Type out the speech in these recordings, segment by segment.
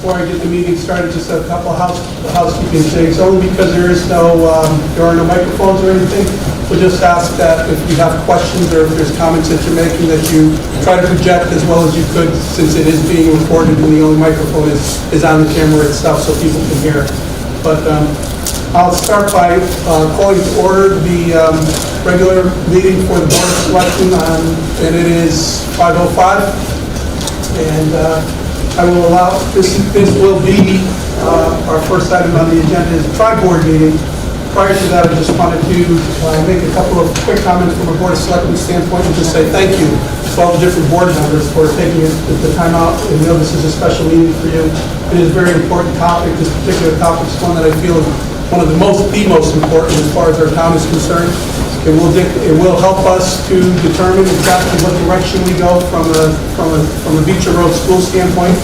before I get the meeting started, just a couple of housekeeping things, only because there are no microphones or anything. We'll just ask that if you have questions or if there's comments that you're making, that you try to project as well as you could, since it is being recorded and the only microphone is on the camera itself, so people can hear. But I'll start by calling to order the regular meeting for the Board of Selectmen, and it is 5:05. And I will allow, this will be our first item on the agenda is a tri-board meeting. Prior to that, I just wanted to make a couple of quick comments from a Board of Selectmen standpoint and just say thank you to all the different board members for taking the time out. And know this is a special meeting for you. It is a very important topic. This particular topic is one that I feel is one of the most important as far as our town is concerned. It will help us to determine exactly what direction we go from a Beecher Road school standpoint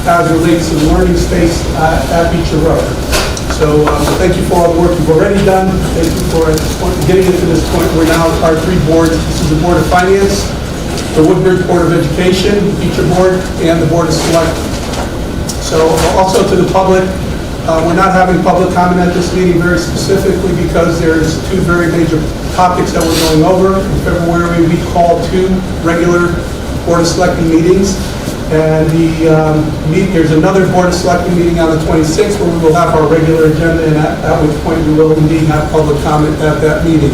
as it relates to the learning space at Beecher Road. So thank you for all the work you've already done. Thank you for getting it to this point. We're now our three boards. This is the Board of Finance, the Woodbridge Board of Education, Beecher Board, and the Board of Selectmen. So also to the public, we're not having public comment at this meeting very specifically because there's two very major topics that we're going over. In February, we called two regular Board of Selectmen meetings. And there's another Board of Selectmen meeting on the 26th where we will have our regular agenda, and at which point we will indeed have public comment at that meeting.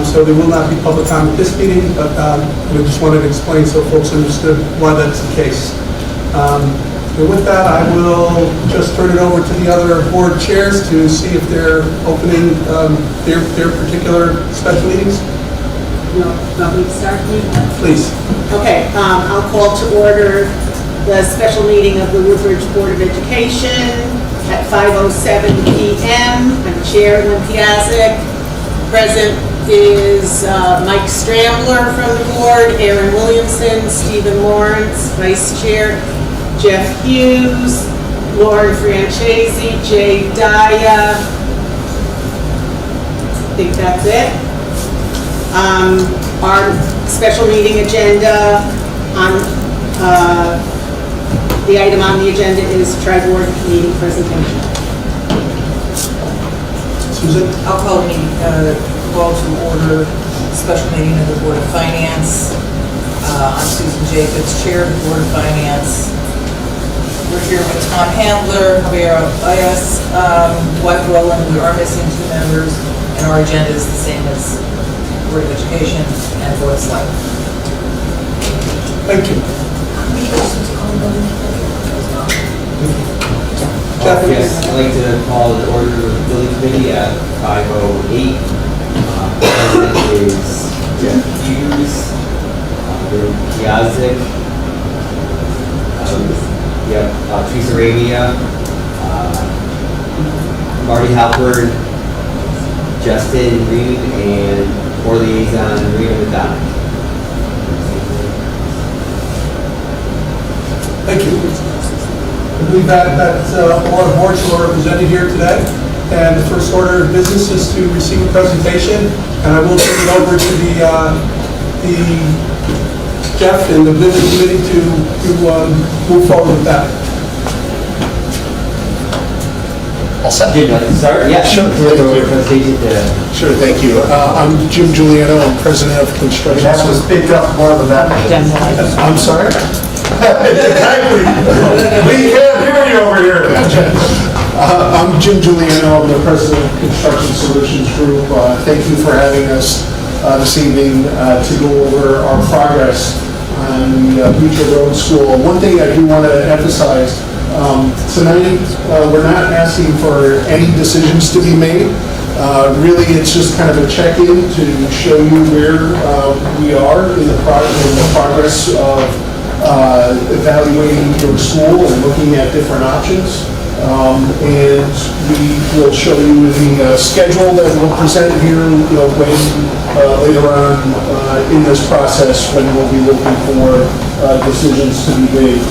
So there will not be public comment this meeting, but we just wanted to explain so folks understood why that's the case. And with that, I will just turn it over to the other board chairs to see if they're opening their particular special meetings. No, want me to start? Please. Okay, I'll call to order the special meeting of the Woodbridge Board of Education at 5:07 p.m. I'm Chair Lynn Piazzik. Present is Mike Strambler from the board, Aaron Williamson, Stephen Lawrence, Vice Chair, Jeff Hughes, Lauren Francesi, Jay Daya. I think that's it. Our special meeting agenda on the item on the agenda is tri-board meeting presentation. Susan? I'll call the meeting, call to order special meeting of the Board of Finance. I'm Susan Jacobs, Chair of the Board of Finance. We're here with Tom Handler, Javier Ayas, White Roland. We are missing two members, and our agenda is the same as Board of Education and Board of Selectmen. Thank you. Yes, I'd like to call the order of the building committee at 5:08. President is Jeff Hughes, Piazzik, Teresa Arabia, Marty Halpern, Justin Reed, and board liaison Rita McDonald. Thank you. I believe that's all our boards who are represented here today. And the first order of business is to receive a presentation, and I will turn it over to the Jeff and the business committee to move forward with that. All set? Sorry, yeah, Sure. Sure, Thank you. I'm Jim Giuliano. I'm president of Construction. You have to speak up more than that. I'm sorry? Exactly. We can't hear you over here. I'm Jim Giuliano. I'm the president of Construction Solutions Group. Thank you for having us this evening to go over our progress on the Beecher Road School. One thing I do want to emphasize, tonight we're not asking for any decisions to be made. Really, it's just kind of a check-in to show you where we are in the progress of evaluating your school and looking at different options. And we will show you the schedule that we'll present here, when later on in this process, when we'll be looking for decisions to be made.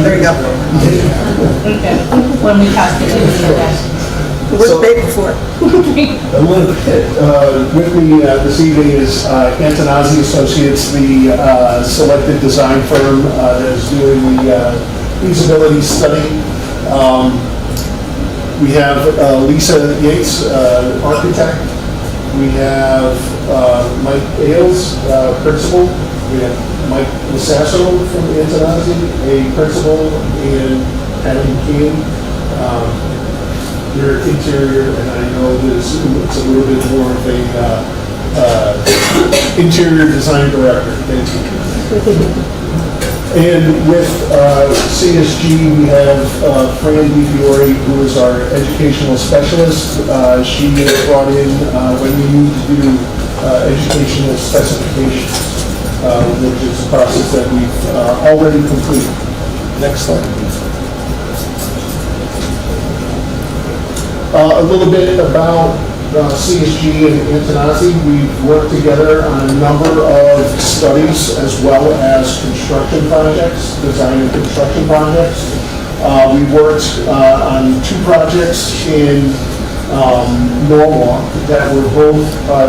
There you go. Okay, when we pass it, So- paid before. With me this evening is Antonazzi Associates, the selected design firm that is doing the feasibility study. We have Lisa Yates, architect. We have Mike Ailes, principal. We have Mike Lasasso from Antonazzi, a principal, and Adam Keane. Their interior, and I know that it's a little bit more of a interior design director. And with CSG, we have Fran DiFiore, who is our educational specialist. She is brought in when we need to do educational specifications, which is a process that we've already completed. Next slide, please. A little bit about CSG and Antonazzi. We've worked together on a number of studies as well as construction projects, design and construction projects. We worked on 2 projects in Norwalk that were both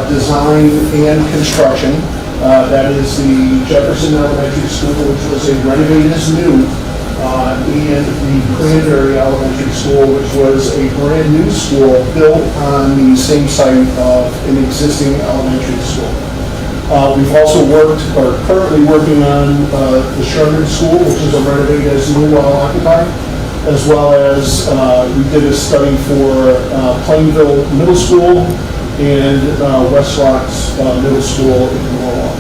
design and construction. That is the Jefferson Elementary School, which was a renovated as new, and the Cranberry Elementary School, which was a brand new school built on the same site of an existing elementary school. We've also worked, or currently working on the Sherman School, which is a renovated as new while occupied, as well as we did a study for Plainville Middle School and West Rocks Middle School in Norwalk.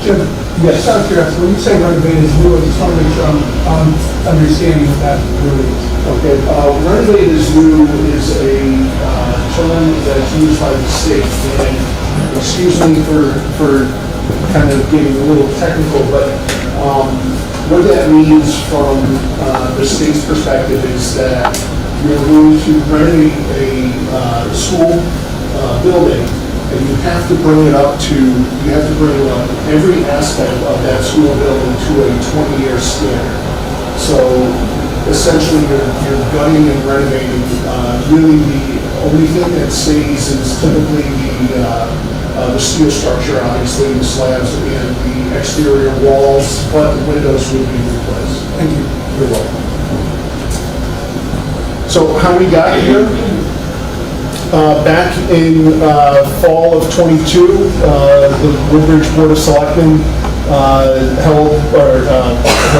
Jim, yes, out of curiosity, when you say renovated as new, I just want to make sure I'm understanding what that really is. Okay, renovated as new is a term that's used by the state, and excuse me for kind of getting a little technical, but what that means from the state's perspective is that you're going to renovate a school building, and you have to bring up every aspect of that school building to a 20-year standard. So essentially, you're gutting and renovating. Really, the only thing that stays is typically the steel structure, obviously, the slabs and the exterior walls, but the windows would be replaced. Thank you. You're welcome. So how we got here? Back in fall of '22, the Woodbridge Board of Selectmen held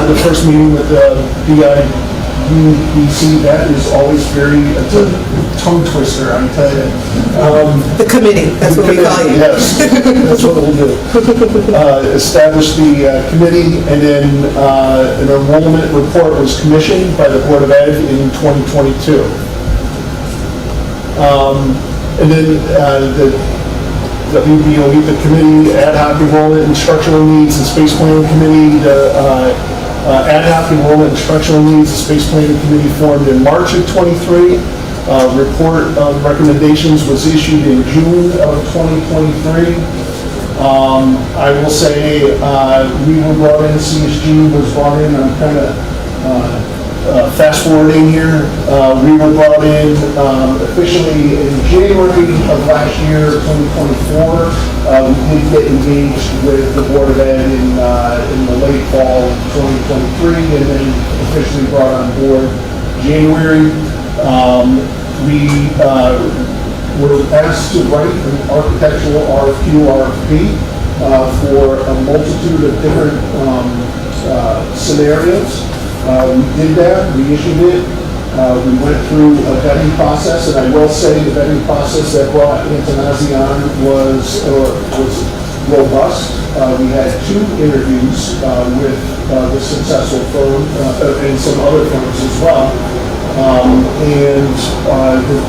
the first meeting with the BIUBC. That is always it's a tongue twister, I tell you. The committee, that's what we call you. Yes, that's what we'll do. Established the committee, and then an enrollment report was commissioned by the Board of Ed in 2022. And then the WBOE, the committee, ad hoc enrollment, instructional needs, and space planning committee, the ad hoc enrollment, instructional needs, and space planning committee formed in March of '23. Report of recommendations was issued in June of 2023. I will say we were brought in, CSG was brought in, I'm kind of fast forwarding here. We were brought in officially in January of last year, 2024. We did get engaged with the Board of Ed in the late fall of 2023, and then officially brought on board January. We were asked to write an architectural RFQ, RFP for a multitude of different scenarios. We did that, we issued it, we went through a vetting process, and I will say the vetting process that brought Antonazzi on was robust. We had 2 interviews with the successful firm and some other firms as well. And the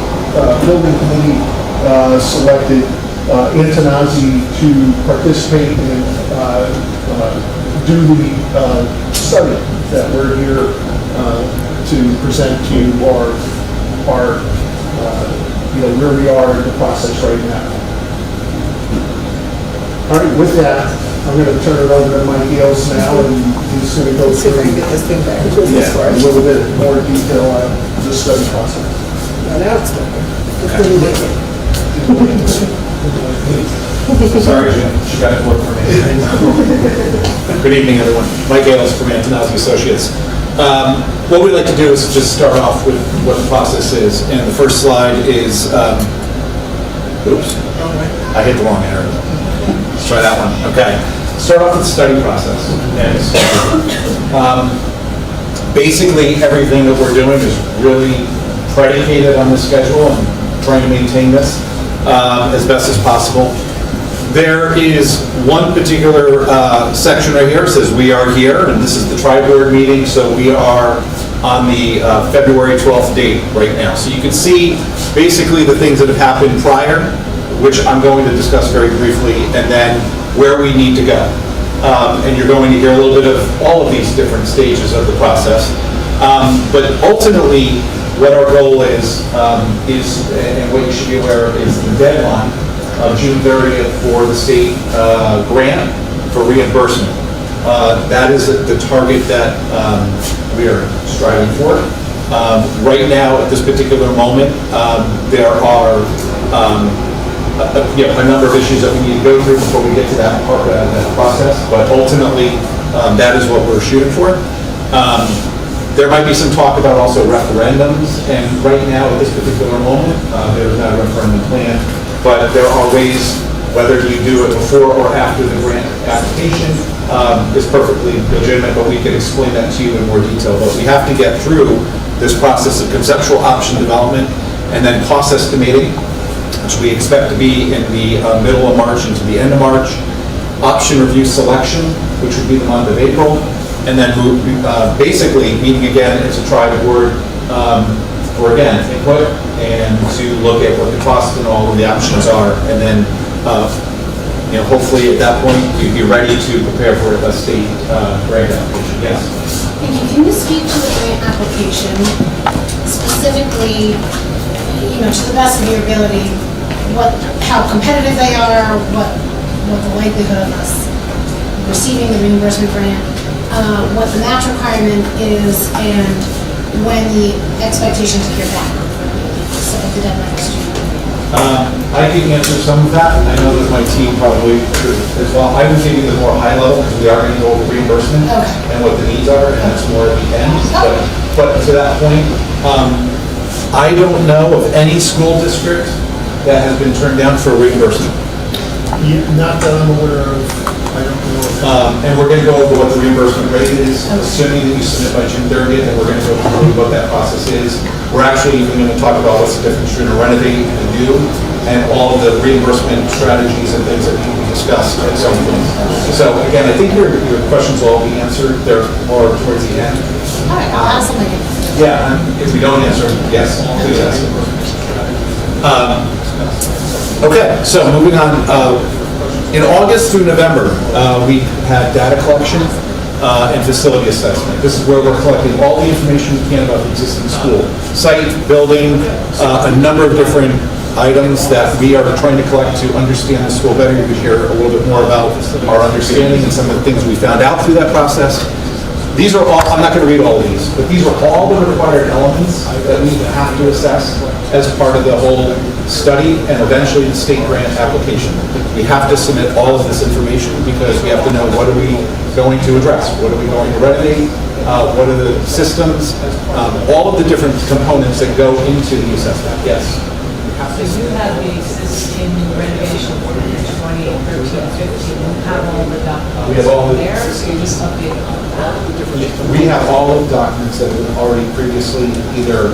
building committee selected Antonazzi to participate and do the study that we're here to present to you, or where we are in the process right now. All right, with that, I'm going to turn it over to Mike Ailes now, and He's going to go Let's see if I through can get this thing back. a little bit more detail on the study process. Now it's working. Sorry, Jim, she got it work for me. Good evening, everyone. Mike Ailes from Antonelli Associates. What we'd like to do is just start off with what the process is, and the first slide is, oops, I hit the wrong arrow. Let's try that one. Okay. Start off with the study process. And basically, everything that we're doing is really predicated on the schedule and trying to maintain this as best as possible. There is one particular section right here. It says we are here, and this is the tri-board meeting, so we are on the February 12th date right now. So you can see basically the things that have happened prior, which I'm going to discuss very briefly, and then where we need to go. And you're going to hear a little bit of all of these different stages of the process. But ultimately, what our goal is, and what you should be aware of, is the deadline of June 30th for the state grant for reimbursement. That is the target that we are striving for. Right now, at this particular moment, there are a number of issues that we need to go through before we get to that part of that process, but ultimately, that is what we're shooting for. There might be some talk about also referendums, and right now, at this particular moment, there is not a referendum plan, but there are ways, whether you do it before or after the grant application, is perfectly legitimate, but we can explain that to you in more detail. But we have to get through this process of conceptual option development and then cost estimating, which we expect to be in the middle of March into the end of March. Option review selection, which would be the month of April. And then basically meeting again as a tri-board for, again, input and to look at what the cost and all of the options are. And then, hopefully at that point, you'd be ready to prepare for a state grant application. Yes? Thank you. Can you speak to the grant application, specifically, to the best of your ability, how competitive they are, what the likelihood of us receiving the reimbursement grant, what the match requirement is, and when the expectation to hear back, so the deadline is due. I can answer some of that. I know that my team probably could as well. I would give you the more high level because we are going to go over reimbursement and what the needs are, and that's more at the end. But to that point, I don't know of any school district that has been turned down for reimbursement. Not that I'm aware of. I don't know. And we're going to go over what the reimbursement rate is, assuming that you submit by June 30th, and we're going to go through what that process is. We're actually even going to talk about what's the difference between a renovate and a new, and all of the reimbursement strategies and things that need to be discussed at some point. So again, I think your questions will all be answered. They're more towards the end. All right, I'll ask them again. Yeah, and if we don't answer, yes, please ask. Okay, so moving on. In August through November, we had data collection and facility assessment. This is where we're collecting all the information we can about the existing school. Site, building, a number of different items that we are trying to collect to understand the school better. You could hear a little bit more about our understanding and some of the things we found out through that process. These are all, I'm not going to read all of these, but these are all the required elements that we have to assess as part of the whole study and eventually the state grant application. We have to submit all of this information because we have to know what are we going to address, what are we going to renovate, what are the systems, all of the different components that go into the assessment. Yes? So you have the existing renovation ordinance 2013-15, you have all the documents We have all the- there, so you just update on that? We have all of the documents that have been already previously either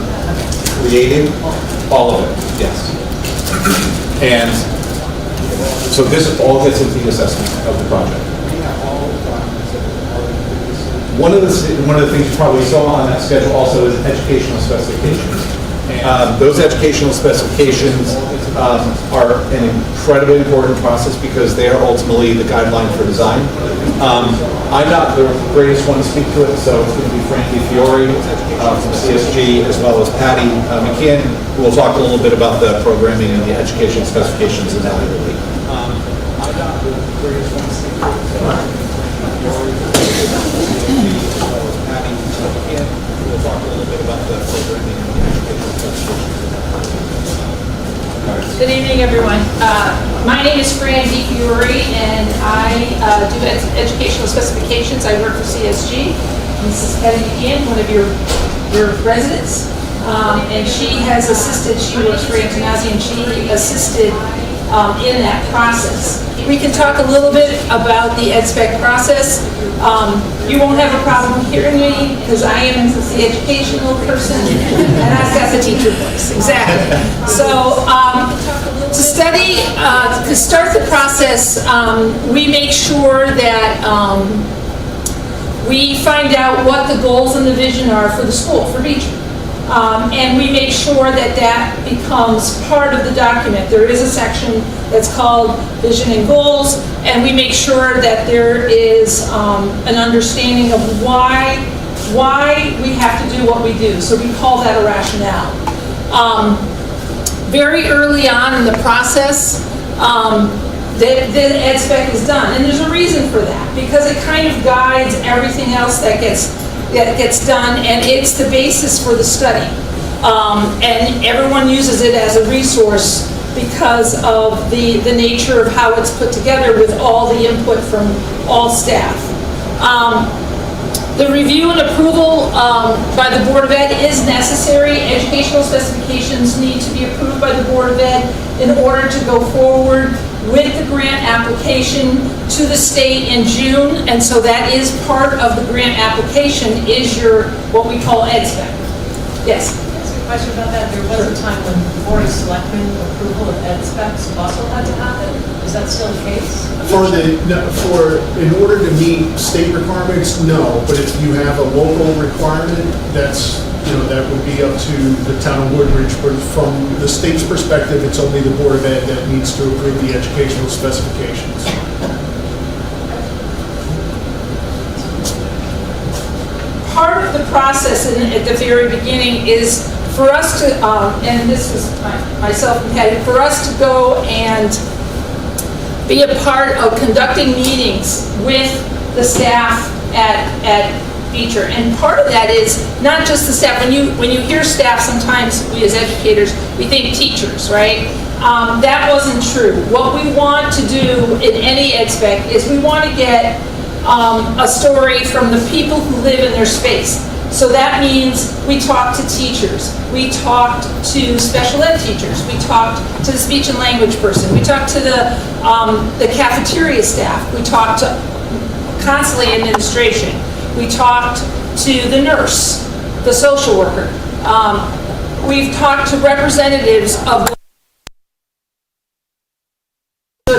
created, all of it, yes. And so this all gets into the assessment of the project. One of the things you probably saw on that schedule also is educational specifications. Those educational specifications are an incredibly important process because they are ultimately the guideline for design. I'm not the greatest one to speak to it, so it's going to be Frankie Fiore from CSG as well as Patty McCann, who will talk a little bit about the programming and the education specifications and that. I'm not the greatest one to speak to it. evening, everyone. My name is Fran DiFiore, and I do educational specifications. I work for CSG. This is Patty McKeon, one of your residents. And she has assisted, she works for Antonazi, and she assisted in that process. We can talk a little bit about the EdSpec process. You won't have a problem hearing me because I am the educational person and I've got the teacher voice, exactly. So to start the process, we make sure that we find out what the goals and the vision are for the school, for Beecher. And we make sure that that becomes part of the document. There is a section that's called Vision and Goals, and we make sure that there is an understanding of why we have to do what we do. So we call that a rationale. Very early on in the process, the EdSpec is done, and there's a reason for that, because it kind of guides everything else that gets done, and it's the basis for the study. And everyone uses it as a resource because of the nature of how it's put together with all the input from all staff. The review and approval by the Board of Ed is necessary. Educational specifications need to be approved by the Board of Ed in order to go forward with the grant application to the state in June, and so that is part of the grant application is your, what we call EdSpec. Yes? Ask a question about that. There was a time when Board of Selectmen approval of EdSpecs also had to happen. Is that still the case? In order to meet state requirements, no, but if you have a local requirement, that would be up to the town of Woodbridge, but from the state's perspective, it's only the Board of Ed that needs to approve the educational specifications. Part of the process at the very beginning is for us to, and this is myself and Patty, for us to go and be a part of conducting meetings with the staff at Beecher. And part of that is not just the staff. When you hear staff, sometimes we as educators, we think teachers, right? That wasn't true. What we want to do in any EdSpec is we want to get a story from the people who live in their space. So that means we talk to teachers, we talked to special ed teachers, we talked to the speech and language person, we talked to the cafeteria staff, we talked to constantly administration, we talked to the nurse, the social worker. We've talked to representatives of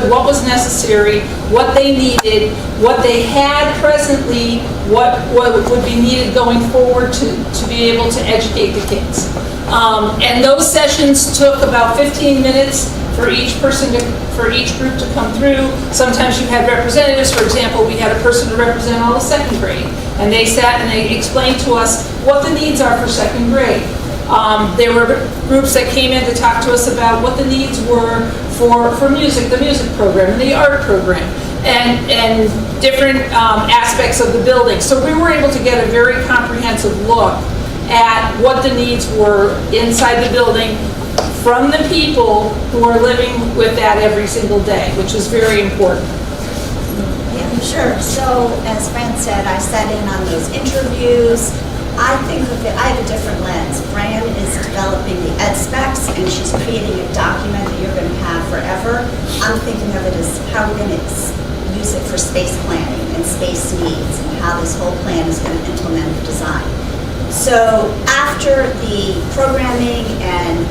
what was necessary, what they needed, what they had presently, what would be needed going forward to be able to educate the kids. And those sessions took about 15 minutes for each group to come through. Sometimes you had representatives. For example, we had a person to represent all of second grade, and they sat and they explained to us what the needs are for second grade. There were groups that came in to talk to us about what the needs were for music, the music program, and the art program, and different aspects of the building. So we were able to get a very comprehensive look at what the needs were inside the building from the people who are living with that every single day, which is very important. Yeah, sure. So as Fran said, I sat in on those interviews. I think of it, I have a different lens. Fran is developing the EdSpecs, and she's creating a document that you're going to have forever. I'm thinking of it as how we're going to use it for space planning and space needs, and how this whole plan is going to implement the design. So after the programming, and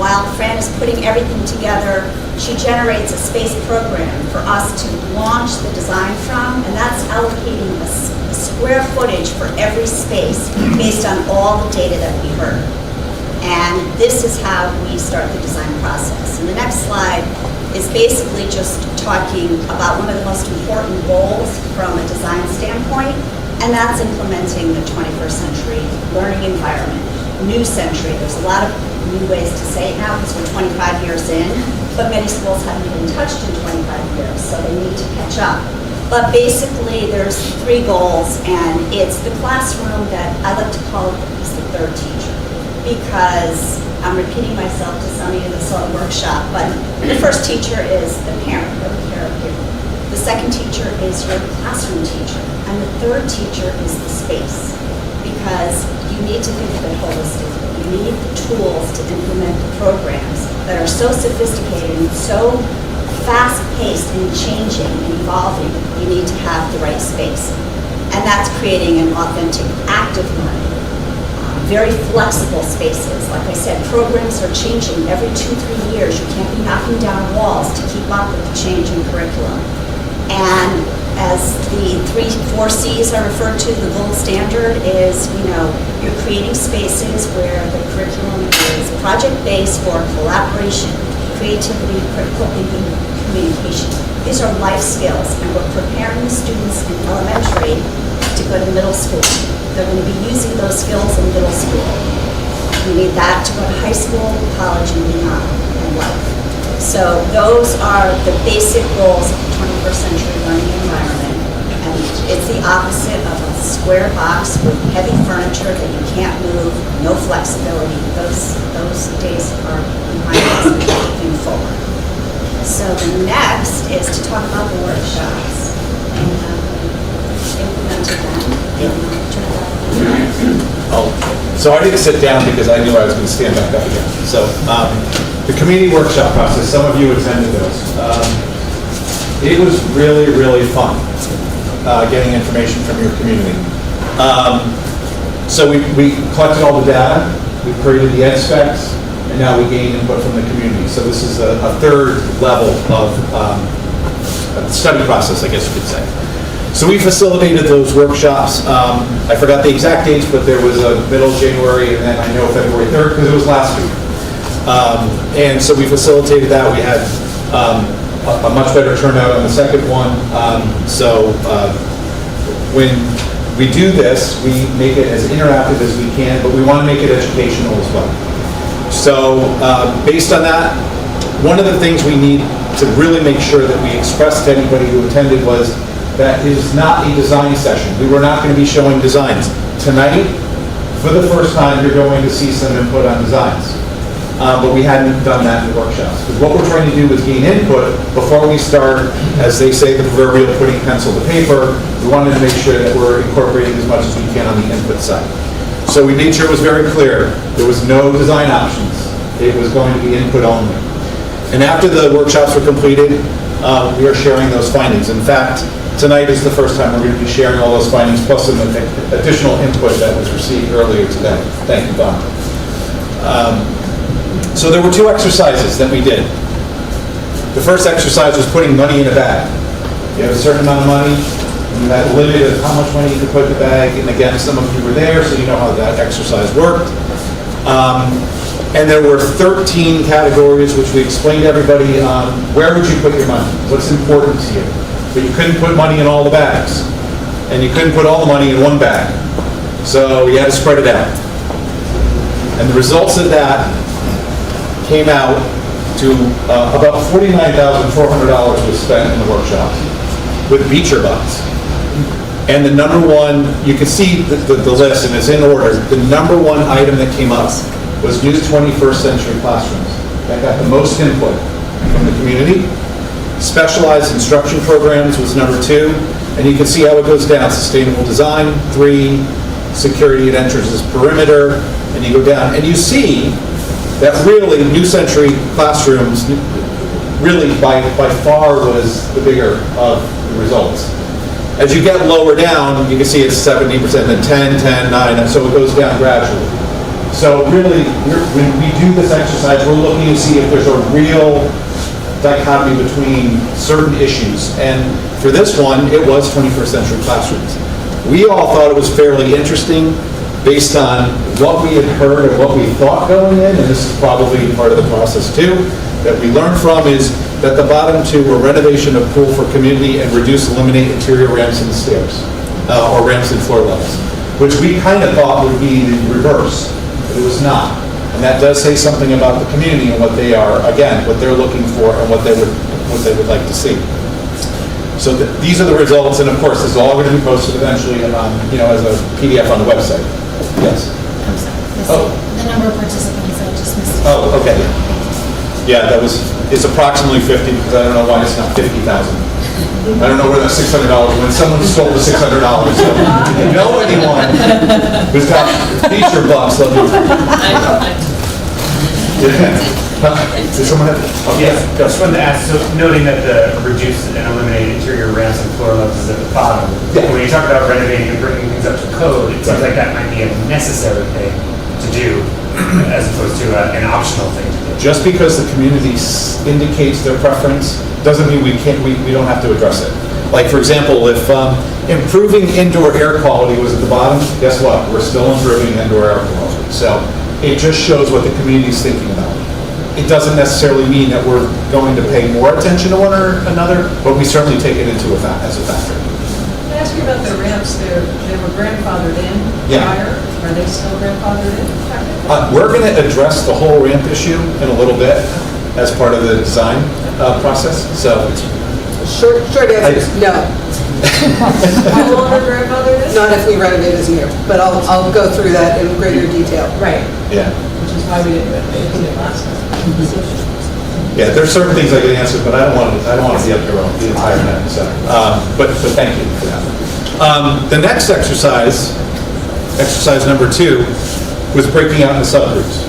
while Fran is putting everything together, she generates a space program for us to launch the design from, and that's allocating a square footage for every space based on all the data that we heard. And this is how we start the design process. And the next slide is basically just talking about one of the most important goals from a design standpoint, and that's implementing the 21st century learning environment. New century, there's a lot of new ways to say it now because we're 25 years in, but many schools haven't been touched in 25 years, so they need to catch up. But basically, there's 3 goals, and it's the classroom that I like to call is the third teacher. because I'm repeating myself to some of you that saw the workshop, but the first teacher is the parent or the caregiver. The second teacher is your classroom teacher. And the third teacher is the space, because you need to think of it holistically. You need the tools to implement the programs that are so sophisticated and so fast-paced and changing and evolving. You need to have the right space. And that's creating an authentic, active learning. Very flexible spaces. Like I said, programs are changing every 2-3 years. You can't be knocking down walls to keep up with the change in curriculum. And as the 3-4 C's are referred to, the gold standard is, you're creating spaces where the curriculum is project-based for collaboration, creativity, critical thinking, communication. These are life skills, and we're preparing the students in elementary to go to middle school. They're going to be using those skills in middle school. We need that to go to high school, college, and beyond in life. So those are the basic goals of the 21st century learning environment. And it's the opposite of a square box with heavy furniture that you can't move, no flexibility. Those days are behind us and moving forward. So the next is to talk about the workshops. And implemented them. So I didn't sit down because I knew I was going to stand back up again. So the community workshop process, some of you attended those. It was really, really fun getting information from your community. So we collected all the data, we created the ed specs, and now we gain input from the community. So this is a third level of study process, I guess you could say. So we facilitated those workshops. I forgot the exact dates, but there was a middle of January, and then I know February 3rd, because it was last week. And so we facilitated that. We had a much better turnout on the second one. When we do this, we make it as interactive as we can, but we want to make it educational as well. So based on that, one of the things we need to really make sure that we express to anybody who attended was that it is not a design session. We were not going to be showing designs. Tonight, for the first time, you're going to see some input on designs. But we hadn't done that in the workshops. Because what we're trying to do is gain input before we start, as they say, the proverbial putting pencil to paper. We wanted to make sure that we're incorporating as much as we can on the input side. So we made sure it was very clear. There was no design options. It was going to be input only. And after the workshops were completed, we are sharing those findings. In fact, tonight is the first time we're going to be sharing all those findings, plus some additional input that was received earlier today. Thank you, Don. So there were 2 exercises that we did. The first exercise was putting money in a bag. You have a certain amount of money, and you had a limit of how much money you could put in the bag, and again, some of you were there, so you know how that exercise worked. And there were 13 categories, which we explained to everybody on where would you put your money, what's important to you. But you couldn't put money in all the bags, and you couldn't put all the money in one bag. So you had to spread it out. And the results of that came out to about $49,400 was spent in the workshop with Beecher Bucks. And the number one, you can see the list, and it's in order. The number one item that came up was new 21st century classrooms. That got the most input from the community. Specialized instruction programs was number 2. And you can see how it goes down. Sustainable design, 3. Security at entrances perimeter. And you go down. And you see that really new century classrooms really by far was the bigger of the results. As you get lower down, you can see it's 70%, then 10, 10, 9, and so it goes down gradually. So really, when we do this exercise, we're looking to see if there's a real dichotomy between certain issues. And for this one, it was 21st century classrooms. We all thought it was fairly interesting based on what we had heard and what we thought going in, and this is probably part of the process too, that we learned from is that the bottom 2 were renovation of pool for community and eliminate interior ramps and stairs, or ramps and floor levels, which we kind of thought would be the reverse, but it was not. And that does say something about the community and what they are, again, what they're looking for and what they would like to see. So these are the results, and of course, this is all going to be posted eventually, as a PDF on the website. Yes. I'm sorry. Oh. The number of participants, I just missed it. Oh, okay. Yeah, it's approximately 50, because I don't know why it's not 50,000. I don't know where that $600 went. Someone stole the $600. So if you know anyone who's got feature bucks, let me. Does someone have? Oh, Yes, I just wanted to ask, so noting that the reduced and eliminated interior ramps and floor levels is at the bottom, Yeah. when you talk about renovating and bringing things up to code, it seems like that might be a necessary thing to do as opposed to an optional thing to do. Just because the community indicates their preference, doesn't mean we don't have to address it. Like, for example, if improving indoor air quality was at the bottom, guess what? We're still improving indoor air quality. So it just shows what the community's thinking about. It doesn't necessarily mean that we're going to pay more attention to one or another, but we certainly take it into as a factor. Can I ask you about the ramps? They were grandfathered in Yeah. prior? Are they still grandfathered in? We're going to address the whole ramp issue in a little bit as part of the design process. So Short answer is no, How long are grandfathered in? not if we renovate as new, but I'll go through that in greater detail. Right, yeah. which is why we didn't renovate it last time. Yeah, there's certain things I can answer, but I don't want to be up here the entire night, so, but thank you for that. The next exercise number 2, was breaking out into subgroups.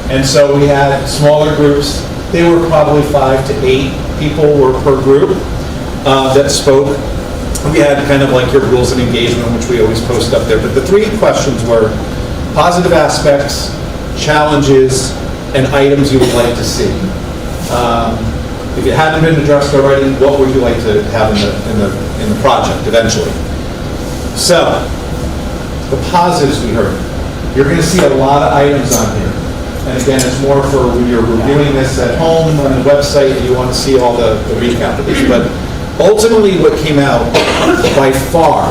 And so we had smaller groups. They were probably 5 to 8 people were per group that spoke. We had kind of like your rules of engagement, which we always post up there. But the 3 questions were positive aspects, challenges, and items you would like to see. If it hadn't been addressed already, what would you like to have in the project eventually? So, the positives we heard. You're going to see a lot of items on here. And again, it's more for when you're reviewing this at home on the website and you want to see all the recap of these. But ultimately what came out by far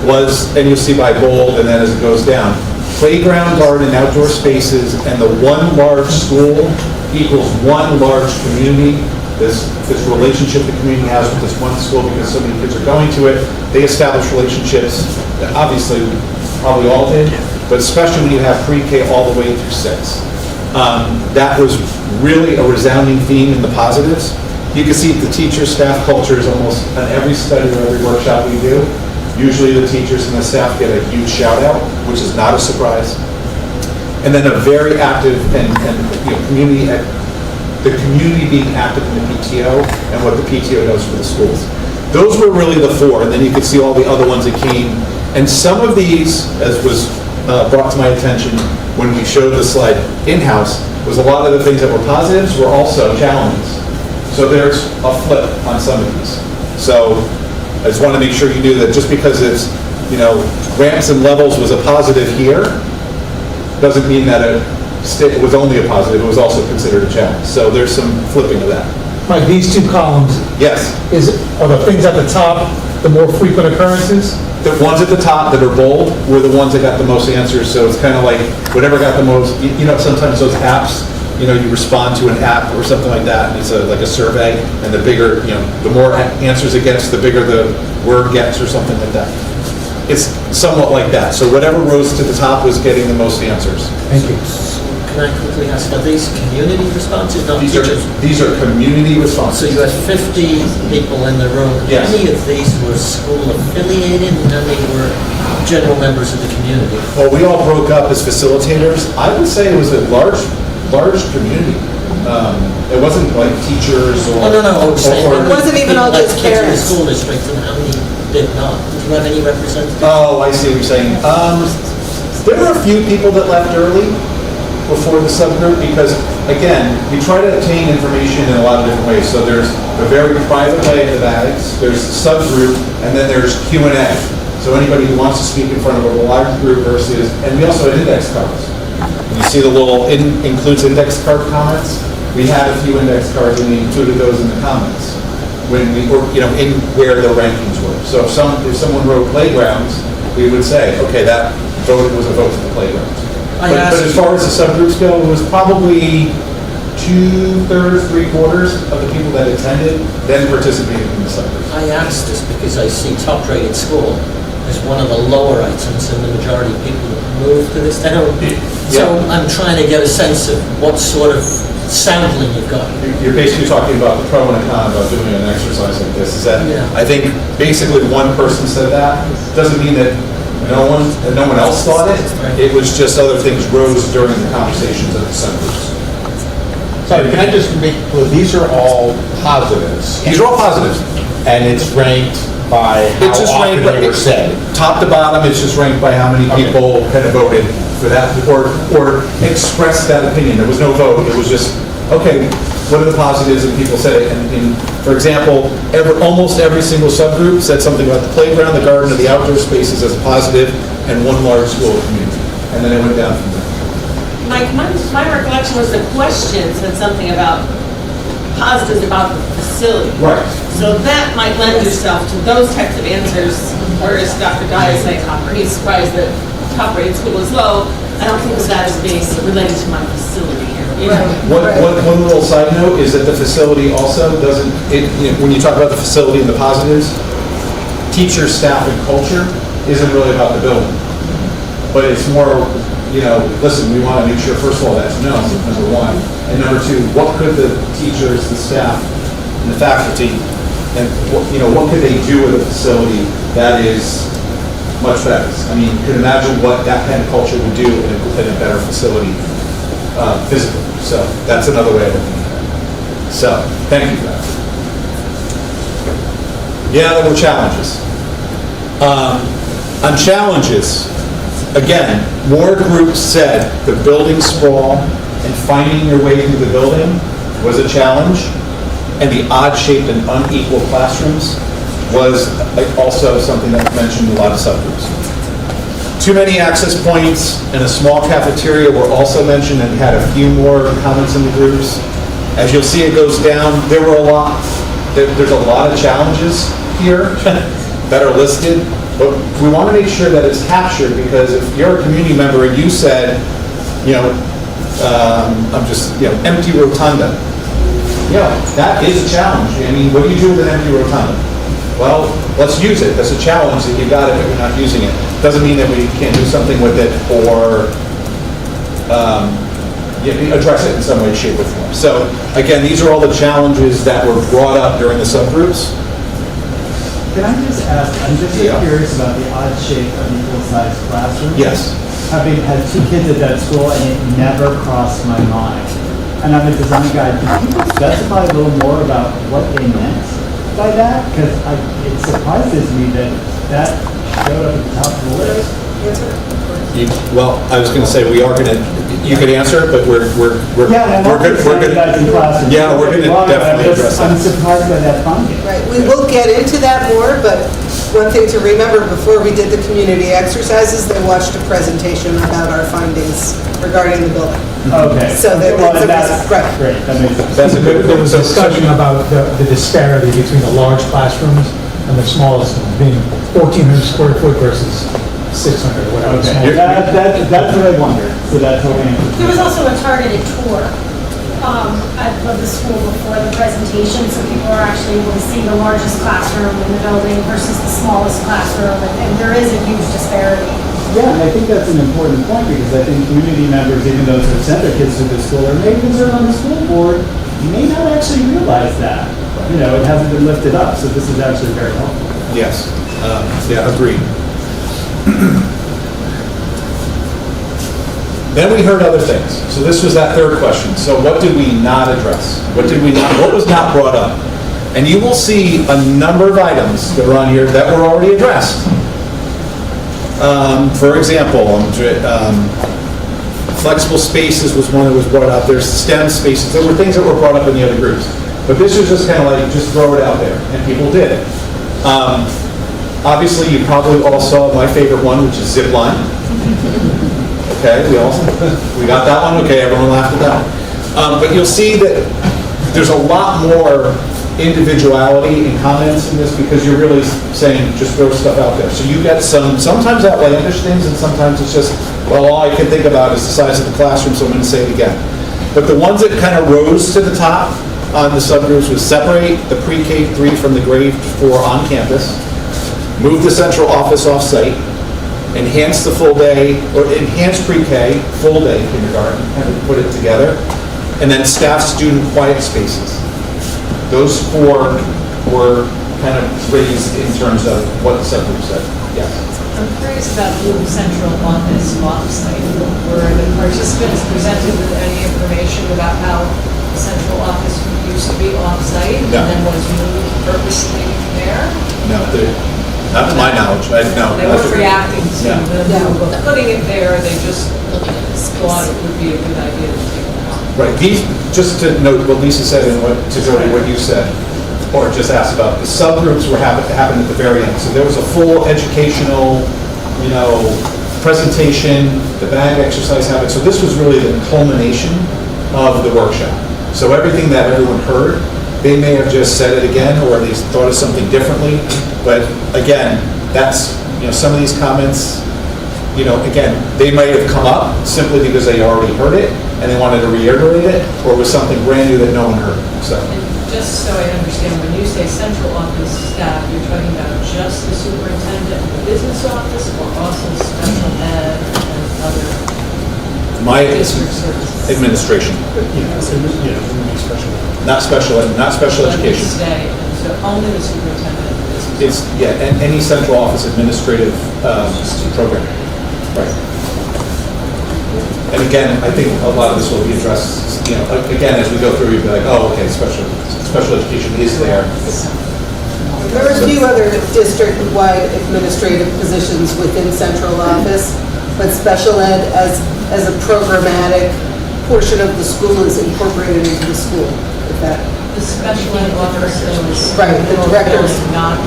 was, and you'll see by bold and then as it goes down, playground, garden, and outdoor spaces, and the one large school equals one large community. This relationship the community has with this one school, because so many kids are going to it, they establish relationships that obviously we probably all did, but especially when you have pre-K all the way through 6. That was really a resounding theme in the positives. You can see the teacher-staff culture is almost on every study or every workshop we do. Usually the teachers and the staff get a huge shout-out, which is not a surprise. And then a very active and community, the community being active in the PTO and what the PTO does for the schools. Those were really the 4, and then you could see all the other ones that came. And some of these, as was brought to my attention when we showed the slide in-house, was a lot of the things that were positives were also challenges. So there's a flip on some of these. So I just want to make sure you knew that just because it's, ramps and levels was a positive here, doesn't mean that it was only a positive, it was also considered a challenge. So there's some flipping of that. Mike, these 2 columns, Yes. are the things at the top the more frequent occurrences? The ones at the top that are bold were the ones that got the most answers, so it's kind of like whatever got the most, sometimes those apps, you respond to an app or something like that, and it's like a survey, and the bigger, the more answers it gets, the bigger the word gets or something like that. It's somewhat like that, so whatever rose to the top was getting the most answers. Thank you. Can I quickly ask, are these community responses, not teachers? These are community responses. So you had 50 people in the room. Yes. How many of these were school affiliated and how many were general members of the community? Well, we all broke up as facilitators. I would say it was a large community. It wasn't like teachers or... No. It wasn't even all just kids in the parents. school district, and how many did not? Do you have any representatives? Oh, I see what you're saying. There were a few people that left early before the subgroup because, again, we try to obtain information in a lot of different ways. So there's a very private way of the bags, there's subgroup, and then there's Q&A. So anybody who wants to speak in front of a large group versus, and we also had index cards. You see the little includes index card comments. We had a few index cards and we included those in the comments when we were, in where the rankings were. So if someone wrote playgrounds, we would say, okay, that vote was a vote for the playgrounds. But as far as the subgroups go, it was probably 2/3, 3/4 of the people that attended then participated in the subgroups. I asked this because I see top-rated school, as one of the lower items, and the majority of people move to this. So I'm trying to get a sense of what sort of sampling you've got. You're basically talking about the pro and the con about doing an exercise like this. Is that, Yeah. I think basically one person said that. Doesn't mean that no one else thought it. It was just other things rose during the conversations of the subgroups. Sorry, can I just make, well, these are all positives. These are all positives. And it's ranked by how It's just often ranked they were said. top to bottom. It's just ranked by how many people kind of voted for that or expressed that opinion. There was no vote. It was just, okay, what are the positives? And people said it. And for example, almost every single subgroup said something about the playground, the garden, or the outdoor spaces as a positive, and one large school community. And then it went down from there. Mike, my recollection was the question said something about positives about the facility. Right. So that might lend yourself to those types of answers, whereas Dr. Guy is saying, he's surprised that top-rated school is low. I don't think of that as being related to my facility here. You know? One little side note is that the facility also doesn't, when you talk about the facility and the positives, teacher, staff, and culture isn't really about the building. But it's more, listen, we want to make sure, first of all, that's known, number one. And number two, what could the teachers, the staff, and the faculty, and what could they do with a facility that is much better? I mean, you can imagine what that kind of culture would do in a better facility physically. So that's another way of looking at it. So thank you for that. Yeah, there were challenges. On challenges, again, more groups said the building sprawl and finding your way through the building was a challenge, and the odd-shaped and unequal classrooms was also something that was mentioned in a lot of subgroups. Too many access points and a small cafeteria were also mentioned and had a few more comments in the groups. As you'll see, it goes down. There's a lot of challenges here that are listed, but we want to make sure that it's captured, because if you're a community member and you said, empty rotunda, that is a challenge. I mean, what do you do with an empty rotunda? Well, let's use it. That's a challenge that you got it, but you're not using it. Doesn't mean that we can't do something with it or address it in some way, shape, or form. So, again, these are all the challenges that were brought up during the subgroups. Can I just ask, I'm just curious about the odd shape of equal-sized classrooms. Yes. Having had 2 kids at that school, and it never crossed my mind. And I'm a design guy. Can people specify a little more about what they meant by that? Because it surprises me that showed up at the top of the list. Well, I was going to say, we are going to, you could answer it, but we're going to definitely address that. I'm surprised by that finding. Right, we will get into that more, but one thing to remember, before we did the community exercises, they watched a presentation about our findings regarding the building. Okay. So that's great. That makes sense. That's a good. There was a discussion about the disparity between the large classrooms and the smallest ones, being 1,400 square foot versus 600, whatever. Okay. That's what I wondered. So that's what we answered. There was also a targeted tour of the school before the presentation, so people are actually able to see the largest classroom in the building versus the smallest classroom, and there is a huge disparity. Yeah, and I think that's an important point, because I think community members, even those who have sent their kids to the school or may serve on the school board, may not actually realize that. It hasn't been lifted up, so this is actually very helpful. Yes. Agreed. Then we heard other things. So this was that third question. So what did we not address? What was not brought up? And you will see a number of items that are on here that were already addressed. For example, flexible spaces was one that was brought up. There's STEM spaces. There were things that were brought up in the other groups. But this was just kind of like, just throw it out there. And people did it. Obviously, you probably all saw my favorite one, which is zip line. Okay, we got that one. Okay, everyone laughed at that one. But you'll see that there's a lot more individuality in comments in this, because you're really saying just throw stuff out there. So you get sometimes outlandish things, and sometimes it's just, well, all I can think about is the size of the classroom, so I'm going to say it again. But the ones that kind of rose to the top on the subgroups was separate the pre-K 3 from the grade 4 on campus. move the central office off-site, enhance the full day, or enhance pre-K, full day kindergarten, kind of put it together, and then staff student quiet spaces. Those 4 were kind of raised in terms of what the subgroup said. Yes. I'm curious about the central office off-site. Were the participants presented with any information about how the central office used to be off-site and No. then was moved purposely there? No, not to my knowledge. No. They weren't reacting to Yeah. the move of putting it there, they just thought it would be a good idea to take it out. Right, just to note what Lisa said and to go to what you said, or just asked about, the subgroups happened at the very end. So there was a full educational, presentation, the bag exercise happened. So this was really the culmination of the workshop. So everything that everyone heard, they may have just said it again, or at least thought of something differently. But again, that's, some of these comments, again, they might have come up simply because they already heard it and they wanted to reiterate it, or it was something brand new that no one heard. So. Just so I understand, when you say central office staff, you're talking about just the superintendent of the business office or also special ed and other My district services? administration. Not special education. Stay, and so only the superintendent of the business. And any central office administrative program. Right. And again, I think a lot of this will be addressed, again, as we go through, you'll be like, oh, okay, special education is there. There are a few other district-wide administrative positions within central office, but special ed as a programmatic portion of the school is incorporated into the school. If that. The special ed office is. Right, the directors. Not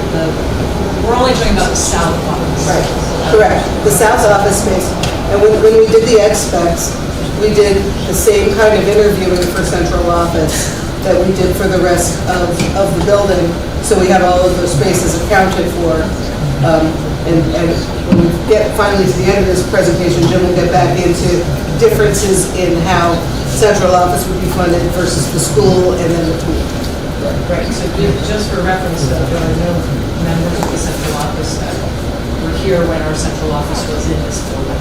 we're only talking about the south office. Right, correct. The south office space. And when we did the X-Specs, we did the same kind of interviewing for central office that we did for the rest of the building. So we have all of those spaces accounted for. And when we get finally to the end of this presentation, Jim will get back into differences in how central office would be funded versus the school and then the pool. Right, so just for reference, though, there are no members of the central office that were here when our central office was in this building.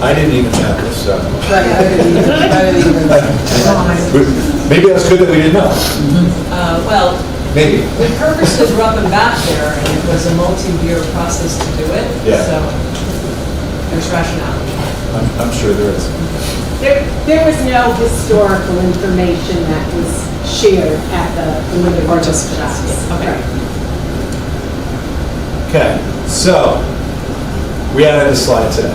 I didn't even have this. Right, I didn't even. Maybe that's good that we didn't know. Well, maybe. we purposely brought them back there, and it was a multi-year process to do it. Yeah. So there's rationale. I'm sure there is. There was no historical information that was shared at the participants. Okay. Okay, so we added a slide today.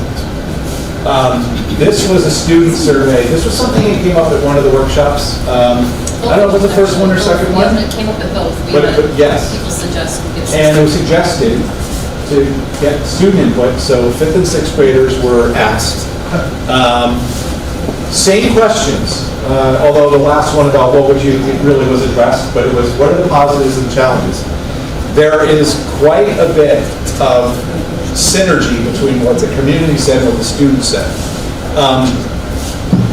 This was a student survey. This was something that came up at one of the workshops. I don't know if it was the first one or second one. It came up at both. But yes. People suggested. And it was suggested to get student input, so 5th and 6th graders were asked. Same questions, although the last one about what would you, it really was addressed, but it was what are the positives and challenges? There is quite a bit of synergy between what the community said and what the students said.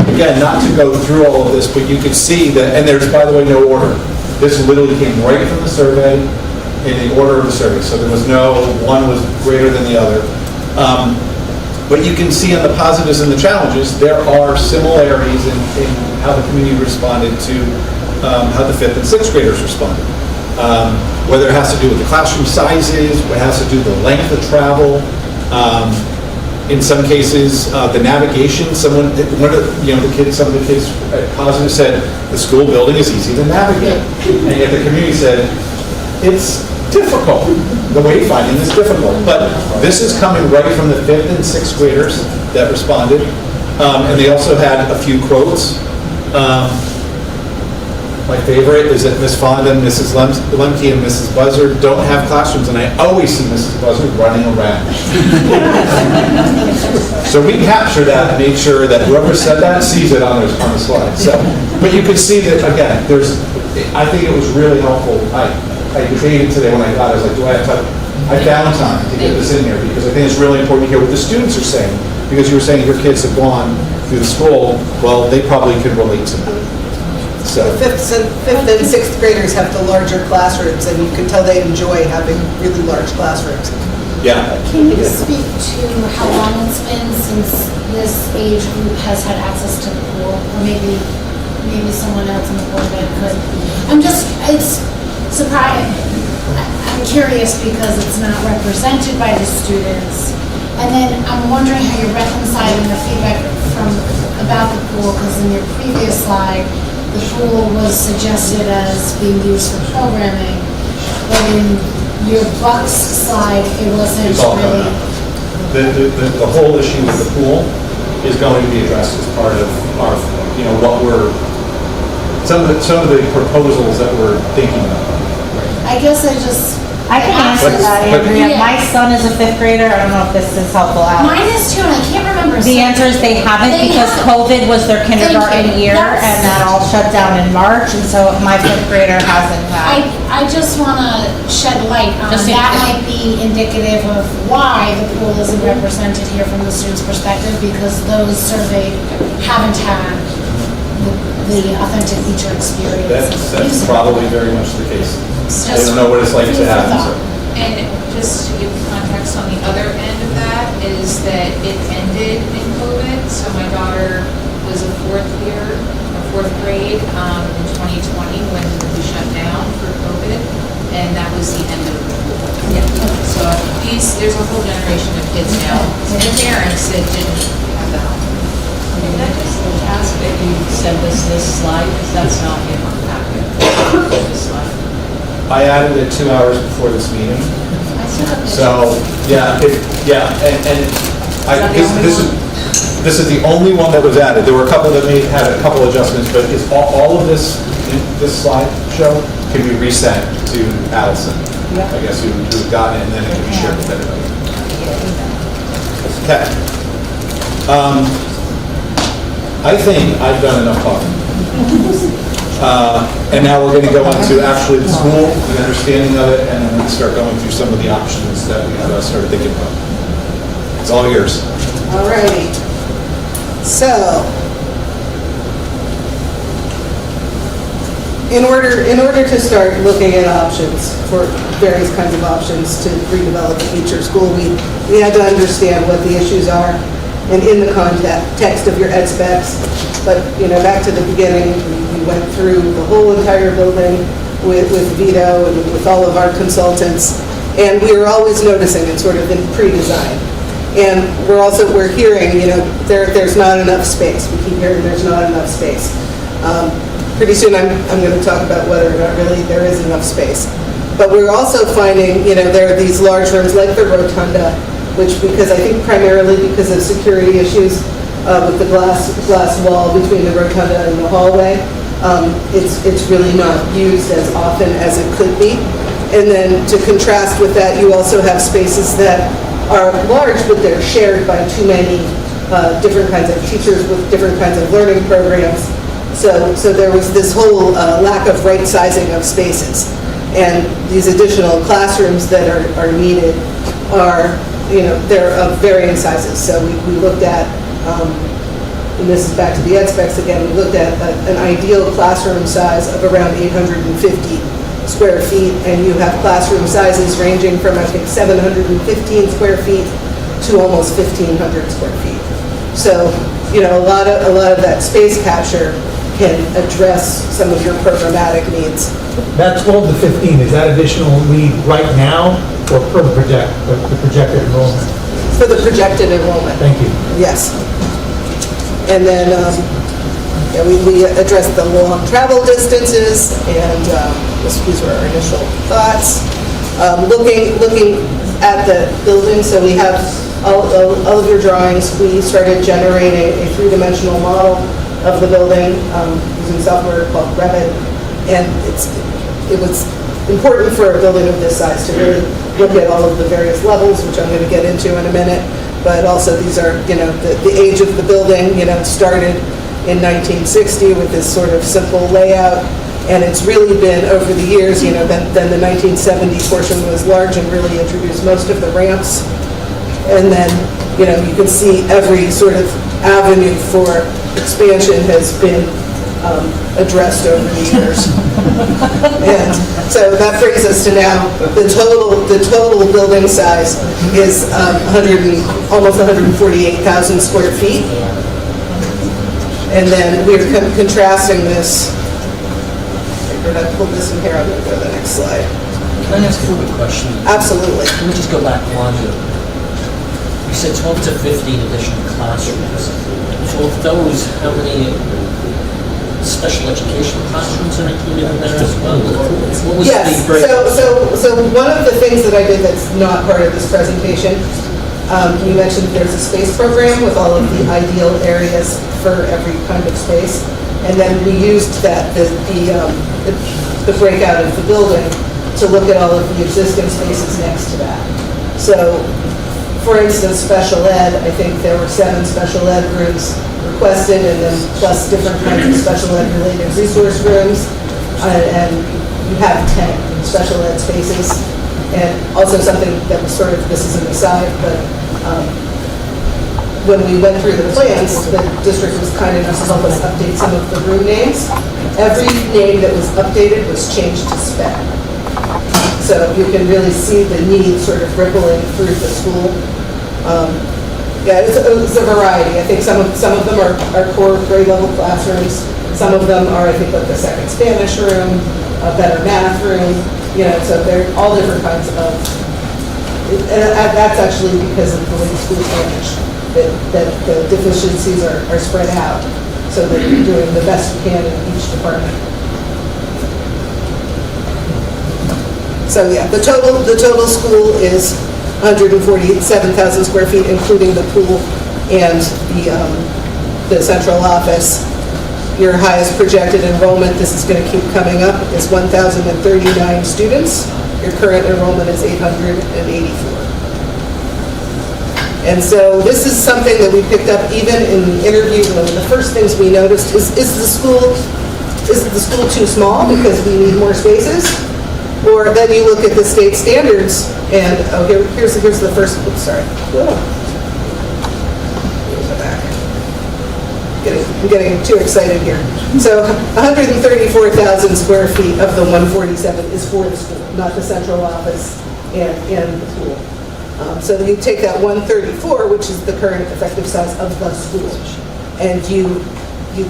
Again, not to go through all of this, but you could see that, and there's, by the way, no order. This literally came right from the survey in the order of the survey, so there was no, one was greater than the other. But you can see on the positives and the challenges, there are similarities in how the community responded to how the 5th and 6th graders responded. Whether it has to do with the classroom sizes, what has to do with the length of travel. In some cases, the navigation. Some of the kids positive said the school building is easy to navigate, and yet the community said it's difficult. The wayfinding is difficult, but this is coming right from the 5th and 6th graders that responded, and they also had a few quotes. My favorite is that Ms. Fonda, Mrs. Lemke, and Mrs. Buzzard don't have classrooms, and I always see Mrs. Buzzard running around. So we capture that and made sure that whoever said that sees it on the slide. So, but you can see that, again, I think it was really helpful. I debated today when I got it, I was like, do I have time? I found time to get this in here because I think it's really important to hear what the students are saying. Because you were saying your kids have gone through the school, well, they probably can relate to that. So, Fifth and sixth graders have the larger classrooms, and you can tell they enjoy having really large classrooms. yeah. Can you speak to how long it's been since this age group has had access to the pool? Or maybe someone else in the board that could. It's surprising. I'm curious because it's not represented by the students. And then I'm wondering how you're reconciling the feedback about the pool, because in your previous slide, the pool was suggested as being used for programming, but in your Bucks slide, it wasn't It's all coming really. up. The whole issue with the pool is going to be addressed as part of our, what we're, some of the proposals that we're thinking about. I guess I can answer that, Andrea. Yeah. My son is a fifth grader. I don't know if this is helpful, Alex. Mine is too, and I can't remember. The answer is they haven't because COVID was their kindergarten year and that all shut down in March, and so my fifth grader hasn't had. I just want to shed light on that. Might be indicative of why the pool isn't represented here from the student's perspective, because those surveyed haven't had the authentic teacher experience. That's probably very much the case. I don't know what it's like to have them. And just to give context on the other end of that is that it ended in COVID. So my daughter was a fourth grade in 2020 when we shut down for COVID, and that was the end of the pool. Yeah. So there's a whole generation of kids now, and parents that didn't have that. Can I just ask that you send us this slide, because that's not in our packet. This slide. I added it 2 hours before this meeting. So, yeah, this is the only one that was added. There were a couple that had a couple adjustments, but it's all of this slideshow can be resent to Allison, I guess, who got it, and then it can be shared with everybody. Okay. I think I've done enough talking. And now we're going to go into actually the school, the understanding of it, and then we'll start going through some of the options that we started thinking about. It's all yours. All righty. So, in order to start looking at options, for various kinds of options to redevelop the future school, we had to understand what the issues are and in the context of your ed specs. But, back to the beginning, we went through the whole entire building with Vito and with all of our consultants, and we were always noticing it sort of in pre-design. And we're hearing, there's not enough space. We keep hearing there's not enough space. Pretty soon I'm going to talk about whether or not really there is enough space. But we're also finding, there are these large rooms like the rotunda, which because I think primarily because of security issues with the glass wall between the rotunda and the hallway, it's really not used as often as it could be. And then to contrast with that, you also have spaces that are large, but they're shared by too many different kinds of teachers with different kinds of learning programs. So there was this whole lack of right sizing of spaces. And these additional classrooms that are needed are, they're of varying sizes. So we looked at, and this is back to the ed specs again, we looked at an ideal classroom size of around 850 square feet, and you have classroom sizes ranging from, I think, 715 square feet to almost 1,500 square feet. So, a lot of that space capture can address some of your programmatic needs. That 12 to 15, is that additional need right now or per the projected enrollment? For the projected enrollment. Thank you. Yes. And then we addressed the long travel distances, and these were our initial thoughts. Looking at the building, so we have all of your drawings. We started generating a three-dimensional model of the building using software called Revit, and it was important for a building of this size to really look at all of the various levels, which I'm going to get into in a minute. But also these are, the age of the building, started in 1960 with this sort of simple layout, and it's really been over the years, then the 1970 portion was large and really introduced most of the ramps. And then, you can see every sort of avenue for expansion has been addressed over the years. And so that brings us to now, the total building size is almost 148,000 square feet. And then we're contrasting this. If I pull this in here, I'm going to go to the next slide. Can I ask you a quick question? Absolutely. Let me just go back one. You said 12 to 15 additional classrooms. So of those, how many special education classrooms are included in there as well? What was Yes, the breakdown? so one of the things that I did that's not part of this presentation, you mentioned there's a space program with all of the ideal areas for every kind of space. And then we used that, the breakout of the building to look at all of the existing spaces next to that. So, for instance, special ed, I think there were 7 special ed rooms requested, and then plus different kinds of special ed related resource rooms, and you have 10 special ed spaces. And also something that was sort of, this is an aside, but when we went through the plans, the district was kind enough to help us update some of the room names. Every name that was updated was changed to spec. So you can really see the need sort of rippling through the school. Yeah, it's a variety. I think some of them are core grade level classrooms. Some of them are, I think, like the second Spanish room, a better math room. You know, so they're all different kinds of. And that's actually because of the way the school's managed. That the deficiencies are spread out, so that you're doing the best you can in each department. So yeah, the total school is 147,000 square feet, including the pool and the central office. Your highest projected enrollment, this is going to keep coming up, is 1,039 students. Your current enrollment is 884. And so this is something that we picked up even in the interview. One of the first things we noticed is the school too small because we need more spaces? Or then you look at the state standards and, oh, here's the first, oops, sorry. Whoa. Here's the back. I'm getting too excited here. So 134,000 square feet of the 147 is for the school, not the central office and the pool. So you take that 134, which is the current effective size of the school, and you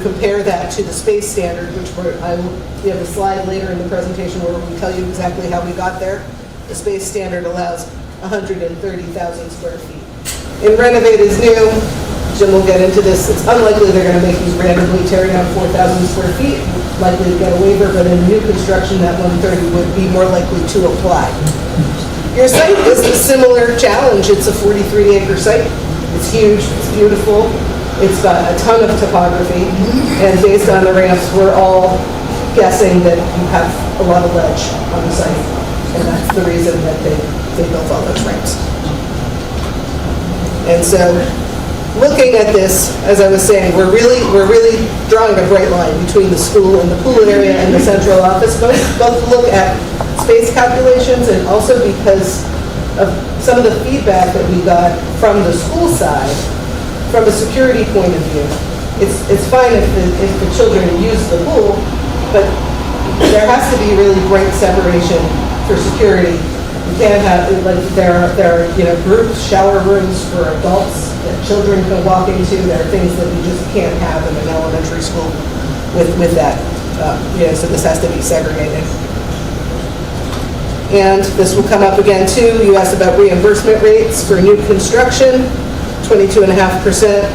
compare that to the space standard, which we have a slide later in the presentation where we tell you exactly how we got there. The space standard allows 130,000 square feet. In renovate is new, Jim will get into this, it's unlikely they're going to make you randomly tear down 4,000 square feet, likely to get a waiver, but in new construction that 130 would be more likely to apply. Your site is a similar challenge. It's a 43-acre site. It's huge, it's beautiful, it's got a ton of topography, and based on the ramps, we're all guessing that you have a lot of ledge on the site, and that's the reason that they built all those ramps. And so, looking at this, as I was saying, we're really drawing a bright line between the school and the pool area and the central office. Both look at space calculations and also because of some of the feedback that we got from the school side, from a security point of view. It's fine if the children use the pool, but there has to be really great separation for security. You can't have, like, there are groups, shower rooms for adults that children can walk into. There are things that we just can't have in an elementary school with that. So this has to be segregated. And this will come up again too. You asked about reimbursement rates for new construction, 22.5%.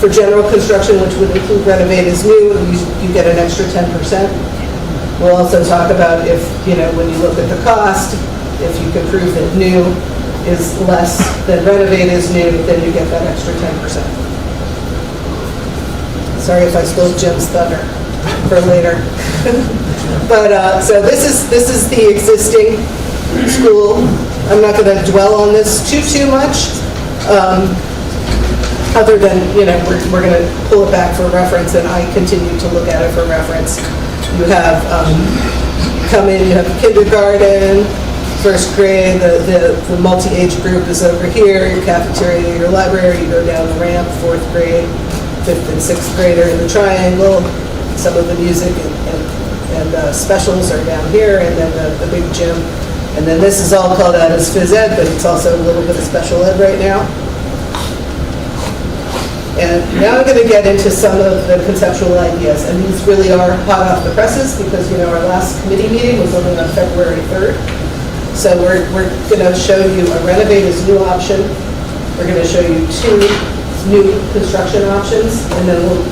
For general construction, which would include renovate as new, you get an extra 10%. We'll also talk about if, when you look at the cost, if you can prove that new is less than renovate is new, then you get that extra 10%. Sorry if I stole Jim's thunder for later. But so this is the existing school. I'm not going to dwell on this too much, other than we're going to pull it back for reference, and I continue to look at it for reference. You have come in, you have kindergarten, first grade, the multi-age group is over here, your cafeteria, your library, you go down the ramp, fourth grade, fifth and sixth grader in the triangle, some of the music and specials are down here, and then the big gym. And then this is all called out as phys ed, but it's also a little bit of special ed right now. And now I'm going to get into some of the conceptual ideas, and these really are hot off the presses because, our last committee meeting was only on February 3rd. So we're going to show you a renovate as new option. We're going to show you 2 new construction options, and then we'll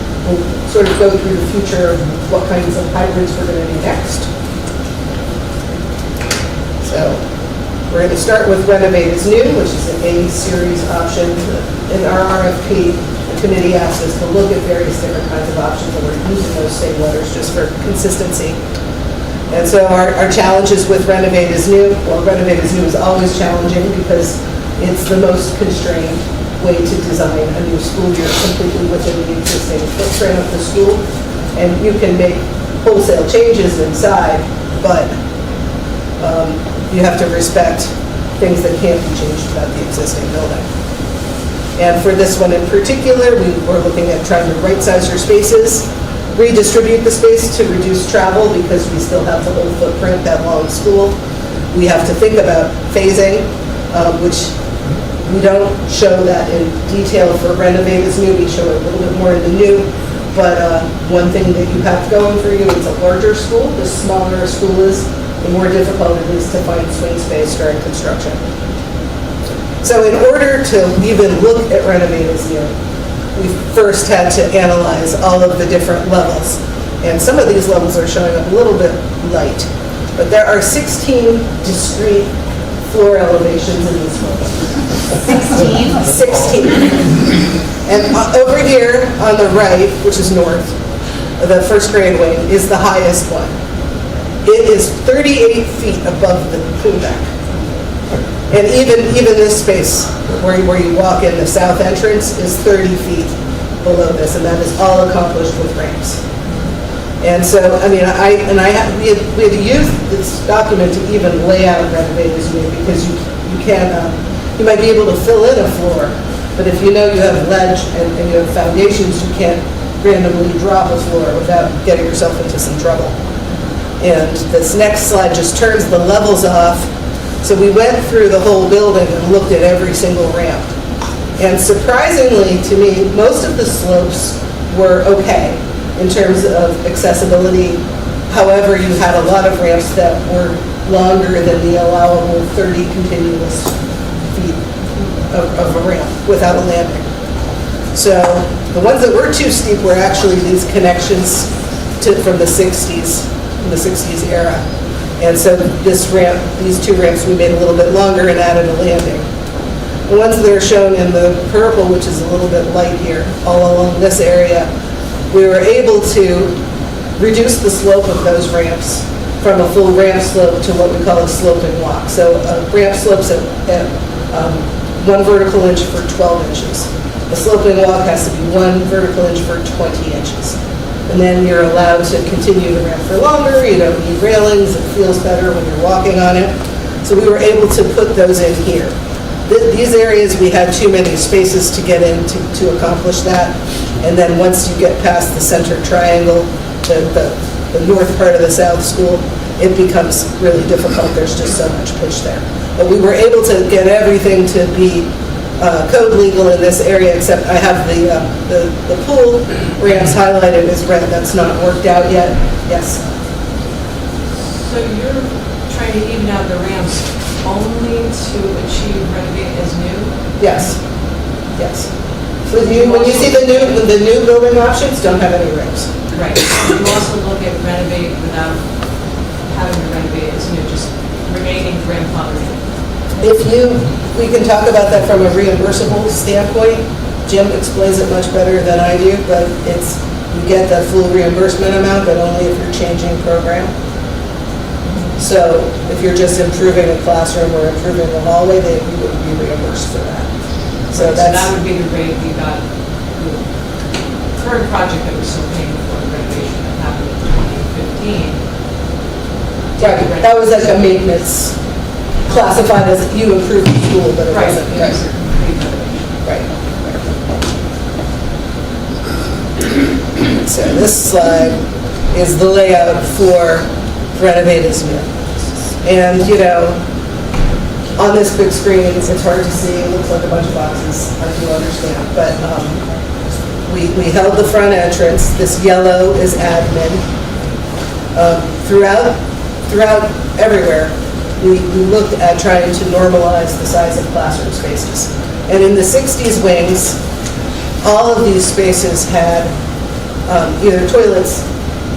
sort of go through the future of what kinds of hybrids we're going to do next. So we're going to start with renovate as new, which is an A-series option. In our RFP, the committee asked us to look at various different kinds of options, and we're using those same letters just for consistency. And so our challenges with renovate as new, well, renovate as new is always challenging because it's the most constrained way to design a new school year completely within the existing footprint of the school. And you can make wholesale changes inside, but you have to respect things that can't be changed about the existing building. And for this one in particular, we're looking at trying to right-size your spaces, redistribute the space to reduce travel because we still have the whole footprint, that long school. We have to think about phasing, which we don't show that in detail for renovate as new. We show it a little bit more in the new. But one thing that you have going for you is a larger school. The smaller a school is, the more difficult it is to find swing space during construction. So in order to even look at renovate as new, we first had to analyze all of the different levels. And some of these levels are showing up a little bit light. But there are 16 discrete floor elevations in these buildings. 16? And over here on the right, which is north, the first grade wing is the highest one. It is 38 feet above the pool deck. And even this space where you walk in, the south entrance, is 30 feet below this, and that is all accomplished with ramps. And so, we had to use this document to even lay out renovate as new because you might be able to fill in a floor, but if you know you have ledge and you have foundations, you can't randomly drop a floor without getting yourself into some trouble. And this next slide just turns the levels off. So we went through the whole building and looked at every single ramp. And surprisingly to me, most of the slopes were okay in terms of accessibility. However, you had a lot of ramps that were longer than the allowable 30 continuous feet of a ramp without a landing. So the ones that were too steep were actually these connections from the 60s era. And so these 2 ramps we made a little bit longer and added a landing. The ones that are shown in the purple, which is a little bit light here, all along this area, we were able to reduce the slope of those ramps from a full ramp slope to what we call a sloping walk. So a ramp slopes at 1 vertical inch for 12 inches. The sloping walk has to be 1 vertical inch for 20 inches. And then you're allowed to continue the ramp for longer. You don't need railings. It feels better when you're walking on it. So we were able to put those in here. These areas, we had too many spaces to get in to accomplish that. And then once you get past the center triangle, the north part of the South School, it becomes really difficult. There's just so much pitch there. But we were able to get everything to be code legal in this area, except I have the pool ramps highlighted as red. That's not worked out yet. Yes? So you're trying to even out the ramps only to achieve renovate as new? Yes. Yes. When you see the new building options, don't have any ramps. Right. You also look at renovate without having to renovate as new, just remaining grandfathered. We can talk about that from a reimbursable standpoint. Jim explains it much better than I do, but you get the full reimbursement amount, but only if you're changing program. So if you're just improving a classroom or improving the hallway, you wouldn't be reimbursed for that. So that would be the rate we got. The current project that we're still paying for, the renovation that happened in 2015. Right, that was like a maintenance, classified as you improved the school, but it wasn't. Right. So this slide is the layout for renovated new. And, you know, on this big screen, it's hard to see, it looks like a bunch of boxes, I do understand, but we held the front entrance, this yellow is admin. Throughout everywhere, we looked at trying to normalize the size of classroom spaces. And in the 60s wings, all of these spaces had either toilet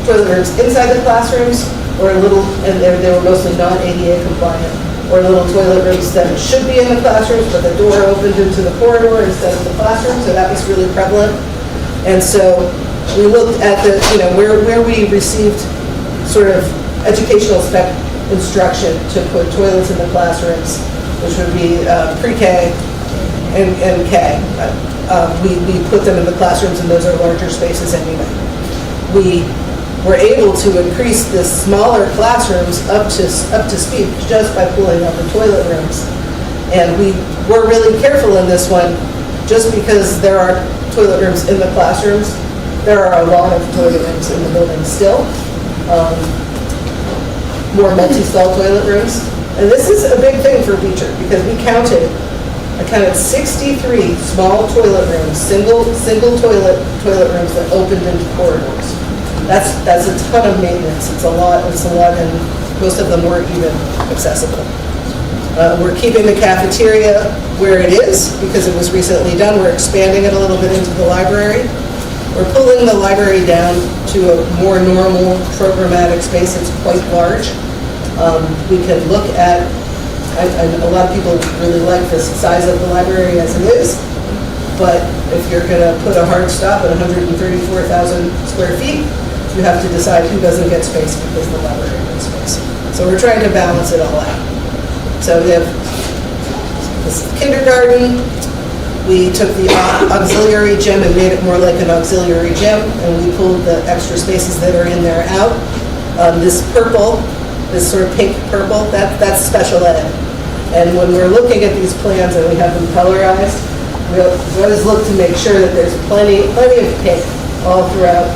rooms inside the classrooms, or little, and they were mostly non-ADA compliant, or little toilet rooms that should be in the classrooms, but the door opened into the corridor instead of the classroom, so that was really prevalent. And so we looked at the, you know, where we received sort of educational spec instruction to put toilets in the classrooms, which would be pre-K and K. We put them in the classrooms, and those are larger spaces anyway. We were able to increase the smaller classrooms up to speed just by pulling up the toilet rooms. And we were really careful in this one, just because there are toilet rooms in the classrooms, there are a lot of toilet rooms in the building still. More multi-stall toilet rooms. And this is a big thing for Beecher, because I counted 63 small toilet rooms, single toilet rooms that opened into corridors. That's a ton of maintenance. It's a lot, and most of them weren't even accessible. We're keeping the cafeteria where it is because it was recently done. We're expanding it a little bit into the library. We're pulling the library down to a more normal programmatic space. It's quite large. We can look at, a lot of people really like the size of the library as it is, but if you're going to put a hard stop at 134,000 square feet, you have to decide who doesn't get space because the library gets space. So we're trying to balance it all out. So we have this kindergarten. We took the auxiliary gym and made it more like an auxiliary gym, and we pulled the extra spaces that are in there out. This purple, this sort of pink purple, that's special ed. And when we're looking at these plans and we have them colorized, we always look to make sure that there's plenty of pink all throughout,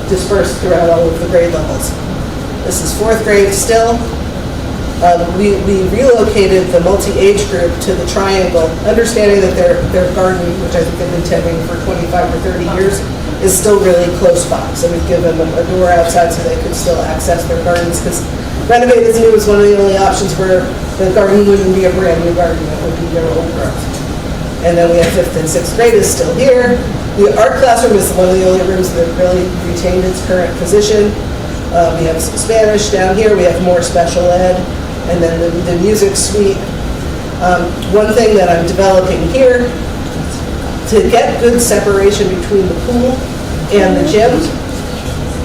dispersed throughout all of the grade levels. This is 4th grade still. We relocated the multi-age group to the triangle, understanding that their garden, which I think they've been tending for 25 or 30 years, is still really close by. So we've given them a door outside so they could still access their gardens, because renovated new is one of the only options where the garden wouldn't be a brand new garden, it would be their old growth. And then we have 5th and 6th grade is still here. The art classroom is one of the only rooms that really retained its current position. We have some Spanish down here. We have more special ed. And then the music suite. One thing that I'm developing here, to get good separation between the pool and the gym,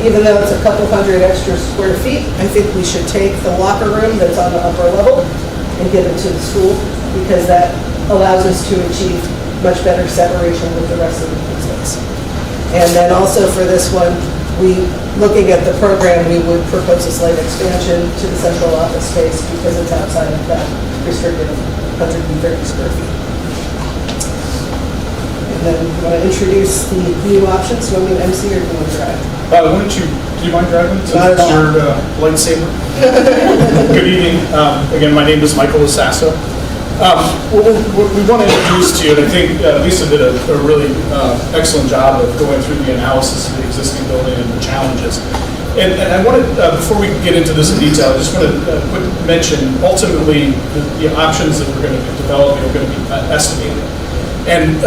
even though it's a couple hundred extra square feet, I think we should take the locker room that's on the upper level and give it to the school, because that allows us to achieve much better separation with the rest of the space. And then also for this one, looking at the program, we would propose a slight expansion to the central office space because it's outside of that restricted 130 square feet. And then you want to introduce the new options. Do you want me to MC or do you want to drive? Do you mind driving? Not at all. Your lightsaber. Good evening. Again, my name is Michael Lasasso. What we want to introduce to you, and I think Lisa did a really excellent job of going through the analysis of the existing building and the challenges. And I wanted, before we get into this in detail, I just want to mention, ultimately, the options that we're going to be developing are going to be estimated. And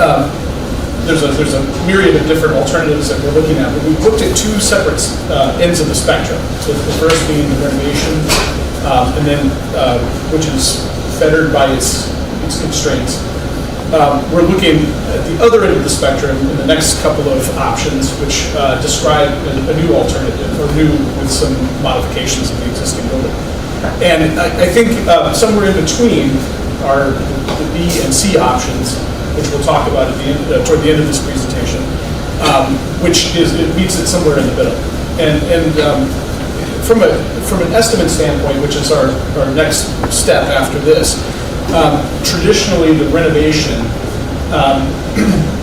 there's a myriad of different alternatives that we're looking at, but we've looked at 2 separate ends of the spectrum. So the first being the renovation, and then, which is fettered by its constraints. We're looking at the other end of the spectrum in the next couple of options, which describe a new alternative, or new with some modifications of the existing building. And I think somewhere in between are the B and C options, which we'll talk about at the end, toward the end of this presentation, which it meets it somewhere in the middle. And from an estimate standpoint, which is our next step after this, traditionally the renovation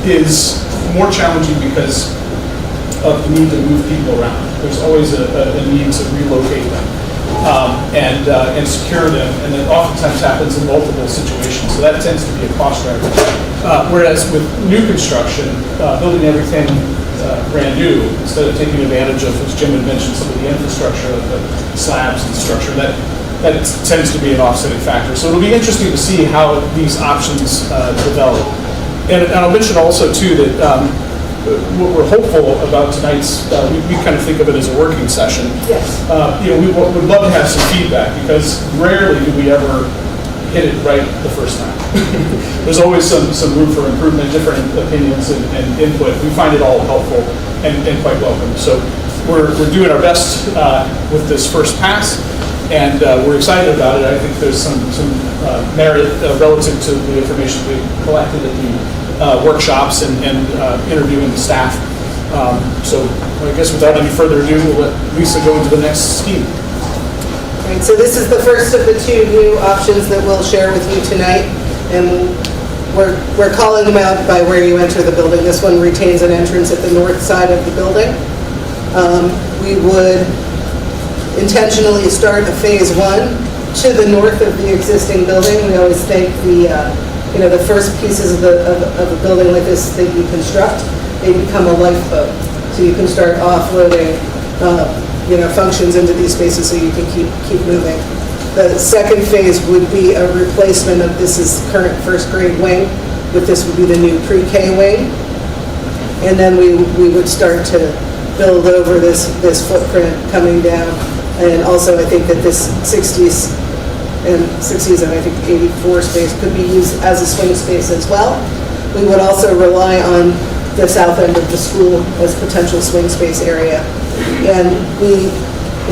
is more challenging because of the need to move people around. there's always a need to relocate them and secure them, and that oftentimes happens in multiple situations, so that tends to be a cost driver. Whereas with new construction, building everything brand new, instead of taking advantage of, as Jim had mentioned, some of the infrastructure, the slabs and structure, that tends to be an offsetting factor. So it'll be interesting to see how these options develop. And I'll mention also too that what we're hopeful about tonight's, we kind of think of it as a working session. Yes. We would love to have some feedback, because rarely do we ever hit it right the first time. There's always some room for improvement, different opinions and input. We find it all helpful and quite welcome. So we're doing our best with this first pass, and we're excited about it. I think there's some merit relative to the information we collected at the workshops and interviewing the staff. So I guess without any further ado, we'll let Lisa go into the next scheme. Right, so this is the first of the two new options that we'll share with you tonight, and we're calling them out by where you enter the building. This one retains an entrance at the north side of the building. We would intentionally start a phase one to the north of the existing building. We always think the first pieces of a building like this that you construct, they become a lifeboat. So you can start offloading functions into these spaces so you can keep moving. The second phase would be a replacement of this is current first grade wing, but this would be the new pre-K wing. And then we would start to build over this footprint coming down. And also I think that this 60s and I think 84 space could be used as a swing space as well. We would also rely on the south end of the school as potential swing space area. And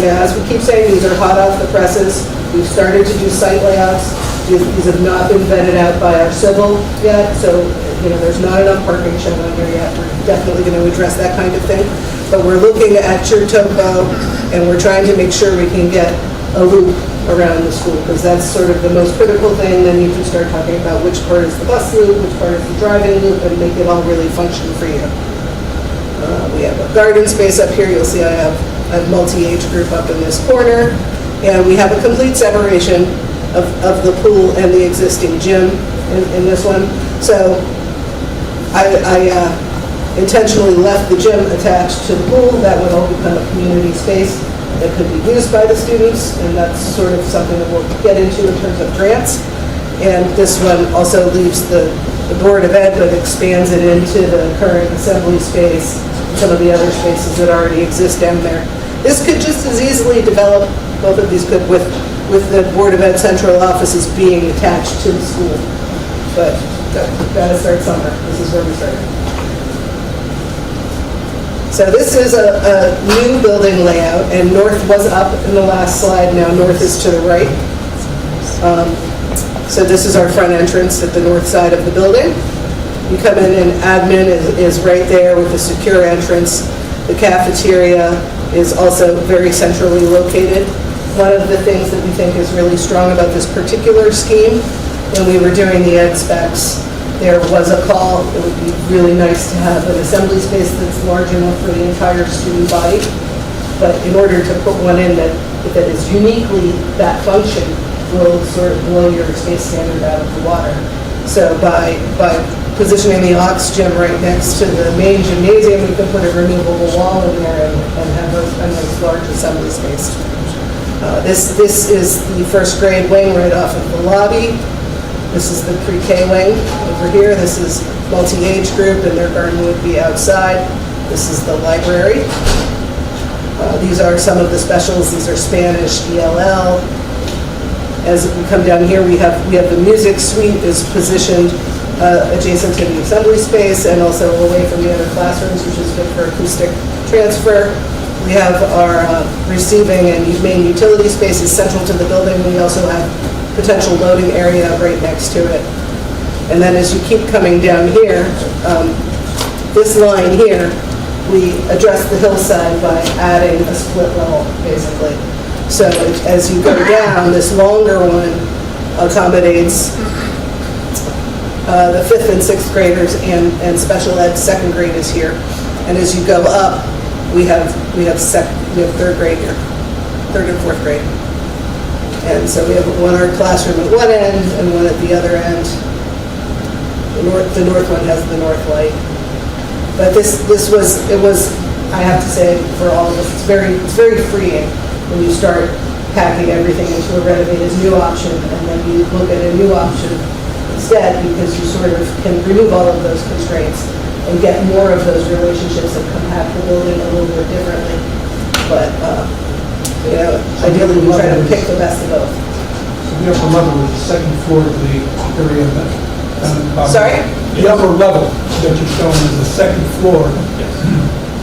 as we keep saying, these are hot off the presses. We've started to do site layouts. These have not been vetted out by our civil yet, so there's not enough parking shown on here yet. We're definitely going to address that kind of thing. But we're looking at your topo, and we're trying to make sure we can get a loop around the school, because that's sort of the most critical thing. Then you can start talking about which part is the bus loop, which part is the driving loop, and make it all really function for you. We have a garden space up here. You'll see I have a multi-age group up in this corner. And we have a complete separation of the pool and the existing gym in this one. So I intentionally left the gym attached to the pool. That would all become a community space that could be used by the students, and that's sort of something that we'll get into in terms of grants. And this one also leaves the Board of Ed, but expands it into the current assembly space, some of the other spaces that already exist down there. This could just as easily develop, both of these could, with the Board of Ed central offices being attached to the school. But gotta start somewhere. This is where we started. So this is a new building layout, and north was up in the last slide. Now north is to the right. So this is our front entrance at the north side of the building. You come in and admin is right there with a secure entrance. The cafeteria is also very centrally located. One of the things that we think is really strong about this particular scheme, when we were doing the ed specs, there was a call. It would be really nice to have an assembly space that's large enough for the entire student body. But in order to put one in that is uniquely that function, will sort of blow your space standard out of the water. So by positioning the aux gym right next to the main gymnasium, we can put a removable wall in there and have a nice large assembly space. This is the first grade wing right off of the lobby. This is the pre-K wing over here. This is multi-age group, and their garden would be outside. This is the library. These are some of the specials. These are Spanish, ELL. As we come down here, we have the music suite is positioned adjacent to the assembly space and also away from the other classrooms, which is good for acoustic transfer. We have our receiving and main utility spaces central to the building. We also have potential loading area right next to it. And then as you keep coming down here, this line here, we address the hillside by adding a split level, basically. So as you go down, this longer one accommodates the 5th and 6th graders and special ed second grade is here. And as you go up, we have we have third grade here, third and fourth grade. And so we have one art classroom at one end and one at the other end. The north one has the north light. But it was, I have to say, for all of us, it's very freeing when you start packing everything into a renovated new option, and then you look at a new option instead, because you sort of can remove all of those constraints and get more of those relationships and compact the building a little bit differently. But, ideally, we try to pick the best of both. So the upper level is the second floor of the area that... Sorry? The upper level that you're showing is the second floor.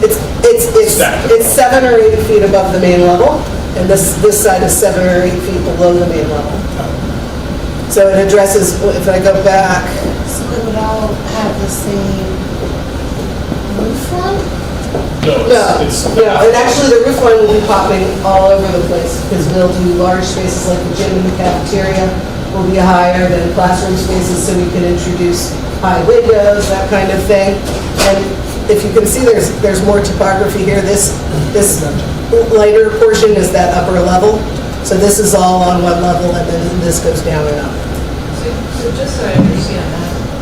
It's 7 or 8 feet above the main level, and this side is 7 or 8 feet below the main level. So it addresses, if I go back... So they would all have the same roof line? No, and actually the roof line will be popping all over the place, because we'll do large spaces like the gym and the cafeteria will be higher than classroom spaces, so we can introduce high windows, that kind of thing. And if you can see, there's more topography here. This lighter portion is that upper level. So this is all on one level, and then this goes down and up. So just so I understand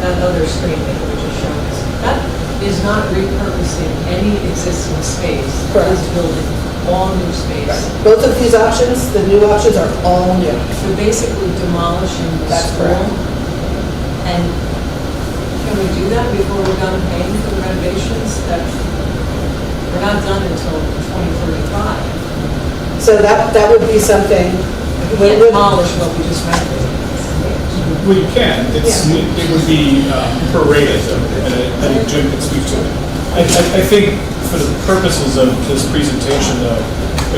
that other screen that you were just showing us, that is not repurposing any existing space. Correct. It's building all new space. Both of these options, the new options, are all new. We're basically demolishing the That's school. correct. And can we do that before we're done paying for the renovations? That we're not done until 2035. So that would be something. We can't demolish what we just renovated. Well, you can. It would be prorated, and Jim can speak to it. I think for the purposes of this presentation, though,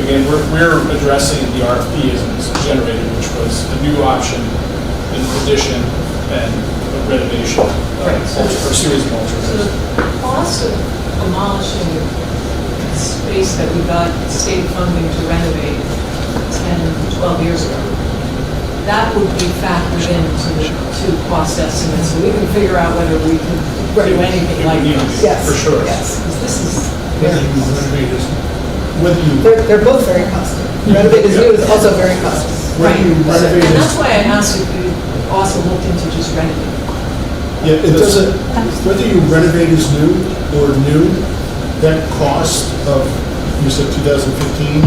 again, we're addressing the RFP as it was generated, which was a new option, an addition, and a renovation, or a series of So alternatives. the cost of demolishing the space that we got state funding to renovate 10, 12 years ago, that would be factored into the two cost estimates, so we can figure out whether we can do anything like this. Yes. For sure. Yes. This is They're both very costly. Renovated new is also very costly. right. And that's why I asked if you also looked into just renovating. Yeah, it doesn't, whether you renovate as new or new, that cost of, you said 2015,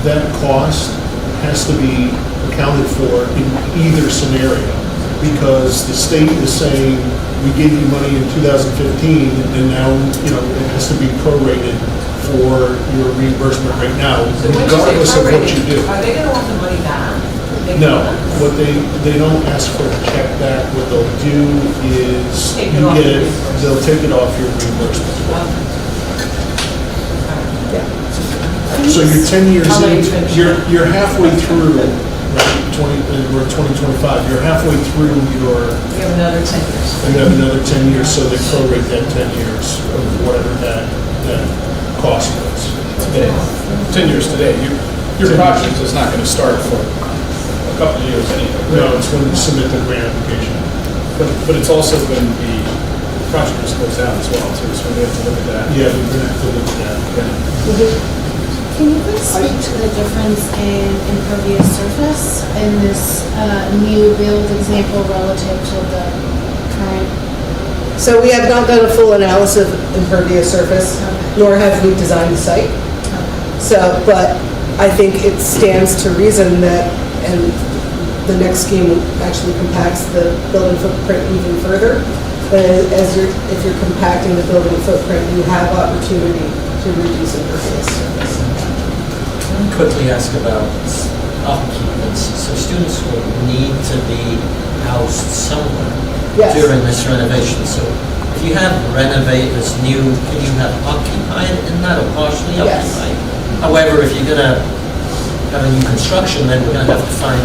that cost has to be accounted for in either scenario, because the state is saying, we gave you money in 2015, and now, it has to be prorated for your reimbursement right now, So when you say regardless of what prorated, you do. are they gonna want the money back? No, what they don't ask for a check back, what they'll do is, Take it you off get your it, they'll take it off your reimbursement. So you're 10 years I'll let you in, finish. you're halfway through, right, we're 2025, you're halfway through your, We have another 10 years. you have another 10 years, so they prorate that 10 years of whatever that cost was. Today, 10 years today, your project is not going to start for a couple of years anyway. No, it's when you submit the grant application. But it's also going to be, the project is closed out as well, too, so we have to look at that. Yeah, we're gonna have to look at that. Can you please speak to the difference in impervious surface in this new build example relative to the current? So we have not done a full analysis of impervious surface, nor have we designed the site. So, but I think it stands to reason that, and the next scheme actually compacts the building footprint even further. If you're compacting the building footprint, you have opportunity to reduce impervious surface. Quickly ask about upkeep. So students will need to be housed somewhere Yes. during this renovation. So if you have renovate as new, can you have occupied and not partially Yes. occupied? However, if you're gonna have a new construction, then we're gonna have to find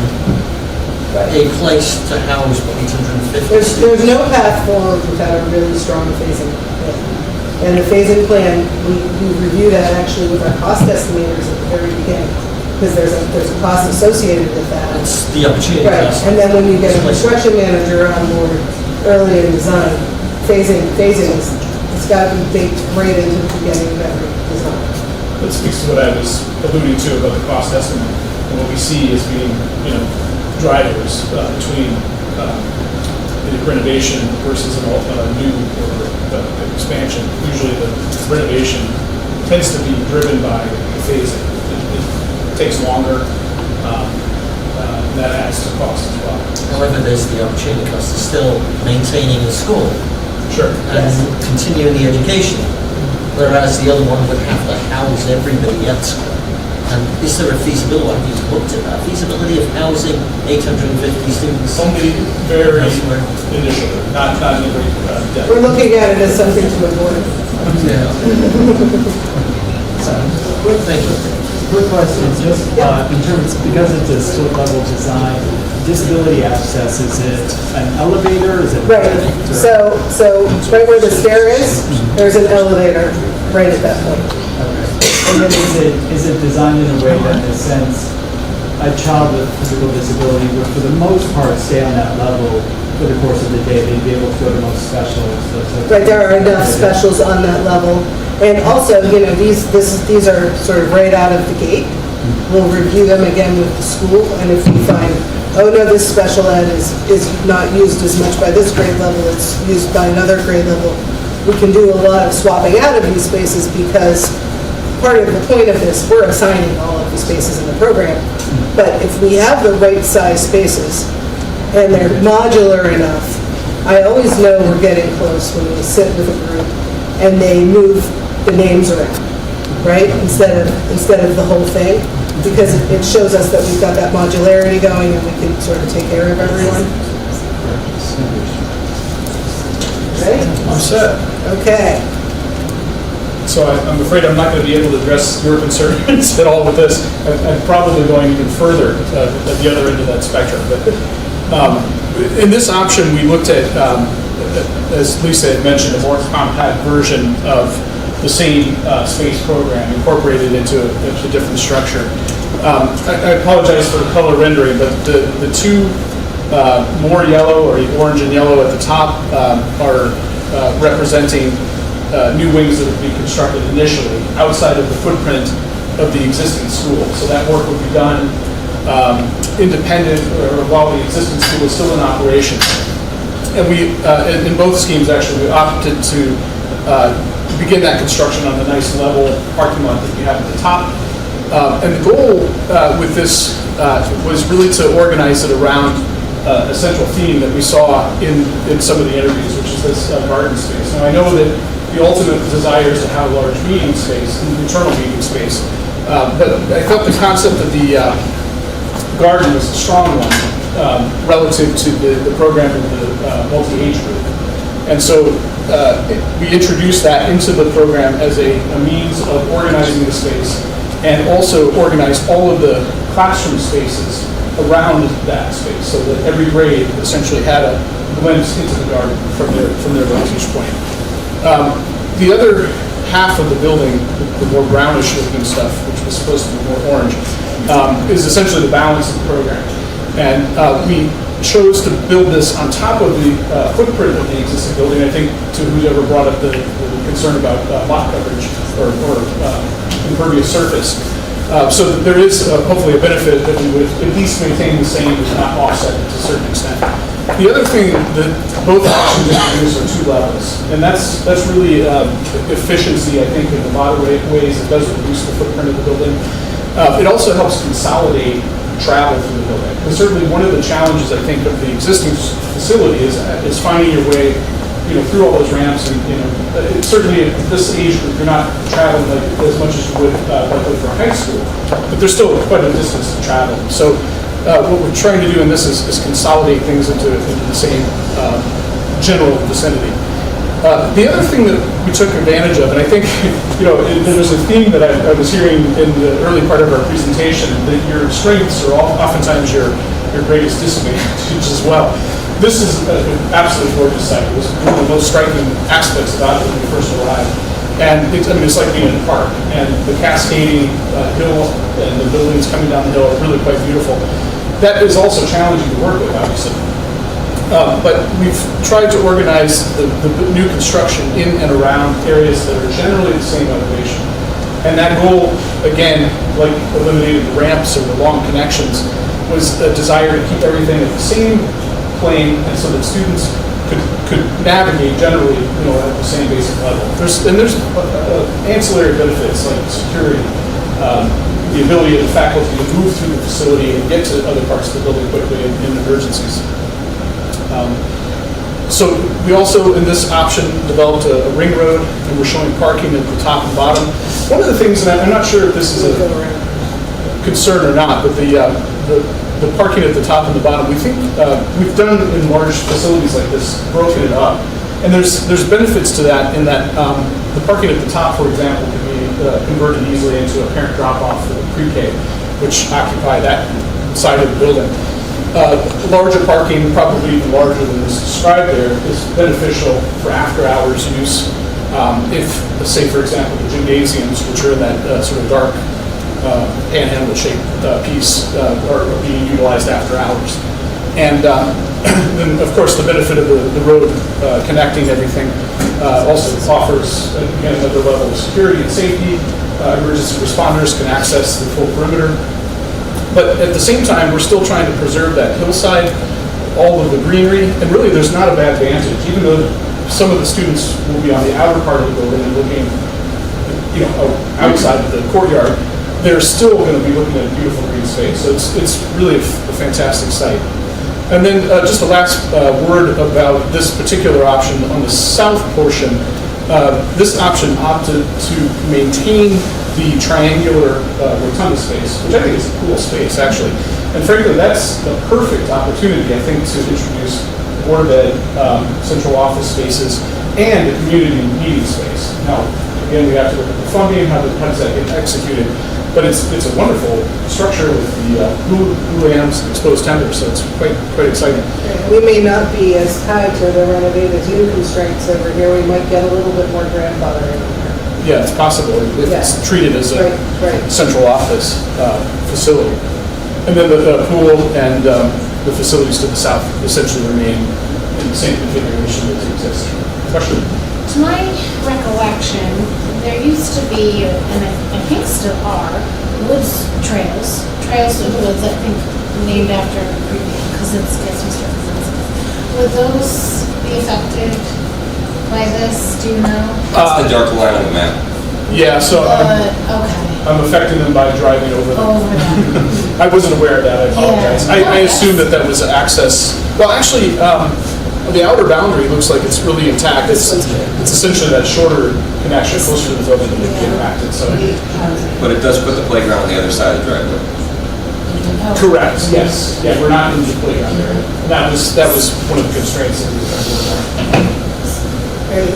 a place to house 850 There's students. no path forward without a really strong phasing plan. And the phasing plan, we review that actually with our cost estimators at the very beginning, because there's a cost associated with that. It's the opportunity Right, cost. and then when you get a construction manager on board early in design, phasing is, it's got to be baked right into the beginning of every design. that speaks to what I was alluding to about the cost estimate and what we see as being, drivers between the renovation versus a new or expansion. Usually the renovation tends to be driven by the phasing. It takes longer, and that adds to cost as well. However, there's the opportunity cost of still maintaining the school. Sure. And continuing the education. Whereas the other one would have to house everybody at school. And is there a feasibility, have you looked at that, feasibility of housing 850 students? Only very initially, not in every depth. We're looking at it as something to avoid. Yeah. Thank you. Quick question, just in terms, because it's a split level design, disability access, is it an elevator, is it? Right, so right where the stair is, there's an elevator right at that point. And then is it designed in a way that, in a sense, a child with physical disability would, for the most part, stay on that level for the course of the day? They'd be able to go to most specials. Right, there are enough specials on that level. And also, these are sort of right out of the gate. We'll review them again with the school, and if we find, oh no, this special ed is not used as much by this grade level, it's used by another grade level, we can do a lot of swapping out of these spaces, because part of the point of this, we're assigning all of the spaces in the program. But if we have the right size spaces and they're modular enough, I always know we're getting close when we sit with a group and they move the names around, right? Instead of the whole thing, because it shows us that we've got that modularity going and we can sort of take care of everyone. Ready? I'm set. Okay. So I'm afraid I'm not going to be able to address your concerns at all with this. I'm probably going even further at the other end of that spectrum. But in this option, we looked at, as Lisa had mentioned, a more compact version of the same space program incorporated into a different structure. I apologize for the color rendering, but the two more yellow, or orange and yellow at the top, are representing new wings that would be constructed initially outside of the footprint of the existing school. So that work would be done independent, or while the existing school is still in operation. And we, in both schemes actually, we opted to begin that construction on the nice level parking lot that we have at the top. And the goal with this was really to organize it around a central theme that we saw in some of the interviews, which is this garden space. Now I know that the ultimate desire is to have a large meeting space, an internal meeting space, but I felt the concept of the garden was a strong one relative to the program of the multi-age group. And so we introduced that into the program as a means of organizing the space, and also organize all of the classroom spaces around that space, so that every grade essentially had a glimpse into the garden from their vantage point. The other half of the building, the more brownish looking stuff, which was supposed to be more orange, is essentially the balance of the program. And we chose to build this on top of the footprint of the existing building. I think to whoever brought up the concern about lot coverage or impervious surface. So that there is hopefully a benefit that we would at least maintain the same, if not offset it to a certain extent. The other thing that both options introduce are two levels, and that's really efficiency, I think, in a lot of ways. It does reduce the footprint of the building. It also helps consolidate travel through the building. Because certainly one of the challenges, I think, of the existing facility is finding your way, through all those ramps, and certainly at this age group, you're not traveling as much as you would likely for high school, but there's still quite a distance to travel. So what we're trying to do in this is consolidate things into the same general vicinity. The other thing that we took advantage of, and I think, there was a theme that I was hearing in the early part of our presentation, that your strengths are oftentimes your greatest disadvantages as well. This is an absolutely gorgeous site. It was one of the most striking aspects about it when we first arrived. And it's like being in a park. And the cascading hill and the buildings coming down the hill are really quite beautiful. That is also challenging to work with, obviously. But we've tried to organize the new construction in and around areas that are generally the same elevation. And that goal, again, like eliminating the ramps or the long connections, was a desire to keep everything at the same plane, and so that students could navigate generally, at the same basic level. There's ancillary benefits like security, the ability of the faculty to move through the facility and get to other parts of the building quickly in emergencies. So we also, in this option, developed a ring road, and we're showing parking at the top and bottom. One of the things, and I'm not sure if this is a concern or not, but the parking at the top and the bottom, we think we've done in large facilities like this, broken it up. And there's benefits to that in that the parking at the top, for example, can be converted easily into a parent drop-off for the pre-K, which occupy that side of the building. Larger parking, probably even larger than is described there, is beneficial for after-hours use. If, say, for example, the gymnasiums, which are in that sort of dark panhandle-shaped piece, are being utilized after hours. And then, of course, the benefit of the road connecting everything also offers, again, another level of security and safety. Emergency responders can access the full perimeter. But at the same time, we're still trying to preserve that hillside, all of the greenery, and really there's not a bad vantage, even though some of the students will be on the outer part of the building and looking, outside of the courtyard. They're still going to be looking at a beautiful green space. So it's really a fantastic site. And then just the last word about this particular option on the south portion. This option opted to maintain the triangular rotunda space, which I think is a cool space, actually. And frankly, that's the perfect opportunity, I think, to introduce Board of Ed, central office spaces, and a community meeting space. Now, again, we have to look at the funding, how does that get executed? But it's a wonderful structure with the blue lamps, exposed timber, so it's quite exciting. We may not be as tied to the renovated new constraints over here. We might get a little bit more grandfathering. Yeah, it's possible if it's treated as a central office facility. And then the pool and the facilities to the south essentially remain in the same configuration that exists. Question? To my recollection, there used to be, and I think still are, woods trails through the woods, I think named after because it's gets restricted. Would those be affected by this? Do you know? That's the dark line on the map. Yeah, so I'm affecting them by driving over them. I wasn't aware of that, I apologize. I assumed that was access. Well, actually, the outer boundary looks like it's really intact. It's essentially that shorter connection closer to the building that would be impacted. So. But it does put the playground on the other side of the driveway. Correct. Yes. Yeah, we're not in the playground area. That was one of the constraints that we were trying to work on.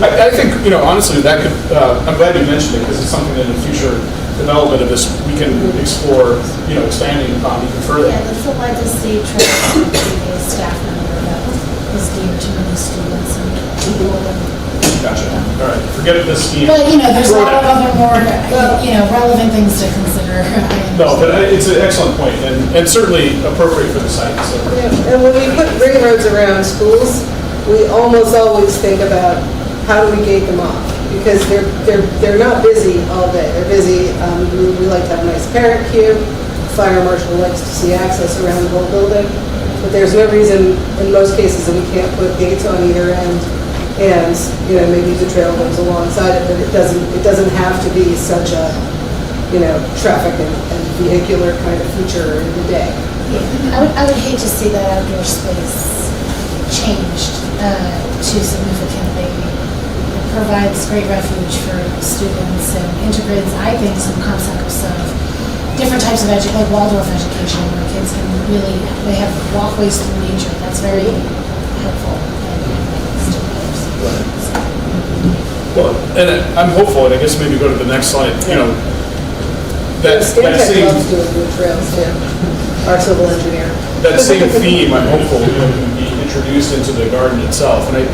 I think, honestly, that could, I'm glad you mentioned it because it's something that in future development of this, we can explore, expanding upon even further. Yeah, the full legacy trail previous staff member that was dear to many students and people. Gotcha. All right. Forget this scheme. But, there's a lot of other more, relevant things to consider. No, but it's an excellent point and certainly appropriate for the site. So. Yeah. And when we put ring roads around schools, we almost always think about how do we gate them off? Because they're not busy all day. They're busy. We like to have a nice parent queue. Fire marshal likes to see access around the whole building. But there's no reason in most cases that we can't put gates on either end. And maybe the trail goes alongside it, but it doesn't have to be such a traffic and vehicular kind of feature in the day. Yeah. I would hate to see that outdoor space changed too significantly. It provides great refuge for students and integrates, I think, some concepts of different types of education, like Waldorf education, where kids can they have walkways through nature. That's very helpful. Well, and I'm hopeful, and I guess maybe go to the next slide, that same loves doing good trails too. Our civil engineer. That same theme, I'm hopeful, can be introduced into the garden itself. And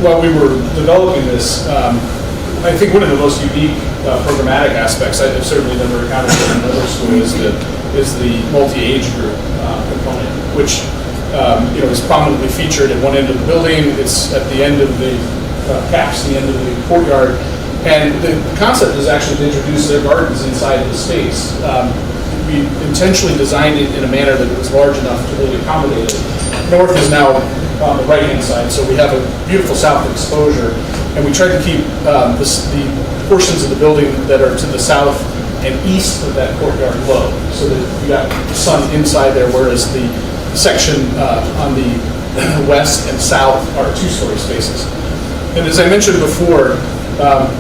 while we were developing this, I think one of the most unique programmatic aspects I've certainly never encountered in another school is the multi-age group component, which is prominently featured at one end of the building. It's at the end of the caps, the end of the courtyard. And the concept is actually to introduce their gardens inside of the space. We intentionally designed it in a manner that it was large enough to really accommodate it. North is now on the right-hand side, so we have a beautiful south exposure, and we try to keep the portions of the building that are to the south and east of that courtyard low, so that you got sun inside there, whereas the section on the west and south are two-story spaces. And as I mentioned before,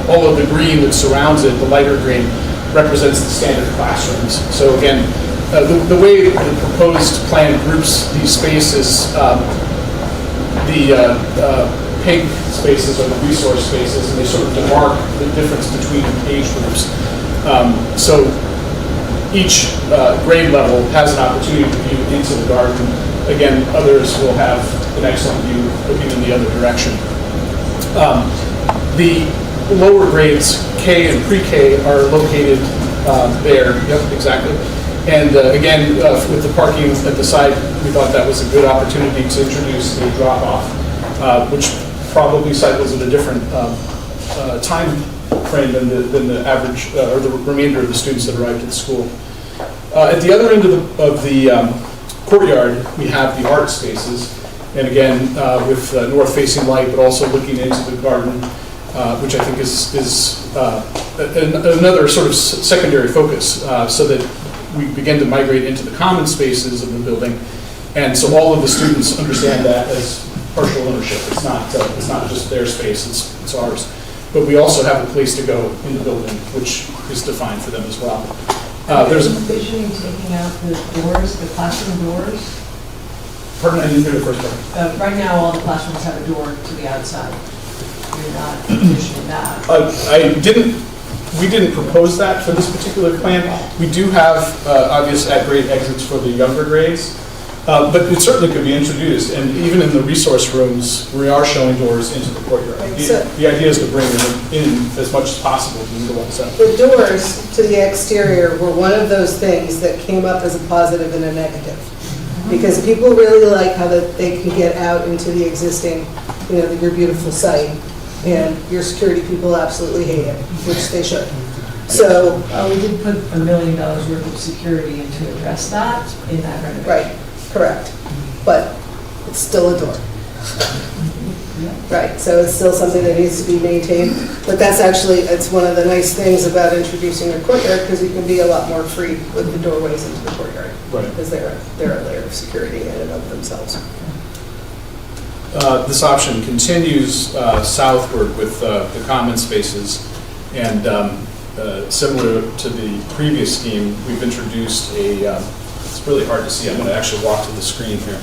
all of the green that surrounds it, the lighter green, represents the standard classrooms. So again, the way the proposed plan groups these spaces, the pink spaces are the resource spaces, and they sort of demark the difference between age groups. So each grade level has an opportunity to view into the garden. Again, others will have an excellent view looking in the other direction. The lower grades, K and pre-K, are located there. Yep, exactly. And again, with the parking at the side, we thought that was a good opportunity to introduce a drop-off, which probably cycles at a different time frame than the average, or the remainder of the students that arrived at the school. At the other end of the courtyard, we have the art spaces, and again, with north-facing light, but also looking into the garden, which I think is another sort of secondary focus, so that we begin to migrate into the common spaces of the building, and so all of the students understand that as partial ownership. It's not just their space; it's ours. But we also have a place to go in the building, which is defined for them as well. There's envisioning taking out the doors, the classroom doors. Pardon, I didn't hear the first part. Right now, all the classrooms have a door to the outside. You're not envisioning that. We didn't propose that for this particular plan. We do have obvious at-grade exits for the younger grades, but it certainly could be introduced. And even in the resource rooms, we are showing doors into the courtyard. The idea is to bring them in as much as possible to utilize that. The doors to the exterior were one of those things that came up as a positive and a negative. Because people really like how that they can get out into the existing, your beautiful site. And your security people absolutely hate it, which they should. So we did put $1 million worth of security in to address that in that renovation. Right, correct. But it's still a door. Right, so it's still something that needs to be maintained. But that's actually, it's one of the nice things about introducing a courtyard, because you can be a lot more free with the doorways into the courtyard. Right. Because they're a layer of security in and of themselves. This option continues southward with the common spaces, and similar to the previous scheme, we've introduced it's really hard to see, I'm going to actually walk to the screen here.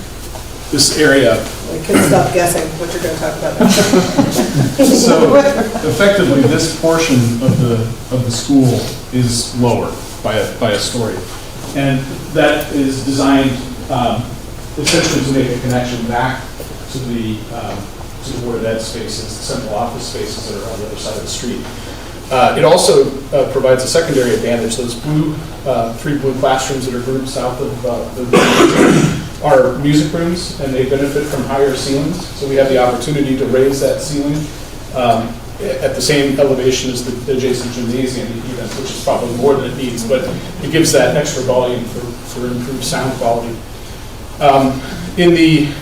This area. I can't stop guessing what you're going to talk about. So effectively, this portion of the school is lower by a story, and that is designed essentially to make a connection back to the Board of Ed spaces, the central office spaces that are on the other side of the street. It also provides a secondary advantage. Those three blue classrooms that are grouped south of the are music rooms, and they benefit from higher ceilings. So we have the opportunity to raise that ceiling at the same elevation as the adjacent gymnasium, even, which is probably more than it needs, but it gives that extra volume for improved sound quality. In the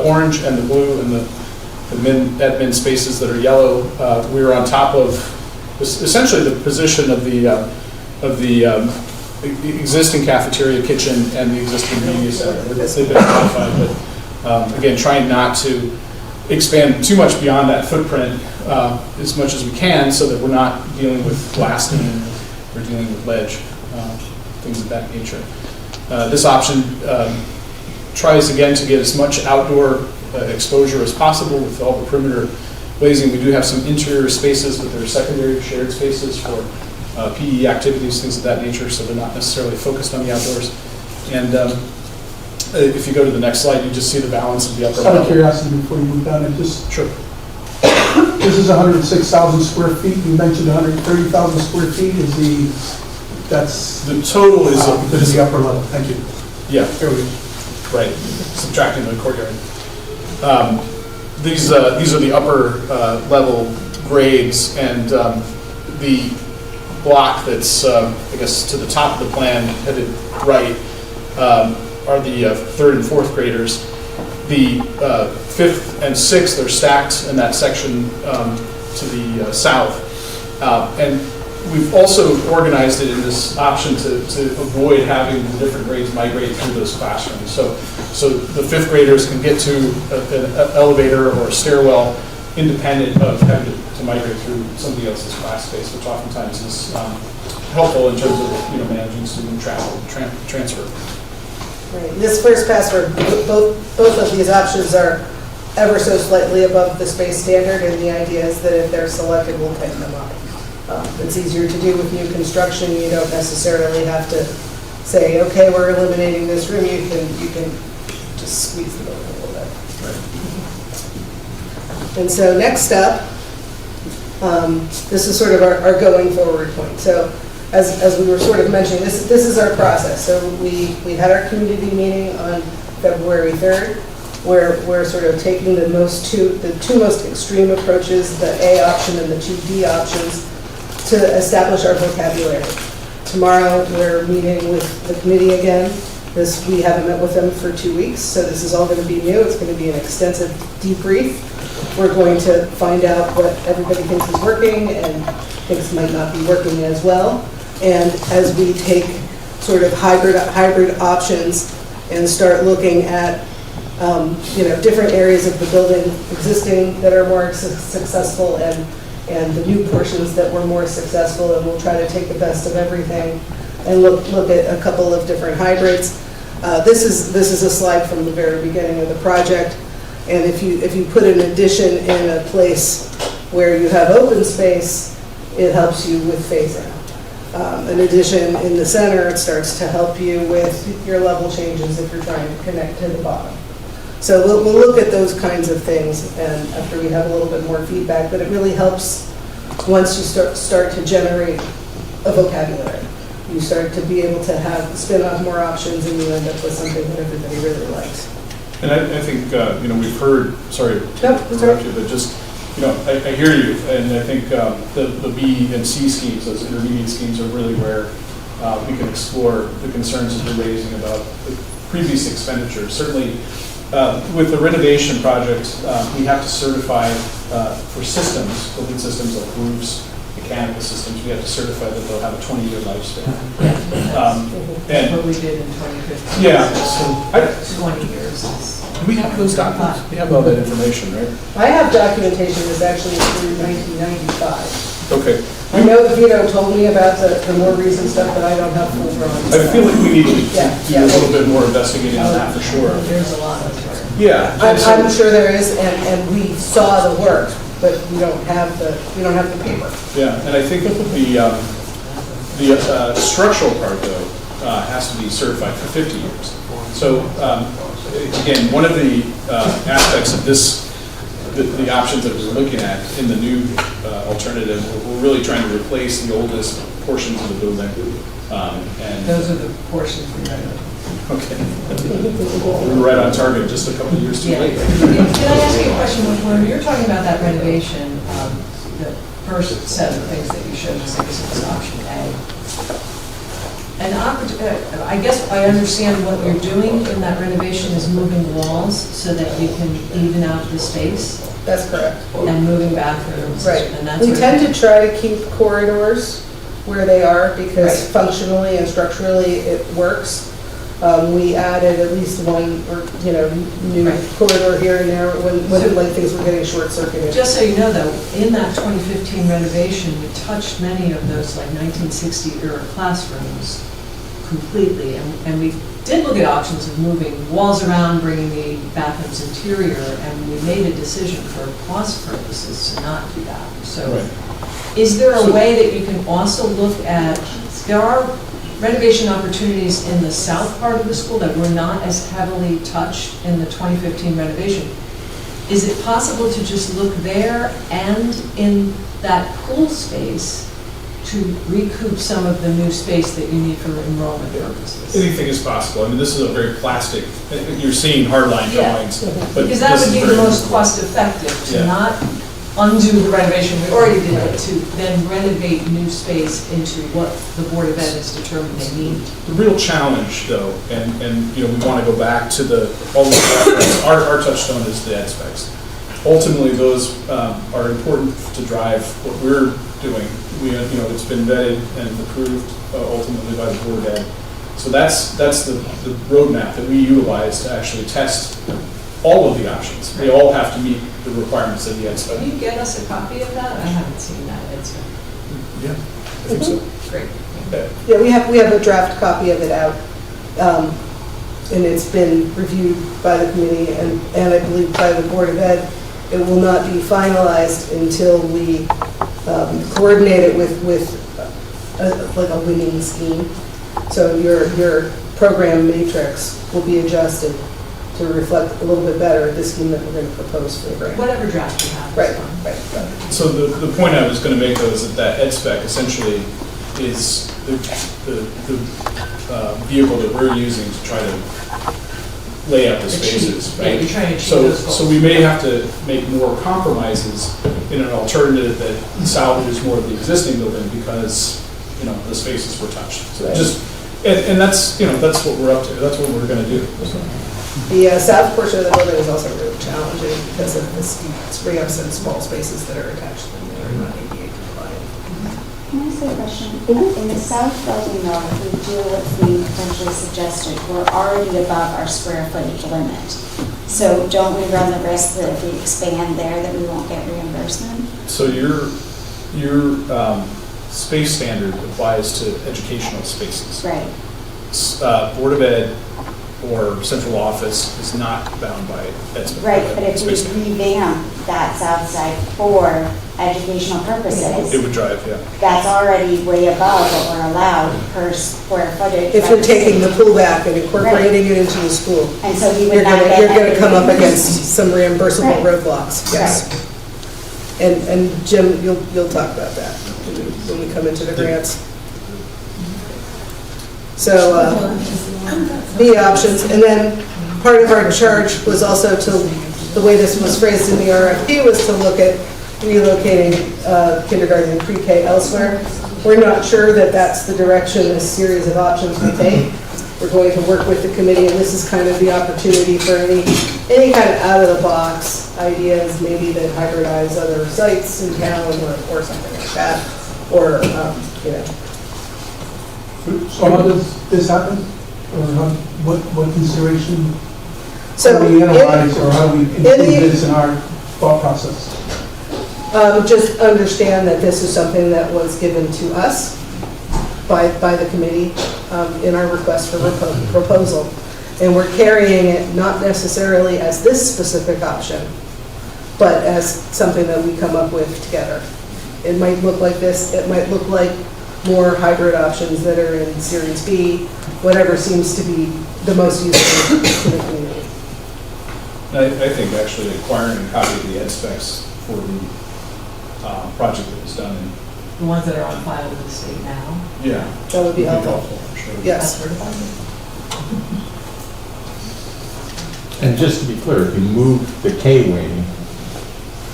orange and the blue and the admin spaces that are yellow, we're on top of essentially the position of the existing cafeteria, kitchen, and the existing media center. They've been modified, but again, trying not to expand too much beyond that footprint as much as we can, so that we're not dealing with blasting and we're dealing with ledge, things of that nature. This option tries again to get as much outdoor exposure as possible with all the perimeter glazing. We do have some interior spaces, but they're secondary shared spaces for PE activities, things of that nature, so they're not necessarily focused on the outdoors. And if you go to the next slide, you just see the balance of the upper Just out of level. curiosity, before you move on, Sure. This is 106,000 square feet. You mentioned 130,000 square feet. That's the total is the upper level. Thank you. Yeah. Here we go. Right. Subtracting the courtyard. These are the upper level grades, and the block that's, I guess, to the top of the plan, headed right, are the third and fourth graders. The fifth and sixth are stacked in that section to the south. And we've also organized it in this option to avoid having the different grades migrate through those classrooms. So the fifth graders can get to an elevator or a stairwell independent of having to migrate through somebody else's class space, which oftentimes is helpful in terms of managing student transfer. Right. This first pass, both of these options are ever so slightly above the space standard, and the idea is that if they're selected, we'll pick them up. It's easier to do with new construction. You don't necessarily have to say, okay, we're eliminating this room. You can just squeeze the building a little bit. Right. And so next up, this is sort of our going forward point. So as we were sort of mentioning, this is our process. So we had our community meeting on February 3rd, where we're sort of taking the two most extreme approaches, the A option and the 2D options, to establish our vocabulary. Tomorrow, we're meeting with the committee again. We haven't met with them for 2 weeks, so this is all going to be new. It's going to be an extensive debrief. We're going to find out what everybody thinks is working and thinks might not be working as well. And as we take sort of hybrid options and start looking at different areas of the building existing that are more successful and the new portions that were more successful, and we'll try to take the best of everything and look at a couple of different hybrids. This is a slide from the very beginning of the project, and if you put an addition in a place where you have open space, it helps you with phasing. An addition in the center, it starts to help you with your level changes if you're trying to connect to the bottom. So we'll look at those kinds of things, and after we have a little bit more feedback, but it really helps once you start to generate a vocabulary. You start to be able to spin off more options, and you end up with something that everybody really likes. And I think, we've heard, sorry to interrupt you, but just, I hear you, and I think the B and C schemes, those intermediate schemes, are really where we can explore the concerns that you're raising about the previous expenditures. Certainly, with the renovation project, we have to certify for systems, building systems like roofs, mechanical systems, we have to certify that they'll have a 20-year lifespan. That's what we did in 2015. Yeah. So 20 years. Do we have those documents? We have all that information, right? I have documentation that's actually through 1995. Okay. I know Vito told me about the more recent stuff, but I don't have full drawings. I feel like we need to do a little bit more investigating on that for sure. There's a lot of work. Yeah. I'm sure there is, and we saw the work, but we don't have the paper. Yeah, and I think the structural part though has to be certified for 50 years. So again, one of the aspects of the options that we're looking at in the new alternative, we're really trying to replace the oldest portions of the building. And those are the portions we renovated. Okay. We were right on target, just a couple of years too late. Can I ask you a question? When you're talking about that renovation, the first set of things that you showed us, I guess it was option A. I guess I understand what you're doing in that renovation is moving walls so that you can even out the space. That's correct. And moving bathrooms. Right. And that's We tend to try to keep corridors where they are because functionally and structurally it works. We added at least one new corridor here and there when things were getting short-circuited. Just so you know though, in that 2015 renovation, we touched many of those like 1960-era classrooms completely. And we did look at options of moving walls around, bringing the bathrooms interior, and we made a decision for cost purposes to not do that. So is there a way that you can also look at, there are renovation opportunities in the south part of the school that were not as heavily touched in the 2015 renovation. Is it possible to just look there and in that pool space to recoup some of the new space that you need for enrollment purposes? Anything is possible. I mean, this is a very plastic, you're seeing hardline drawings. But because that would be the most cost effective to not undo the renovation we already did, but to then renovate new space into what the Board of Ed has determined they need. The real challenge, though, and you know, we want to go back to our touchstone is the ed specs. Ultimately, those are important to drive what we're doing. You know, it's been vetted and approved ultimately by the Board of Ed. So that's the roadmap that we utilize to actually test all of the options. They all have to meet the requirements of the ed spec. Can you get us a copy of that? I haven't seen that ed spec. Yeah, I think so. Great. Okay. Yeah, we have a draft copy of it out, and it's been reviewed by the committee and I believe by the Board of Ed. It will not be finalized until we coordinate it with like a winning scheme. So your program matrix will be adjusted to reflect a little bit better the scheme that we're going to propose for the grant. Whatever draft you have. Right. So the point I was going to make though is that ed spec essentially is the vehicle that we're using to try to lay out the spaces, right? Yeah, you're trying to achieve So, those goals. so we may have to make more compromises in an alternative that salvages more of the existing building because, you know, the spaces were touched. So just, and that's, you know, that's what we're up to. That's what we're going to do. So. The south portion of the building is also really challenging because of the steep ramps and small spaces that are attached to them that are not ADA compliant. Can I say a question? In the south building though, if we do what's being potentially suggested, we're already above our square footage limit. So don't we run the risk that if we expand there that we won't get reimbursement? So your space standard applies to educational spaces. Right. Board of Ed or central office is not bound by ed spec. Right, but if we revamp that south side for educational purposes, It would drive, yeah. that's already way above what we're allowed per square footage. If you're taking the pool back and incorporating it into the school, And so we would you're not gonna, get you're gonna come up everything. against some reimbursable Right. roadblocks, yes. And Jim, you'll talk about that when we come into the grants. So, the options, and then part of our charge was also to, the way this was phrased in the RFP was to look at relocating kindergarten and pre-K elsewhere. We're not sure that that's the direction this series of options will take. We're going to work with the committee, and this is kind of the opportunity for any kind of out-of-the-box ideas, maybe that hybridize other sites in town or something like that, or, you know. So how does this happen? Or what consideration So do we analyze or how do we include the- this in our thought process? Just understand that this is something that was given to us by the committee in our request for proposal. And we're carrying it not necessarily as this specific option, but as something that we come up with together. It might look like this, it might look like more hybrid options that are in Series B, whatever seems to be the most useful to the community. I think actually acquiring a copy of the ed specs for the project that was done The ones that are on file with the state now. yeah. That would be helpful. I'm sure. Yes. And just to be clear, if you move the K-wing,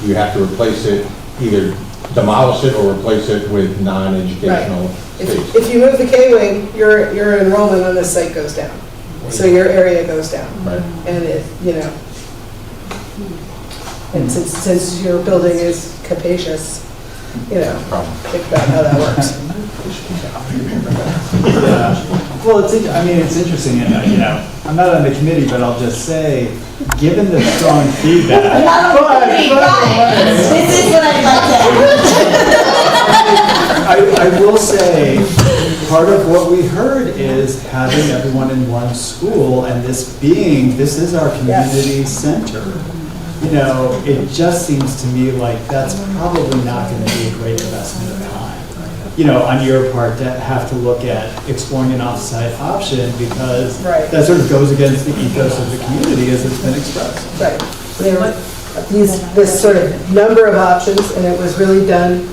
you have to replace it, either demolish it or replace it with non-educational space. If you move the K-wing, your enrollment on this site goes down. So your area goes down. Right. And it, you know, and since your building is capacious, you know, think about how that works. Yeah. Well, it's interesting, and, you know, I'm not on the committee, but I'll just say, given the strong feedback. This is what I'd like to I will say, part of what we heard is having everyone in one school, and this is our community center. You know, it just seems to me like that's probably not going to be a great investment of time. You know, on your part, to have to look at exploring an off-site option, because that sort of goes against the ethos of the community as it's been expressed. Right. There were this sort of number of options, and it was really done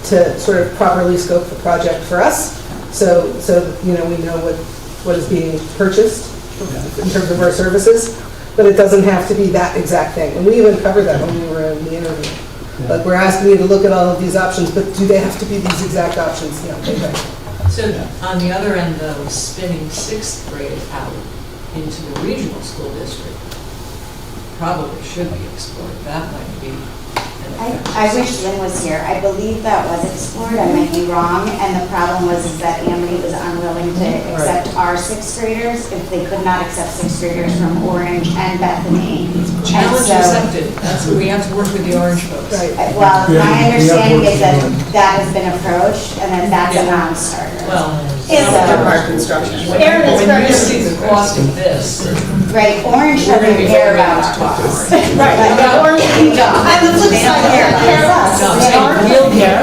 to sort of properly scope the project for us. So you know, we know what is being purchased in terms of our services, but it doesn't have to be that exact thing. And we even covered that when we were in the interview. Like, we're asking you to look at all of these options, but do they have to be these exact options? Yeah, they do. So on the other end, though, spinning sixth grade out into the regional school district probably should be explored. That might be. I wish Lynn was here. I believe that was explored, I might be wrong, and the problem was is that Amity was unwilling to accept our sixth graders if they could not accept sixth graders from Orange and Bethany. Challenge And so- accepted. That's what we have to work with the Orange folks. Well, my understanding is that that has been approached and that that's a non-starter. Well, Is Park construction. Aaron is When very- you see the cost of this. Right, Orange doesn't care about our costs. Right. Like, Orange, we don't. And the flip side, They don't care about us. No, They don't we'll care.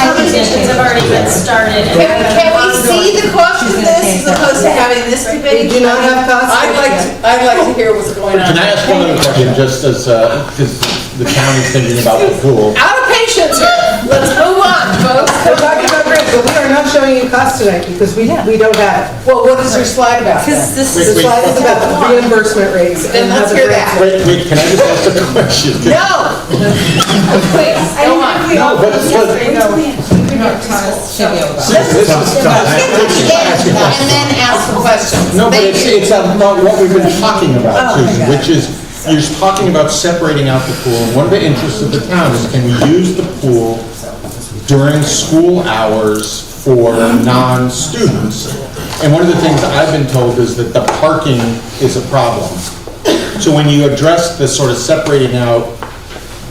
Conversations have already been started. Can we see the cost of this as opposed to having this debate? We do not have costs. I'd like to hear what's going on. Can I ask one other question, just as, because the town is thinking about the pool? Out of patience here. Let's move on, folks. We're talking about grades, but we are not showing you costs tonight because we don't have it. Well, what is your slide about? The slide is about the reimbursement rates. Then and how let's the hear grants that. work. Wait, can I just ask a question? No! Please, go on. No, but it's what. And then ask the questions. No, but Thank you. it's about what we've been talking about, Susan, which is, you're talking about separating out the pool. And one of the interests of the town is, can we use the pool during school hours for non-students? And one of the things I've been told is that the parking is a problem. So when you address the sort of separating out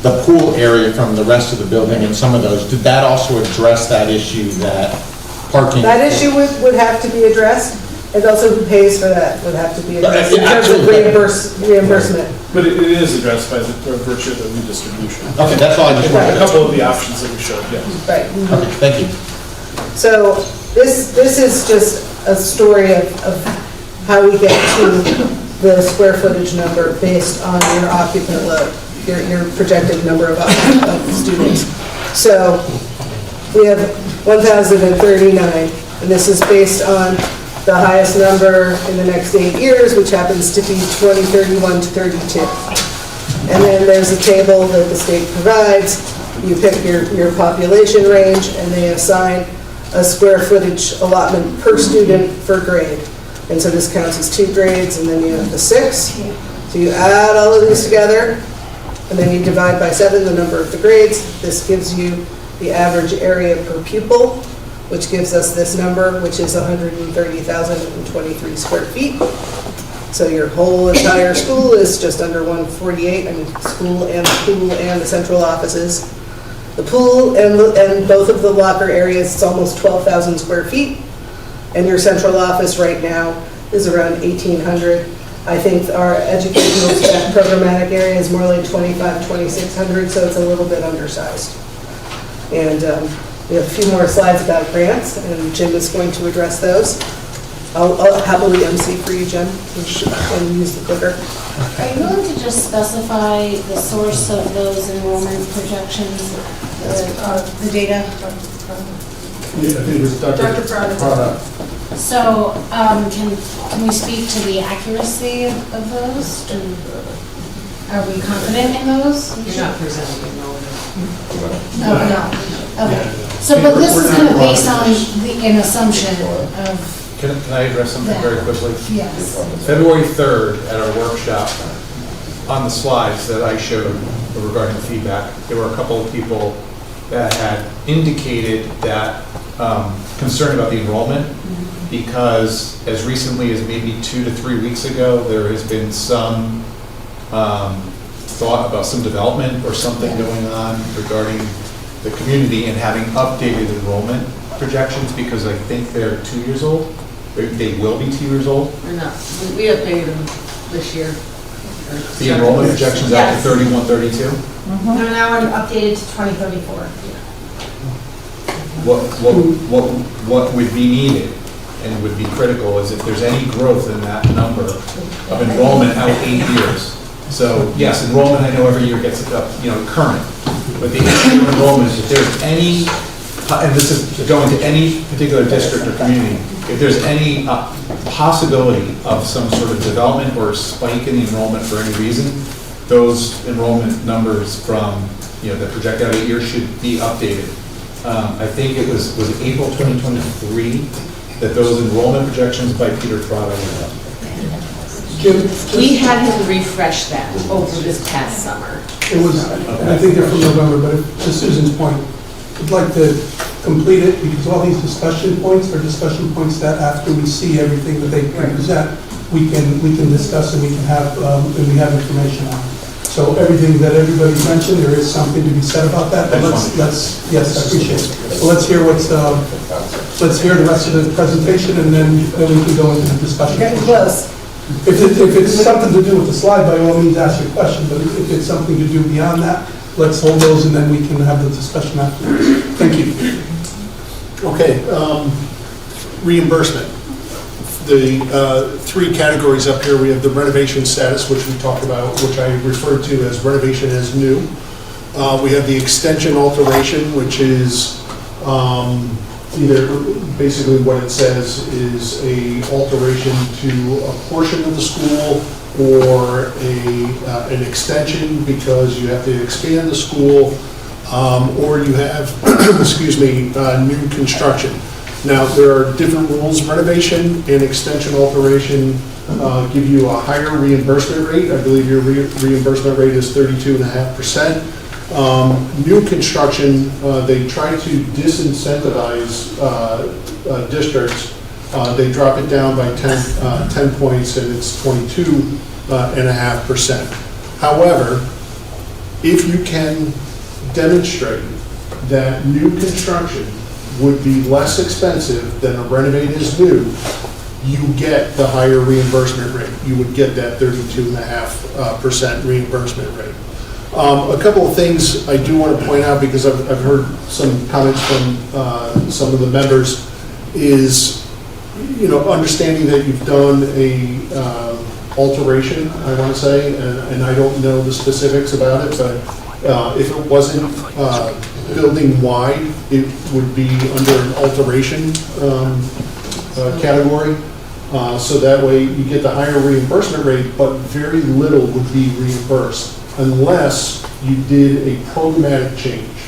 the pool area from the rest of the building and some of those, did that also address that issue, that parking? That issue would have to be addressed, and also who pays for that would have to be addressed in Yeah, terms of absolutely. reimbursement. But it is addressed by the virtue of the redistribution. Okay, that's all I just wanted A to. couple of the options that we showed, yes. Right. Okay, thank you. So this is just a story of how we get to the square footage number based on your occupant load, your projected number of students. So we have 1,039, and this is based on the highest number in the next 8 years, which happens to be 2031 to 32. And then there's a table that the state provides. You pick your population range, and they assign a square footage allotment per student per grade. And so this counts as 2 grades, and then you have the 6. So you add all of these together, and then you divide by 7 the number of the grades. This gives you the average area per pupil, which gives us this number, which is 130,023 square feet. So your whole entire school is just under 148, I mean, school and the pool and the central offices. The pool and both of the locker areas, it's almost 12,000 square feet. And your central office right now is around 1,800. I think our educational staff programmatic area is more like 2,600, so it's a little bit undersized. And we have a few more slides about grants, and Jim is going to address those. I'll happily MC for you, Jim, and use the clicker. Are you willing to just specify the source of those enrollment projections, the data? Yeah, I think it was Dr. Prada. So, can we speak to the accuracy of those? Are we confident in those? You're not presenting enrollment. Oh, no. Okay. So, but this is kind of based on an assumption of, Can I address something very quickly? yes. February 3rd, at our workshop, on the slides that I showed regarding the feedback, there were a couple of people that had indicated that concern about the enrollment, because as recently as maybe 2 to 3 weeks ago, there has been some thought about some development or something going on regarding the community and having updated enrollment projections, because I think they're 2 years old. They will be 2 years old. Or not. We updated them this year. The enrollment projections out to 31, 32. They're now updated to 2034. What would be needed and would be critical is if there's any growth in that number of enrollment out 8 years. So yes, enrollment, I know every year gets current, but the issue of enrollment is if there's any, and this is going to any particular district or community, if there's any possibility of some sort of development or spike in the enrollment for any reason, those enrollment numbers from, the projected out 8 years should be updated. I think it was April 2023 that those enrollment projections by Peter Prado went up. We had him refresh that over this past summer. It was, I think they're from November, but to Susan's point, I'd like to complete it because all these discussion points are discussion points that after we see everything that they can present, we can discuss and we can have, and we have information on. So everything that everybody mentioned, there is something to be said about that, but let's, yes, I appreciate it. So let's hear let's hear the rest of the presentation and then we can go into the discussion. Getting close. If it's something to do with the slide, by all means, ask your question, but if it's something to do beyond that, let's hold those and then we can have the discussion afterwards. Thank you. Okay, reimbursement. The three categories up here, we have the renovation status, which we talked about, which I referred to as renovation as new. We have the extension alteration, which is either, basically what it says is a alteration to a portion of the school or an extension because you have to expand the school, or you have, excuse me, new construction. Now, there are different rules. Renovation and extension alteration give you a higher reimbursement rate. I believe your reimbursement rate is 32.5%. New construction, they try to disincentivize districts. They drop it down by 10 points and it's 22.5%. However, if you can demonstrate that new construction would be less expensive than a renovate is new, you get the higher reimbursement rate. You would get that 32.5% reimbursement rate. A couple of things I do want to point out because I've heard some comments from some of the members is, understanding that you've done a alteration, I want to say, and I don't know the specifics about it, but if it wasn't building wide, it would be under an alteration category. So that way you get the higher reimbursement rate, but very little would be reimbursed unless you did a programmatic change.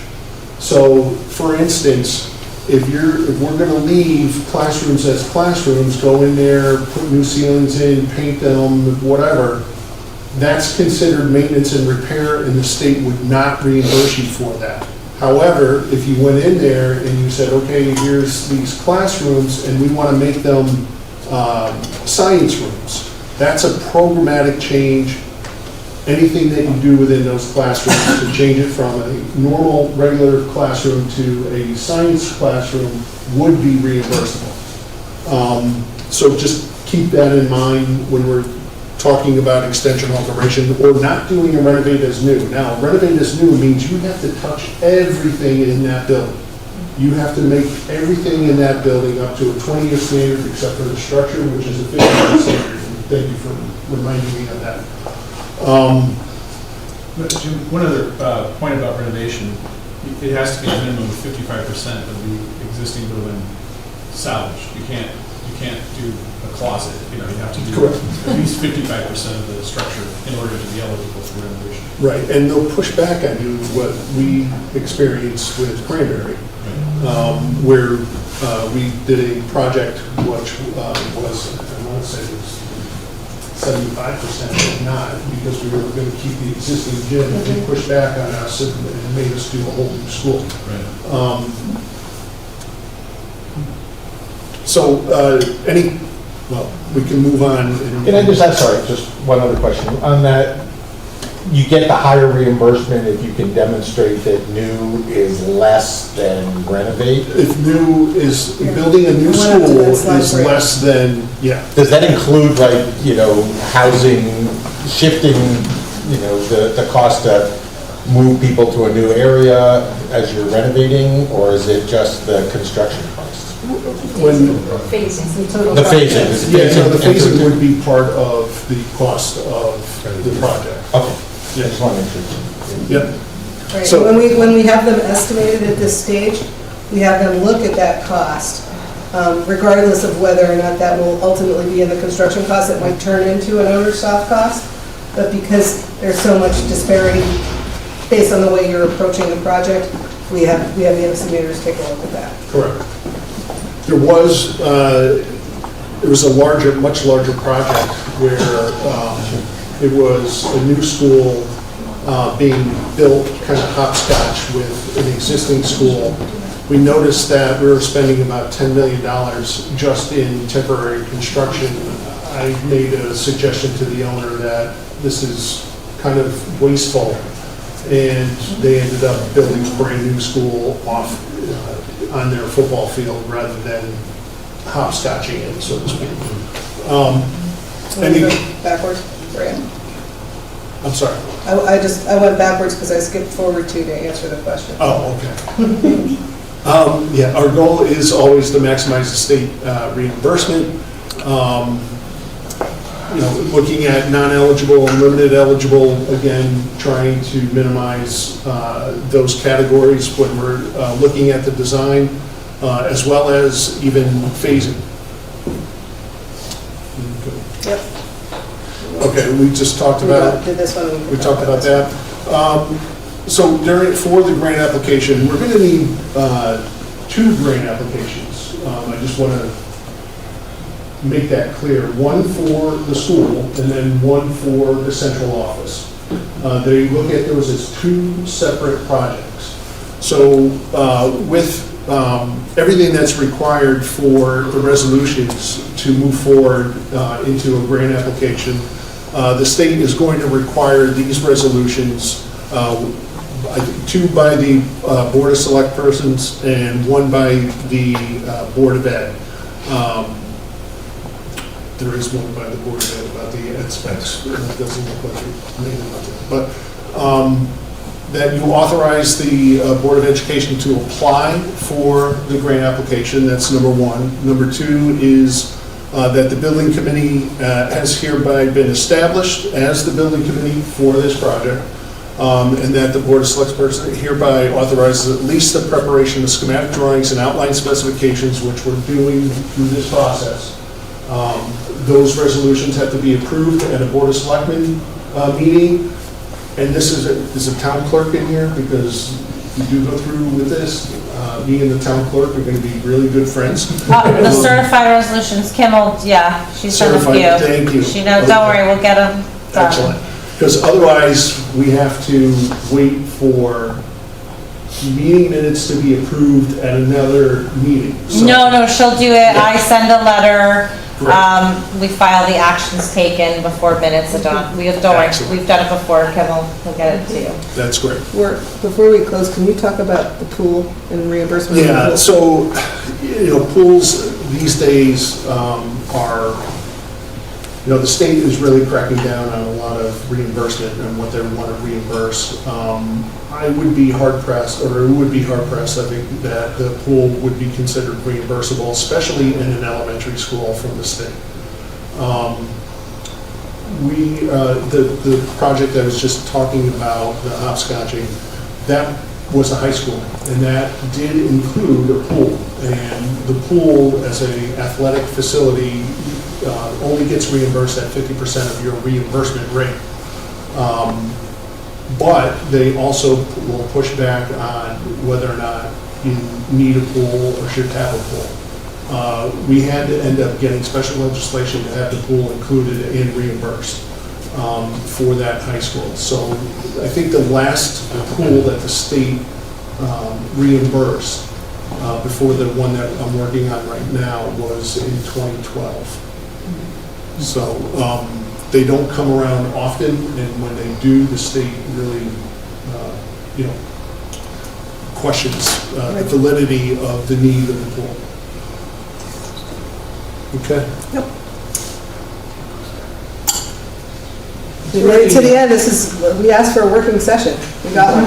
So for instance, if we're going to leave classrooms as classrooms, go in there, put new ceilings in, paint them, whatever, that's considered maintenance and repair and the state would not reimburse you for that. However, if you went in there and you said, okay, here's these classrooms and we want to make them science rooms, that's a programmatic change. Anything that you do within those classrooms to change it from a normal, regular classroom to a science classroom would be reimbursable. So just keep that in mind when we're talking about extension alteration or not doing a renovate as new. Now, renovate as new means you have to touch everything in that building. You have to make everything in that building up to a 20-year standard except for the structure, which is a 50-year standard. Thank you for reminding me of that. Jim, one other point about renovation, it has to be a minimum of 55% of the existing building salvaged. You can't do a closet, you have to do at least 55% of the structure in order to be eligible for renovation. Right, and they'll push back on you what we experienced with Cranberry, where we did a project which was, I want to say it was 75%, but not, because we were going to keep the existing gym, and they pushed back on us and made us do a whole new school. Right. Well, we can move on. Can I just ask, sorry, just one other question. On that, you get the higher reimbursement if you can demonstrate that new is less than renovate? If new is, building a new school is less than, yeah. Does that include housing, shifting, the cost to move people to a new area as you're renovating, or is it just the construction cost? When the phasing. The phasing would be part of the cost of the project. Okay. I just want to make sure. Yep. Right. So When we have them estimated at this stage, we have them look at that cost, regardless of whether or not that will ultimately be in the construction cost. It might turn into an owner's soft cost. but because there's so much disparity based on the way you're approaching the project, we have the estimators take a look at that. Correct. There was a much larger project where it was a new school being built kind of hopscotch with an existing school. We noticed that we were spending about $10 million just in temporary construction. I made a suggestion to the owner that this is kind of wasteful, and they ended up building a brand new school off on their football field rather than hopscotching it, so to speak. Backwards, Graham? I'm sorry. I went backwards because I skipped forward to answer the question. Oh, okay. Yeah, our goal is always to maximize the state reimbursement. Looking at non-eligible and limited eligible, again, trying to minimize those categories when we're looking at the design, as well as even phasing. Yep. Okay, we just talked about. Did this one. We talked about that. So for the grant application, we're going to need 2 grant applications. I just want to make that clear. One for the school and then one for the central office. They look at those as 2 separate projects. So with everything that's required for the resolutions to move forward into a grant application, the state is going to require these resolutions, 2 by the Board of Select Persons and 1 by the Board of Ed. There is one by the Board of Ed about the ed specs. It doesn't look like it made it, but that you authorize the Board of Education to apply for the grant application. That's number 1. Number 2 is that the building committee has hereby been established as the building committee for this project, and that the Board of Select Persons hereby authorizes at least the preparation of schematic drawings and outline specifications, which we're doing through this process. Those resolutions have to be approved at a Board of Selectmen meeting, and this is a town clerk in here, because if you do go through with this, me and the town clerk are going to be really good friends. The certified resolutions, Kimmel, she's done a few. Certified, thank you. She knows, don't worry, we'll get them done. Excellent. Because otherwise, we have to wait for meeting minutes to be approved at another meeting. So- No, she'll do it. I send a letter. We file the actions taken before minutes are done. Don't worry, we've done it before. Kimmel will get it to you. That's great. Before we close, can you talk about the pool and reimbursement? Yeah, so, pools these days are, the state is really cracking down on a lot of reimbursement and what they want to reimburse. I would be hard pressed, or it would be hard pressed, I think, that the pool would be considered reimbursable, especially in an elementary school from the state. The project I was just talking about, the hopscotching, that was a high school, and that did include a pool. And the pool, as an athletic facility, only gets reimbursed at 50% of your reimbursement rate. But they also will push back on whether or not you need a pool or should have a pool. We had to end up getting special legislation to have the pool included and reimbursed for that high school. So I think the last pool that the state reimbursed before the one that I'm working on right now was in 2012. So they don't come around often, and when they do, the state really, questions the validity of the need of the pool. Okay? Yep. We made it to the end. We asked for a working session. We got one.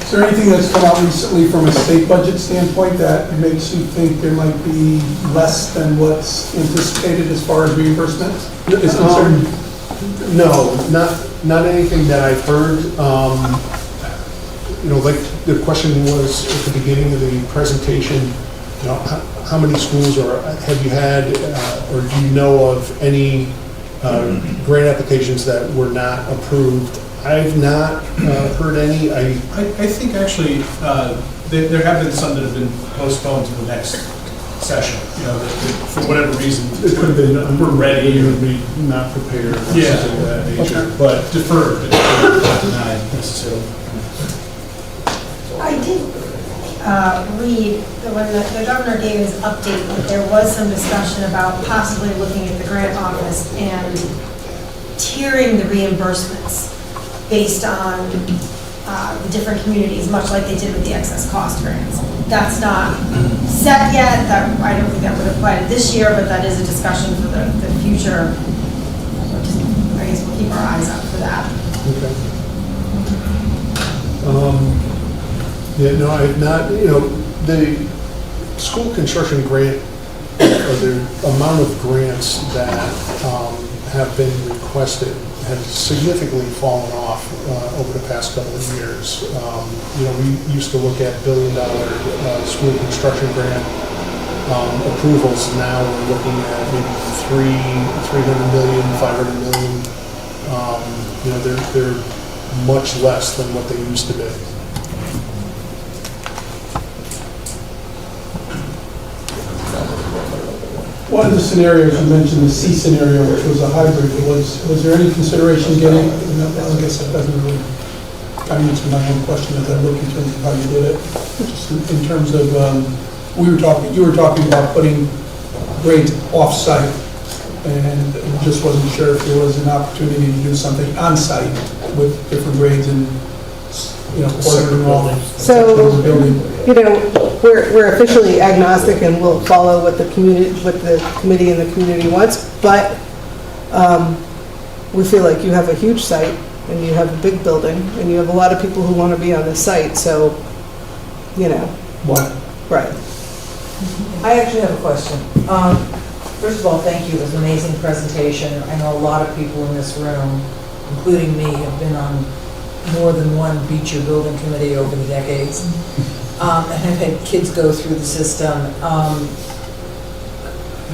Is there anything that's come out recently from a state budget standpoint that makes you think there might be less than what's anticipated as far as reimbursement is concerned? No, not anything that I've heard. Like the question was at the beginning of the presentation, how many schools, or have you had, or do you know of any grant applications that were not approved? I've not heard any. I think actually, there have been some that have been postponed to the next session, that for whatever reason. It could have been, we're ready. You would be not prepared, or Yeah. something of that nature. Okay. But deferred, not denied necessarily. I did read that when the governor gave his update, that there was some discussion about possibly looking at the grant office and tiering the reimbursements based on the different communities, much like they did with the excess cost grants. That's not set yet. I don't think that would apply to this year, but that is a discussion for the future. I guess we'll keep our eyes out for that. Okay. Yeah, no, I've not, the school construction grant, or the amount of grants that have been requested have significantly fallen off over the past couple of years. We used to look at billion-dollar school construction grant approvals. Now we're looking at maybe 300 million, 500 million. They're much less than what they used to be. One of the scenarios, you mentioned the C scenario, which was a hybrid. Was there any consideration getting, I guess that doesn't really answer my own question as I look in terms of how you did it. Just in terms of, you were talking about putting grades off-site, and just wasn't sure if there was an opportunity to do something on-site with different grades and, quartering all. So, we're officially agnostic and we'll follow what the committee and the community wants, but we feel like you have a huge site and you have a big building and you have a lot of people who want to be on the site, so, What? Right. I actually have a question. First of all, thank you. It was an amazing presentation. I know a lot of people in this room, including me, have been on more than one beach or building committee over the decades. And have had kids go through the system.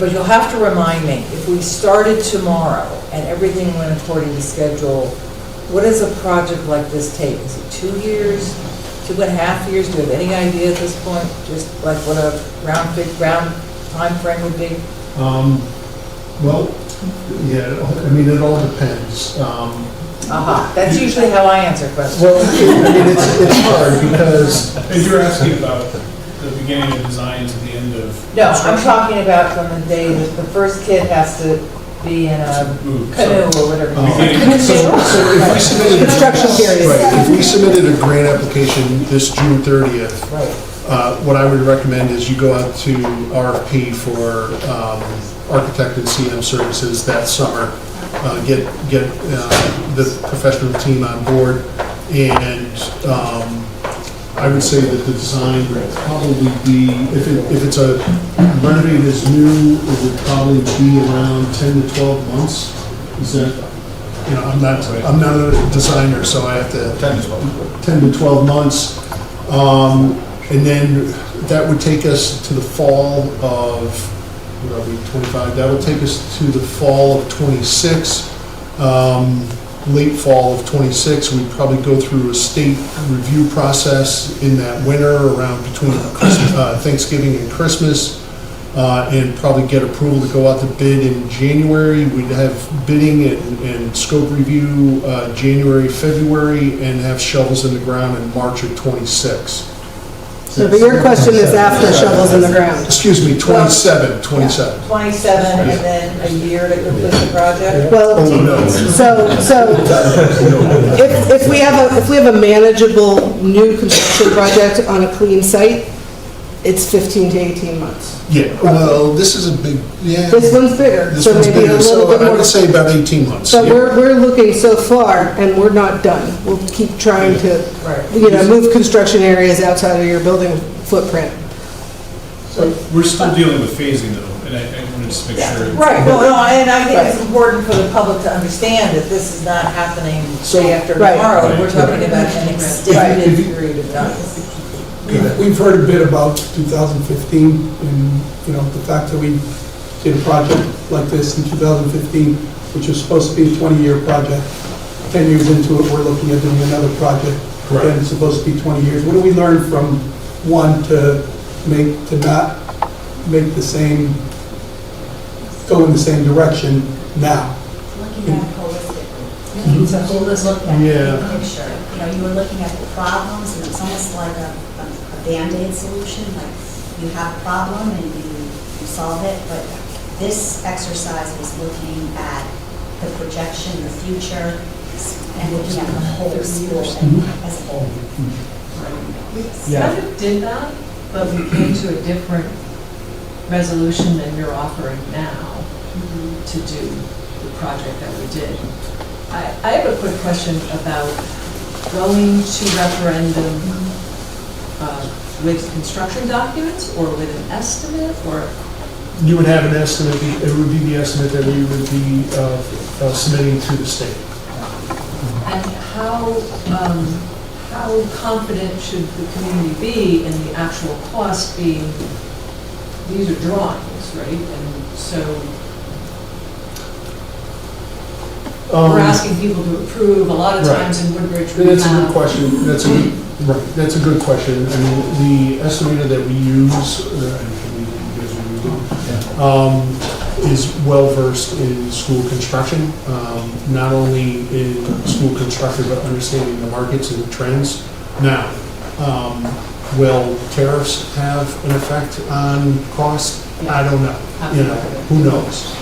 But you'll have to remind me, if we started tomorrow and everything went according to schedule, what does a project like this take? Is it 2 years, 2.5 years? Do you have any idea at this point? Just like what a round time frame would be? Well, yeah, it all depends. That's usually how I answer questions. Well, it's hard because... And you're asking about the beginning of design to the end of... No, I'm talking about from the day that the first kid has to be in a canoe or whatever. So if we submitted... Construction period. Right, if we submitted a grant application this June 30th, what I would recommend is you go out to RFP for architect and CM services that summer. Get the professional team on board, and I would say that the design would probably be, if it's a renovated as new, it would probably be around 10 to 12 months. Is that, I'm not a designer, so I have to 10 to 12 months, and then that would take us to the fall of. 25. That'll take us to the fall of 26, late fall of 26. We'd probably go through a state review process in that winter around between Thanksgiving and Christmas, and probably get approval to go out to bid in January. We'd have bidding and scope review January, February, and have shovels in the ground in March of 26. So, but your question is after shovels in the ground. Excuse me, 27. 27 and then a year to complete the project? Well, so if we have a manageable new construction project on a clean site, it's 15 to 18 months. Yeah, well, this is a big, This one's bigger. This one's maybe a bigger, little so bit I more. would say about 18 months. But yeah. we're looking so far, and we're not done. We'll keep trying to, move construction areas outside of your building footprint. So we're still dealing with phasing though, and I want to just make sure. Right, no, and I think it's important for the public to understand that this is not happening day after tomorrow. We're talking about an extended period of time. We've heard a bit about 2015 and, the fact that we did a project like this in 2015, which was supposed to be a 20-year project. 10 years into it, we're looking at doing another project. Correct. And it's supposed to be 20 years. What do we learn from one to not make the same, go in the same direction now? Looking at it holistically. It's a holistic Yeah. picture. You were looking at the problems, and it's almost like a Band-Aid solution, like you have a problem and you solve it, but this exercise was looking at the projection, the future, and looking at the whole school as a whole. We kind of did that, but we came to a different resolution than you're offering now to do the project that we did. I have a quick question about going to referendum with construction documents or with an estimate, or? You would have an estimate, it would be the estimate that we would be submitting to the state. And how confident should the community be in the actual cost being, these are drawings, right? And so we're asking people to approve, a lot of times in Woodbridge we have. That's a good question, that's a good question. I mean, the estimator that we use, is well-versed in school construction, not only in school construction, but understanding the markets and the trends. Now, will tariffs have an effect on cost? I don't know, who knows?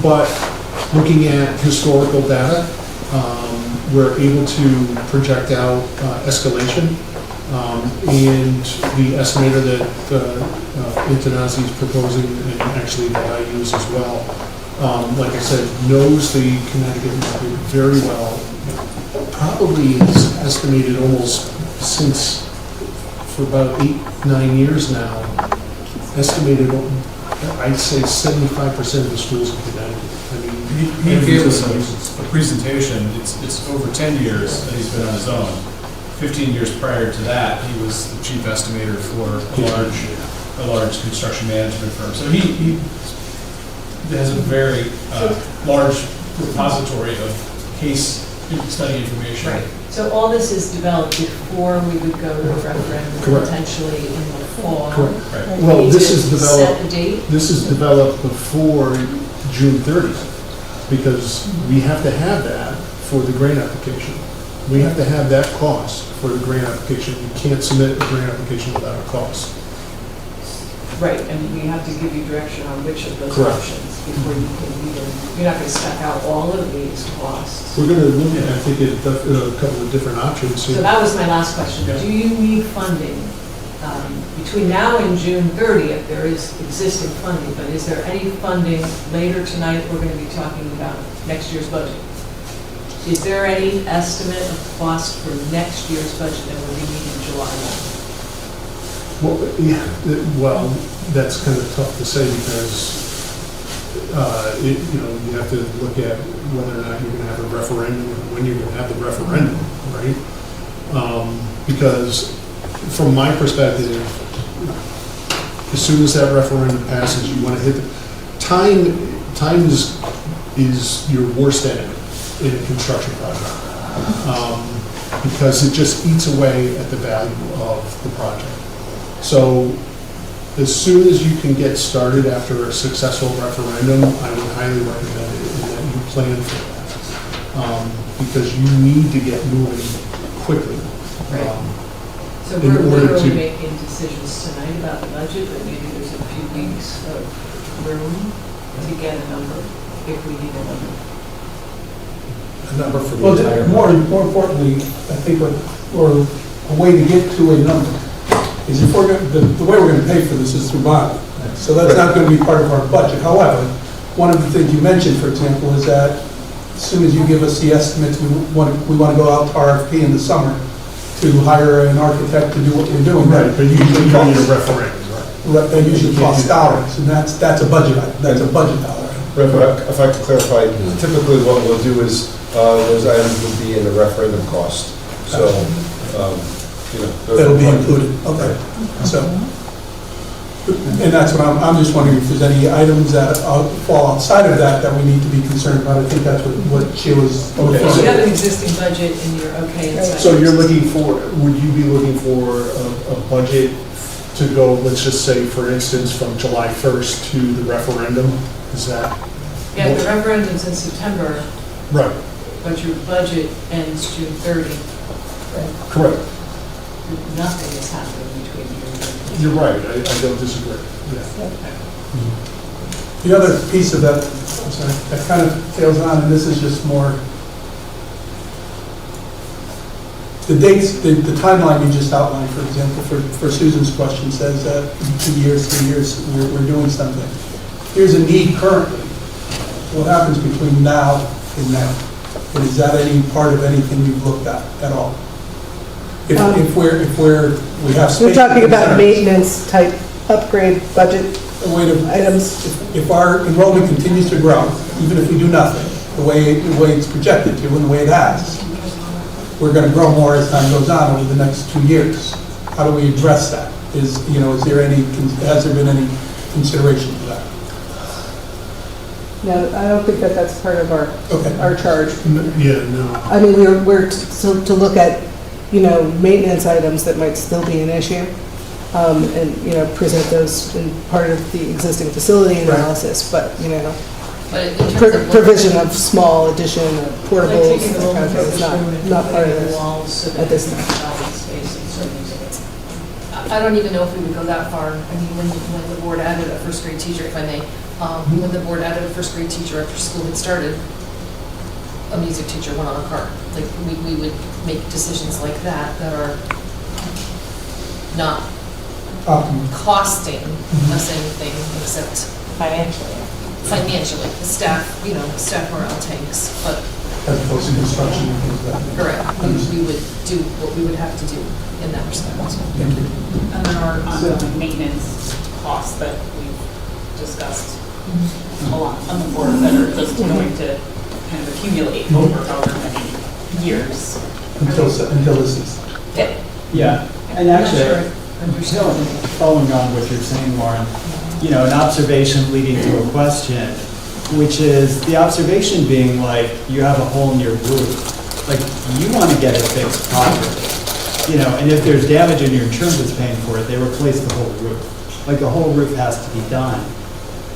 But looking at historical data, we're able to project out escalation, and the estimator that Internazi is proposing, and actually that I use as well, like I said, knows the Connecticut market very well. Probably is estimated almost since, for about 8-9 years now, estimated, I'd say 75% of the schools in Connecticut. I mean, he gave us a presentation, it's over 10 years that he's been on his own. 15 years prior to that, he was the chief estimator for a large construction management firm. So he has a very large repository of case study information. Right. So all this is developed before we would go to a referendum, Correct. potentially in the fall. Correct. Right. Well, We this need is to developed. Set a date. This is developed before June 30th, because we have to have that for the grant application. We have to have that cost for the grant application. You can't submit a grant application without a cost. Right, and we have to give you direction on which of those Correct. options before you can even, you're not going to spec out all of these costs. We're going to look at, I think, a couple of different options. So that was my last question. Do you need funding? Between now and June 30th, there is existing funding, but is there any funding later tonight? We're going to be talking about next year's budget. Is there any estimate of cost for next year's budget that will be meeting July 1? Well, yeah, well, that's kind of tough to say because, you have to look at whether or not you're going to have a referendum and when you're going to have the referendum, right? Because from my perspective, as soon as that referendum passes, you want to hit the, time is your worst enemy in a construction project. Because it just eats away at the value of the project. So as soon as you can get started after a successful referendum, I would highly recommend it and that you plan for that. Because you need to get moving quickly. So in we're order literally to- making decisions tonight about the budget, but maybe there's a few weeks of room to get a number, if we need a number. A number for the Well, entire. more importantly, I think or a way to get to a number is if we're going, the way we're going to pay for this is through bonding. So that's not going to be part of our budget. However, one of the things you mentioned, for example, is that as soon as you give us the estimates, we want to go out to RFP in the summer to hire an architect to do what we're doing. Right, but usually you need a referendum, right? That usually costs dollars, and that's a budget item. That's a budget dollar. Right, but if I could clarify, typically what we'll do is, those items would be in the referendum cost. So, you know. That'll be included, okay. So, and that's what I'm just wondering if there's any items that fall outside of that that we need to be concerned about. I think that's what she was. You have an existing budget and you're okay inside. So you're looking for, would you be looking for a budget to go, let's just say, for instance, from July 1st to the referendum? Is that? Yeah, the referendum's in September, Right, but your budget ends June 30. correct. Nothing is happening between June 30. You're right, I don't disagree. Yeah. The other piece of that, I'm sorry, that kind of tails on, and this is just more, the dates, the timeline you just outlined, for example, for Susan's question, says that in 2 years, 3 years, we're doing something. Here's a need currently. What happens between now and now? And is that any part of anything you've looked at all? If we have space. We're talking about concerns. maintenance type upgrade budget items. If our enrollment continues to grow, even if we do nothing, the way it's projected to and the way it has, we're going to grow more as time goes on over the next 2 years. How do we address that? Has there been any consideration for that? No, I don't think that's part of our charge. Yeah, no. I mean, we're to look at, maintenance items that might still be an issue, and, present those in part of the existing facility analysis, but, But in terms of provision of small addition of like portables, taking the that whole kind of thing is not part of this walls so that at this it's time. not space and certain. I don't even know if we would go that far. I mean, when the board added a first grade teacher, if I may, when the board added a first grade teacher after school had started, a music teacher went on a cart. Like, we would make decisions like that are not costing us anything except financially. The staff morale tanks, but. As opposed to construction and things like that. Correct. We would do what we would have to do in that respect. Thank you. And there are ongoing maintenance costs that we've discussed a lot on the board that are just going to kind of accumulate over however many years. Until this is. Yeah, and actually, following on what you're saying, Lauren, an observation leading to a question, which is the observation being like, you have a hole in your roof, like you want to get it fixed properly, and if there's damage and your insurance is paying for it, they replace the whole roof. Like the whole roof has to be done.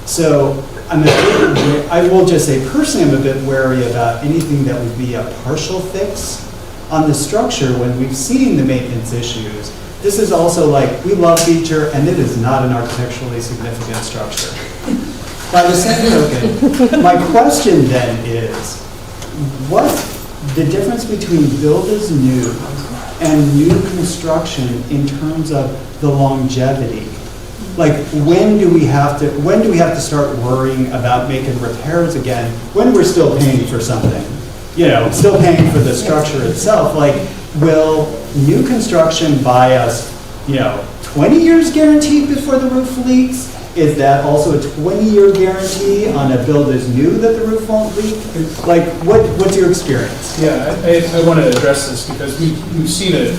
So I will just say personally, I'm a bit wary about anything that would be a partial fix on the structure when we've seen the maintenance issues. This is also like, we love feature, and it is not an architecturally significant structure. By the same token, my question then is, what's the difference between build as new and new construction in terms of the longevity? Like, when do we have to start worrying about making repairs again when we're still paying for something? Still paying for the structure itself. Like, will new construction buy us, 20 years guaranteed before the roof leaks? Is that also a 20-year guarantee on a build as new that the roof won't leak? Like, what's your experience? Yeah, I want to address this because we've seen it,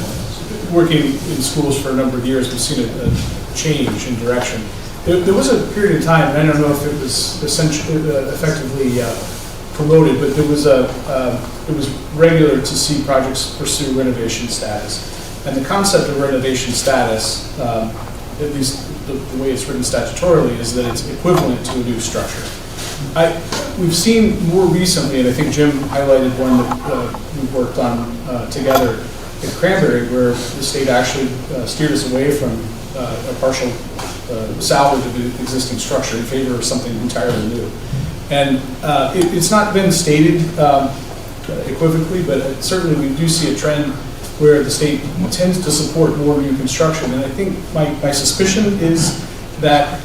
working in schools for a number of years, we've seen a change in direction. There was a period of time, and I don't know if it was effectively promoted, but it was regular to see projects pursue renovation status. And the concept of renovation status, at least the way it's written statutorily, is that it's equivalent to a new structure. We've seen more recently, and I think Jim highlighted one that we've worked on together at Cranberry, where the state actually steered us away from a partial salvage of the existing structure in favor of something entirely new. And it's not been stated equivocally, but certainly we do see a trend where the state tends to support more new construction. And I think my suspicion is that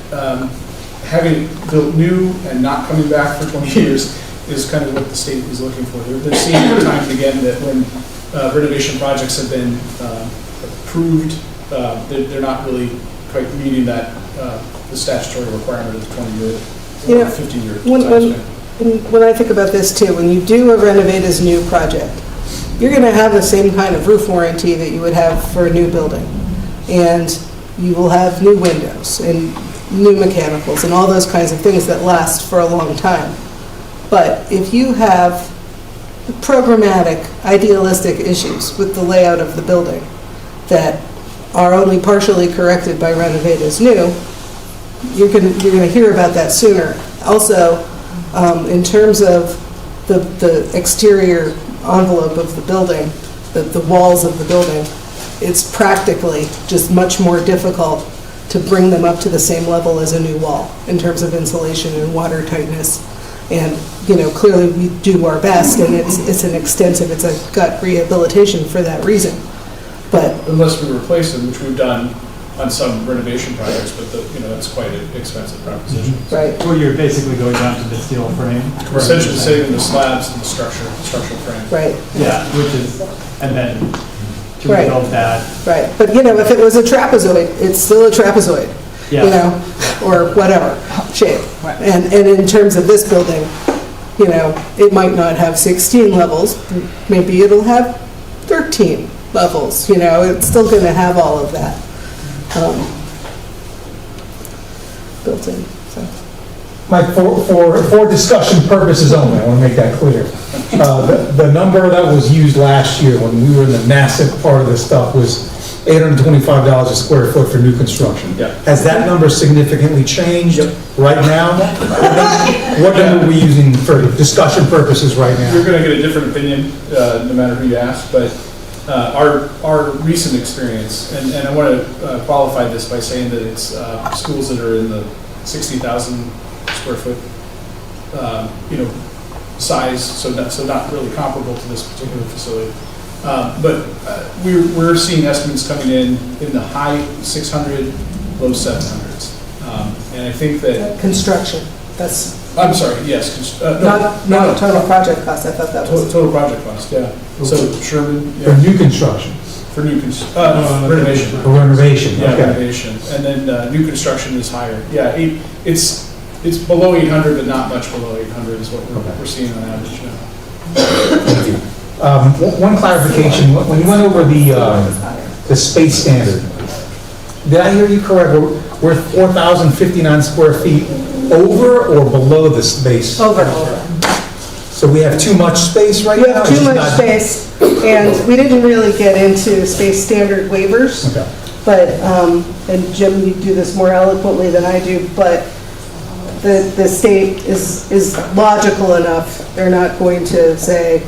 having built new and not coming back for 20 years is kind of what the state is looking for. They're seeing time and again that when renovation projects have been approved, they're not really quite meeting that the statutory requirement of the 20-year or 15-year time span. When I think about this too, when you do a renovate as new project, you're going to have the same kind of roof warranty that you would have for a new building. And you will have new windows and new mechanicals and all those kinds of things that last for a long time. But if you have programmatic, idealistic issues with the layout of the building that are only partially corrected by renovate as new, you're going to hear about that sooner. Also, in terms of the exterior envelope of the building, the walls of the building, it's practically just much more difficult to bring them up to the same level as a new wall in terms of insulation and water tightness. And, clearly we do our best, and it's an extensive, it's a gut rehabilitation for that reason. But unless we replace them, which we've done on some renovation projects, but that's quite an expensive proposition. Right. Well, you're basically going down to the steel frame. We're essentially saving the slabs and the structural frame. Right. Yeah, which is, and then to Right. rebuild that. Right, but if it was a trapezoid, it's still a trapezoid, Yeah. or whatever shape. And in terms of this building, it might not have 16 levels, maybe it'll have 13 levels, it's still going to have all of that built in, so. Mike, for discussion purposes only, I want to make that clear. The number that was used last year when we were in the massive part of this stuff was $825 a square foot for new construction. Yeah. Has that number significantly changed right now? What number are we using for discussion purposes right now? You're going to get a different opinion no matter who you ask, but our recent experience, and I want to qualify this by saying that it's schools that are in the 60,000 square foot, size, so not really comparable to this particular facility. But we're seeing estimates coming in the high 600, low 700s. And I think that... Construction, that's... I'm sorry, yes. Not total project cost, I thought that was... Total project cost, yeah. So Sherman... For new construction? For new renovation. For renovation, Yeah, okay. renovation. And then new construction is higher. Yeah, it's below 800, but not much below 800 is what we're seeing on average now. Thank you. One clarification, when you went over the space standard, did I hear you correct? We're 4,059 square feet over or below the space? Over. So we have too much space right now? We have too much space, and we didn't really get into space standard waivers. Okay. But, and Jim, you do this more eloquently than I do, but the state is logical enough. They're not going to say,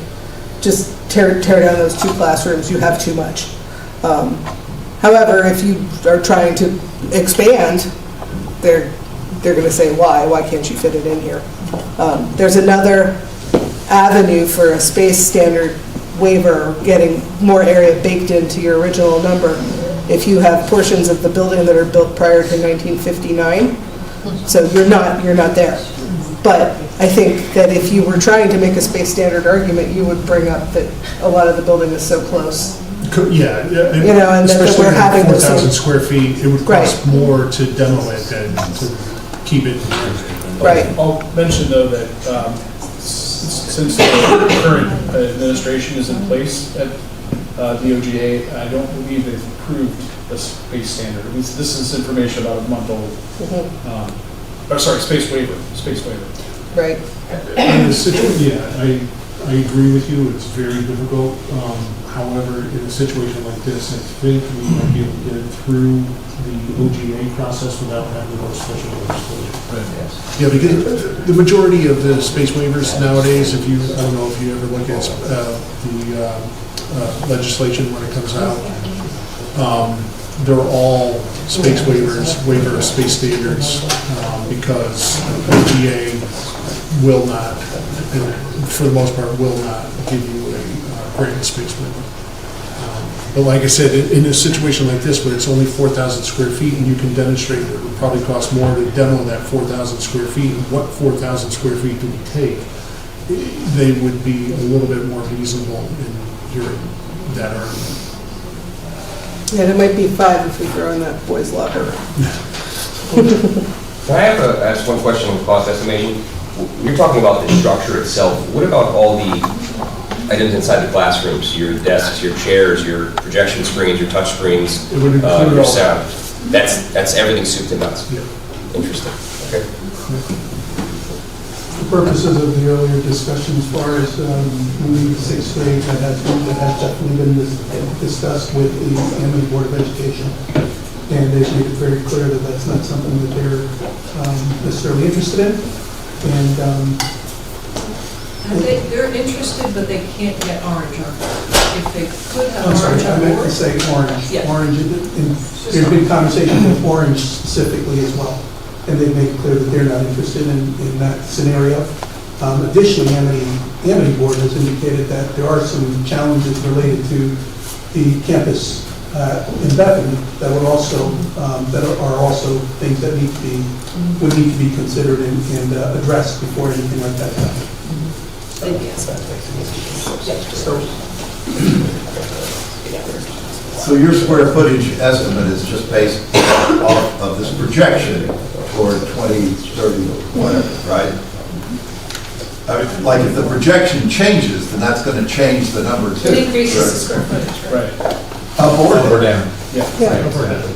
just tear down those 2 classrooms, you have too much. However, if you are trying to expand, they're going to say, why can't you fit it in here? There's another avenue for a space standard waiver, getting more area baked into your original number. If you have portions of the building that are built prior to 1959, so you're not there. But I think that if you were trying to make a space standard argument, you would bring up that a lot of the building is so close. Yeah. And that we're having those 4,000 square feet, it would cost more to demo it than to keep it. Right. I'll mention though that since the current administration is in place at the OGA, I don't believe they've approved the space standard. This is information about a month old. Space waiver. Right. I agree with you, it's very difficult. However, in a situation like this, I think we might be able to get it through the OGA process without having to go to special legislation. Yeah, because the majority of the space waivers nowadays, I don't know if you ever look at the legislation when it comes out, they're all space waivers, waiver of space standards, because OGA will not, and for the most part, will not give you a grant space waiver. But like I said, in a situation like this where it's only 4,000 square feet and you can demonstrate that it would probably cost more to demo that 4,000 square feet, and what 4,000 square feet do we take, they would be a little bit more reasonable in hearing that argument. Yeah, it might be 5 if we throw in that boys' locker. Can I ask one question on cost estimation? You're talking about the structure itself. What about all the items inside the classrooms, your desks, your chairs, your projection screens, your touch screens, It would include your all sound. That's everything soup to nuts. Yeah. Interesting. Okay. For purposes of the earlier discussion, as far as moving to sixth grade, that has definitely been discussed with the Amity Board of Education. And they've made it very clear that that's not something that they're necessarily interested in. And They're interested, but they can't get orange on board. If they could have I'm sorry, orange I on meant board. to say orange. Yeah. Orange, there's been conversation with orange specifically as well. And they've made it clear that they're not interested in that scenario. Additionally, Amity Board has indicated that there are some challenges related to the campus in Bethany that would also, that are also things that would need to be considered and addressed before anything like that happens. So your square footage estimate is just based off of this projection for 2030, whatever, right? I mean, like if the projection changes, then that's going to change the number too. It increases the square footage, right? Up or down. Yeah.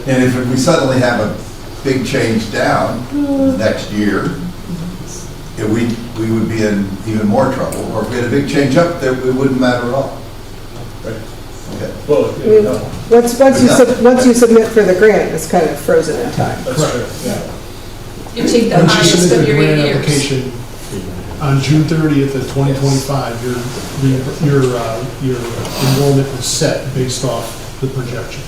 And if we suddenly have a big change down next year, we would be in even more trouble. Or if we had a big change up, it wouldn't matter at all. Right. Okay. Well, I mean, once you submit for the grant, it's kind of frozen in time. that's true, yeah. You take the Once you highest submit of the your grant 8 years. application, on June 30th of 2025, your enrollment is set based off the projection.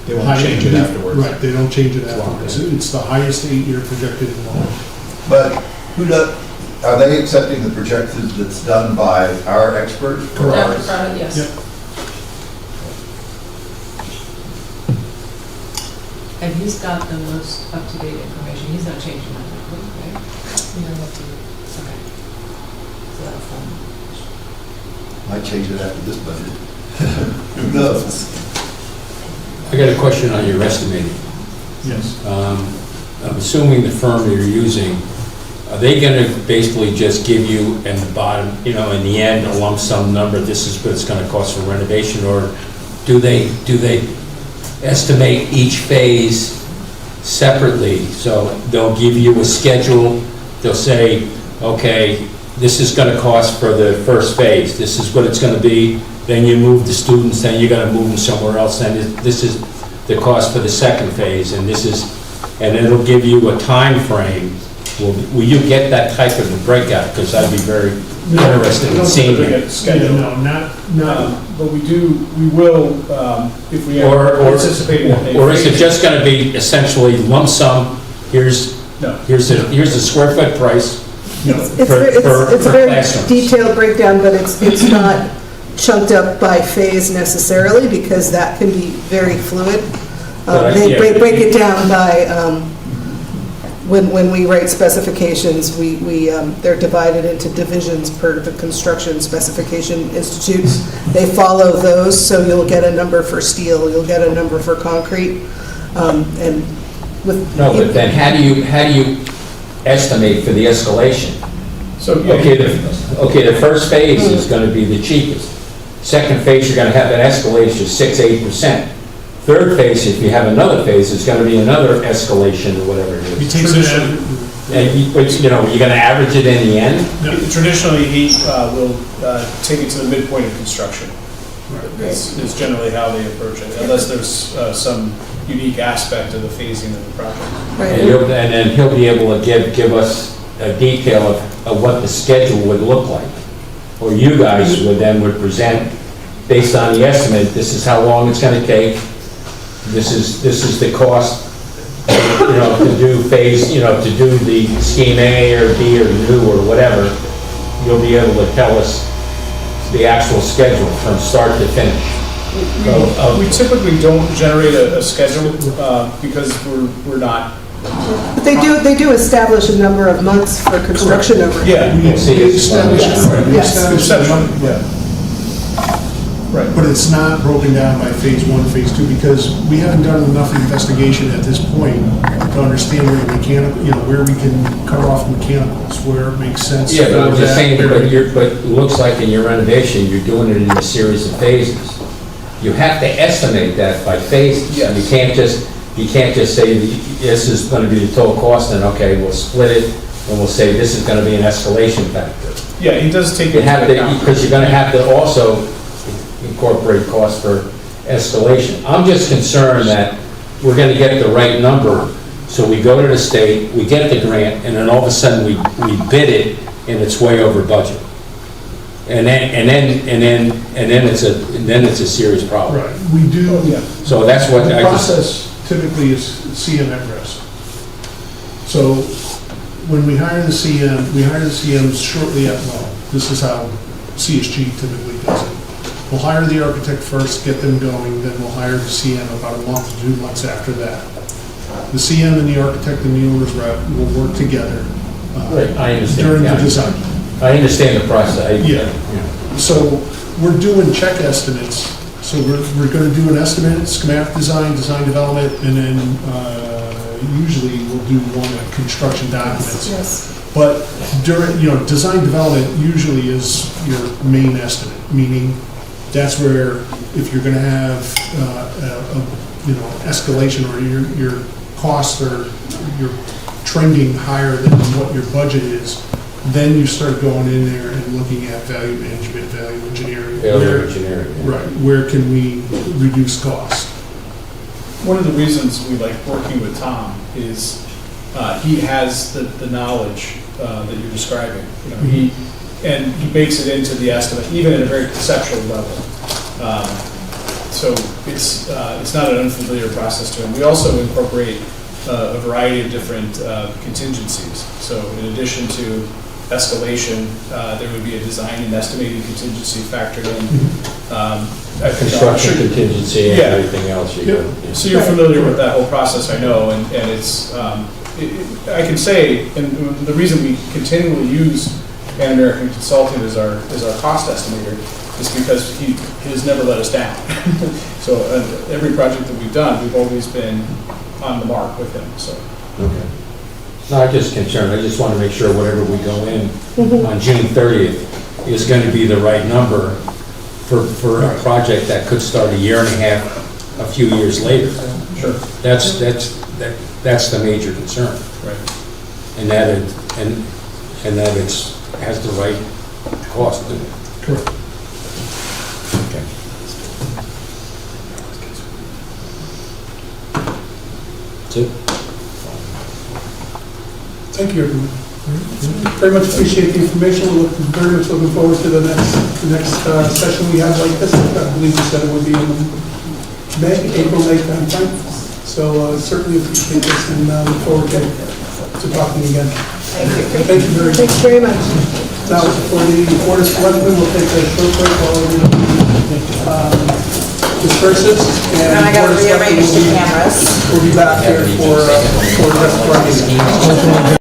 They won't change it afterwards. Right, they don't change it afterwards. It's the highest 8-year projected enrollment. But are they accepting the projections that's done by our experts? Or ours? Yes. Yep. And he's got the most up-to-date information. He's not changing that, right? Okay. So that's Might change it after this budget. Who knows? I got a question on your estimating. Yes. I'm assuming the firm you're using, are they going to basically just give you in the bottom, in the end, a lump sum number, this is what it's going to cost for renovation, or do they estimate each phase separately? So they'll give you a schedule, they'll say, okay, this is going to cost for the first phase, this is what it's going to be, then you move the students, then you're going to move them somewhere else, then this is the cost for the second phase, and it'll give you a time frame. Will you get that type of a breakout? Because I'd be very interested in seeing it. Schedule. No, not. But we will, if we are anticipating. Or is it just going to be essentially lump sum, here's the square foot price It's for a very classrooms? detailed breakdown, but it's not chunked up by phase necessarily, because that can be very fluid. They break it down by, when we write specifications, they're divided into divisions per the Construction Specification Institute. They follow those, so you'll get a number for steel, you'll get a number for concrete, and with... No, but then how do you estimate for the escalation? So, Okay, the first phase is going to be the cheapest. Second phase, you're going to have an escalation of 6-8%. Third phase, if you have another phase, it's going to be another escalation or whatever it is. You're going to average it in the end? Traditionally, he will take it to the midpoint of construction. Is generally how they approach it, unless there's some unique aspect of the phasing of the project. And then he'll be able to give us a detail of what the schedule would look like. Or you guys would present, based on the estimate, this is how long it's going to take, this is the cost, to do phase, to do the scheme A or B or new or whatever. You'll be able to tell us the actual schedule from start to finish. We typically don't generate a schedule because we're not. But they do establish a number of months for construction over. Yeah. We establish a number. Yeah. Right. But it's not broken down by phase one, phase two, because we haven't done enough investigation at this point to understand where where we can cut off mechanicals, where it makes sense. Yeah, but I'm for just that saying, area. but it looks like in your renovation, you're doing it in a series of phases. You have to estimate that by phases. Yes. You can't just say, this is gonna be the total cost, and okay, we'll split it, and we'll say, this is gonna be an escalation factor. Yeah, he does take You into have to, account. because you're gonna have to also incorporate costs for escalation. I'm just concerned that we're gonna get the right number, so we go to the state, we get the grant, and then all of a sudden we bid it, and it's way over budget. And then it's a serious problem. Right, we do. So that's what The I just, process typically is CM at risk. So when we hire the CM, we hire the CM shortly at, well, this is how CSG typically does it. We'll hire the architect first, get them going, then we'll hire the CM about a month to 2 months after that. The CM and the architect and the owner's rep will work together Right, I understand. during the Yeah. design. I understand the process. Yeah. So we're doing check estimates. So we're going to do an estimate, schematic design, design development, and then usually we'll do one at construction documents. Yes. But during, design development usually is your main estimate, meaning that's where if you're going to have, escalation or your costs are, you're trending higher than what your budget is, then you start going in there and looking at value management, value engineering. Value engineering, yeah. Right, where can we reduce cost? One of the reasons we like working with Tom is he has the knowledge that you're describing. He bakes it into the estimate, even at a very conceptual level. So it's not an unfamiliar process to him. We also incorporate a variety of different contingencies. So in addition to escalation, there would be a design and estimating contingency factored in. Construction contingency and Yeah. everything else you do. Yeah. So you're familiar with that whole process, I know, and it's, I can say, and the reason we continually use Pan American Consulting as our cost estimator is because he has never let us down. So every project that we've done, we've always been on the mark with him, so. Okay. No, I'm just concerned, I just want to make sure whatever we go in on June 30th is going to be the right number for a project that could start a year and a half, a few years later. Sure. That's the major concern. Right. And that has the right cost. Correct. Okay. That's it? Thank you, everyone. Very much appreciate the information. We're very much looking forward to the next session we have like this. I believe you said it would be in April, May timeframe. So certainly appreciate this and look forward to talking again. Thank you very much. Thanks very much. Now, for the Board of Selectmen, we'll take a short break while we disperse this. And And I gotta Board of Selectmen rearrange the will be- cameras. We'll be back here for the rest of our meeting.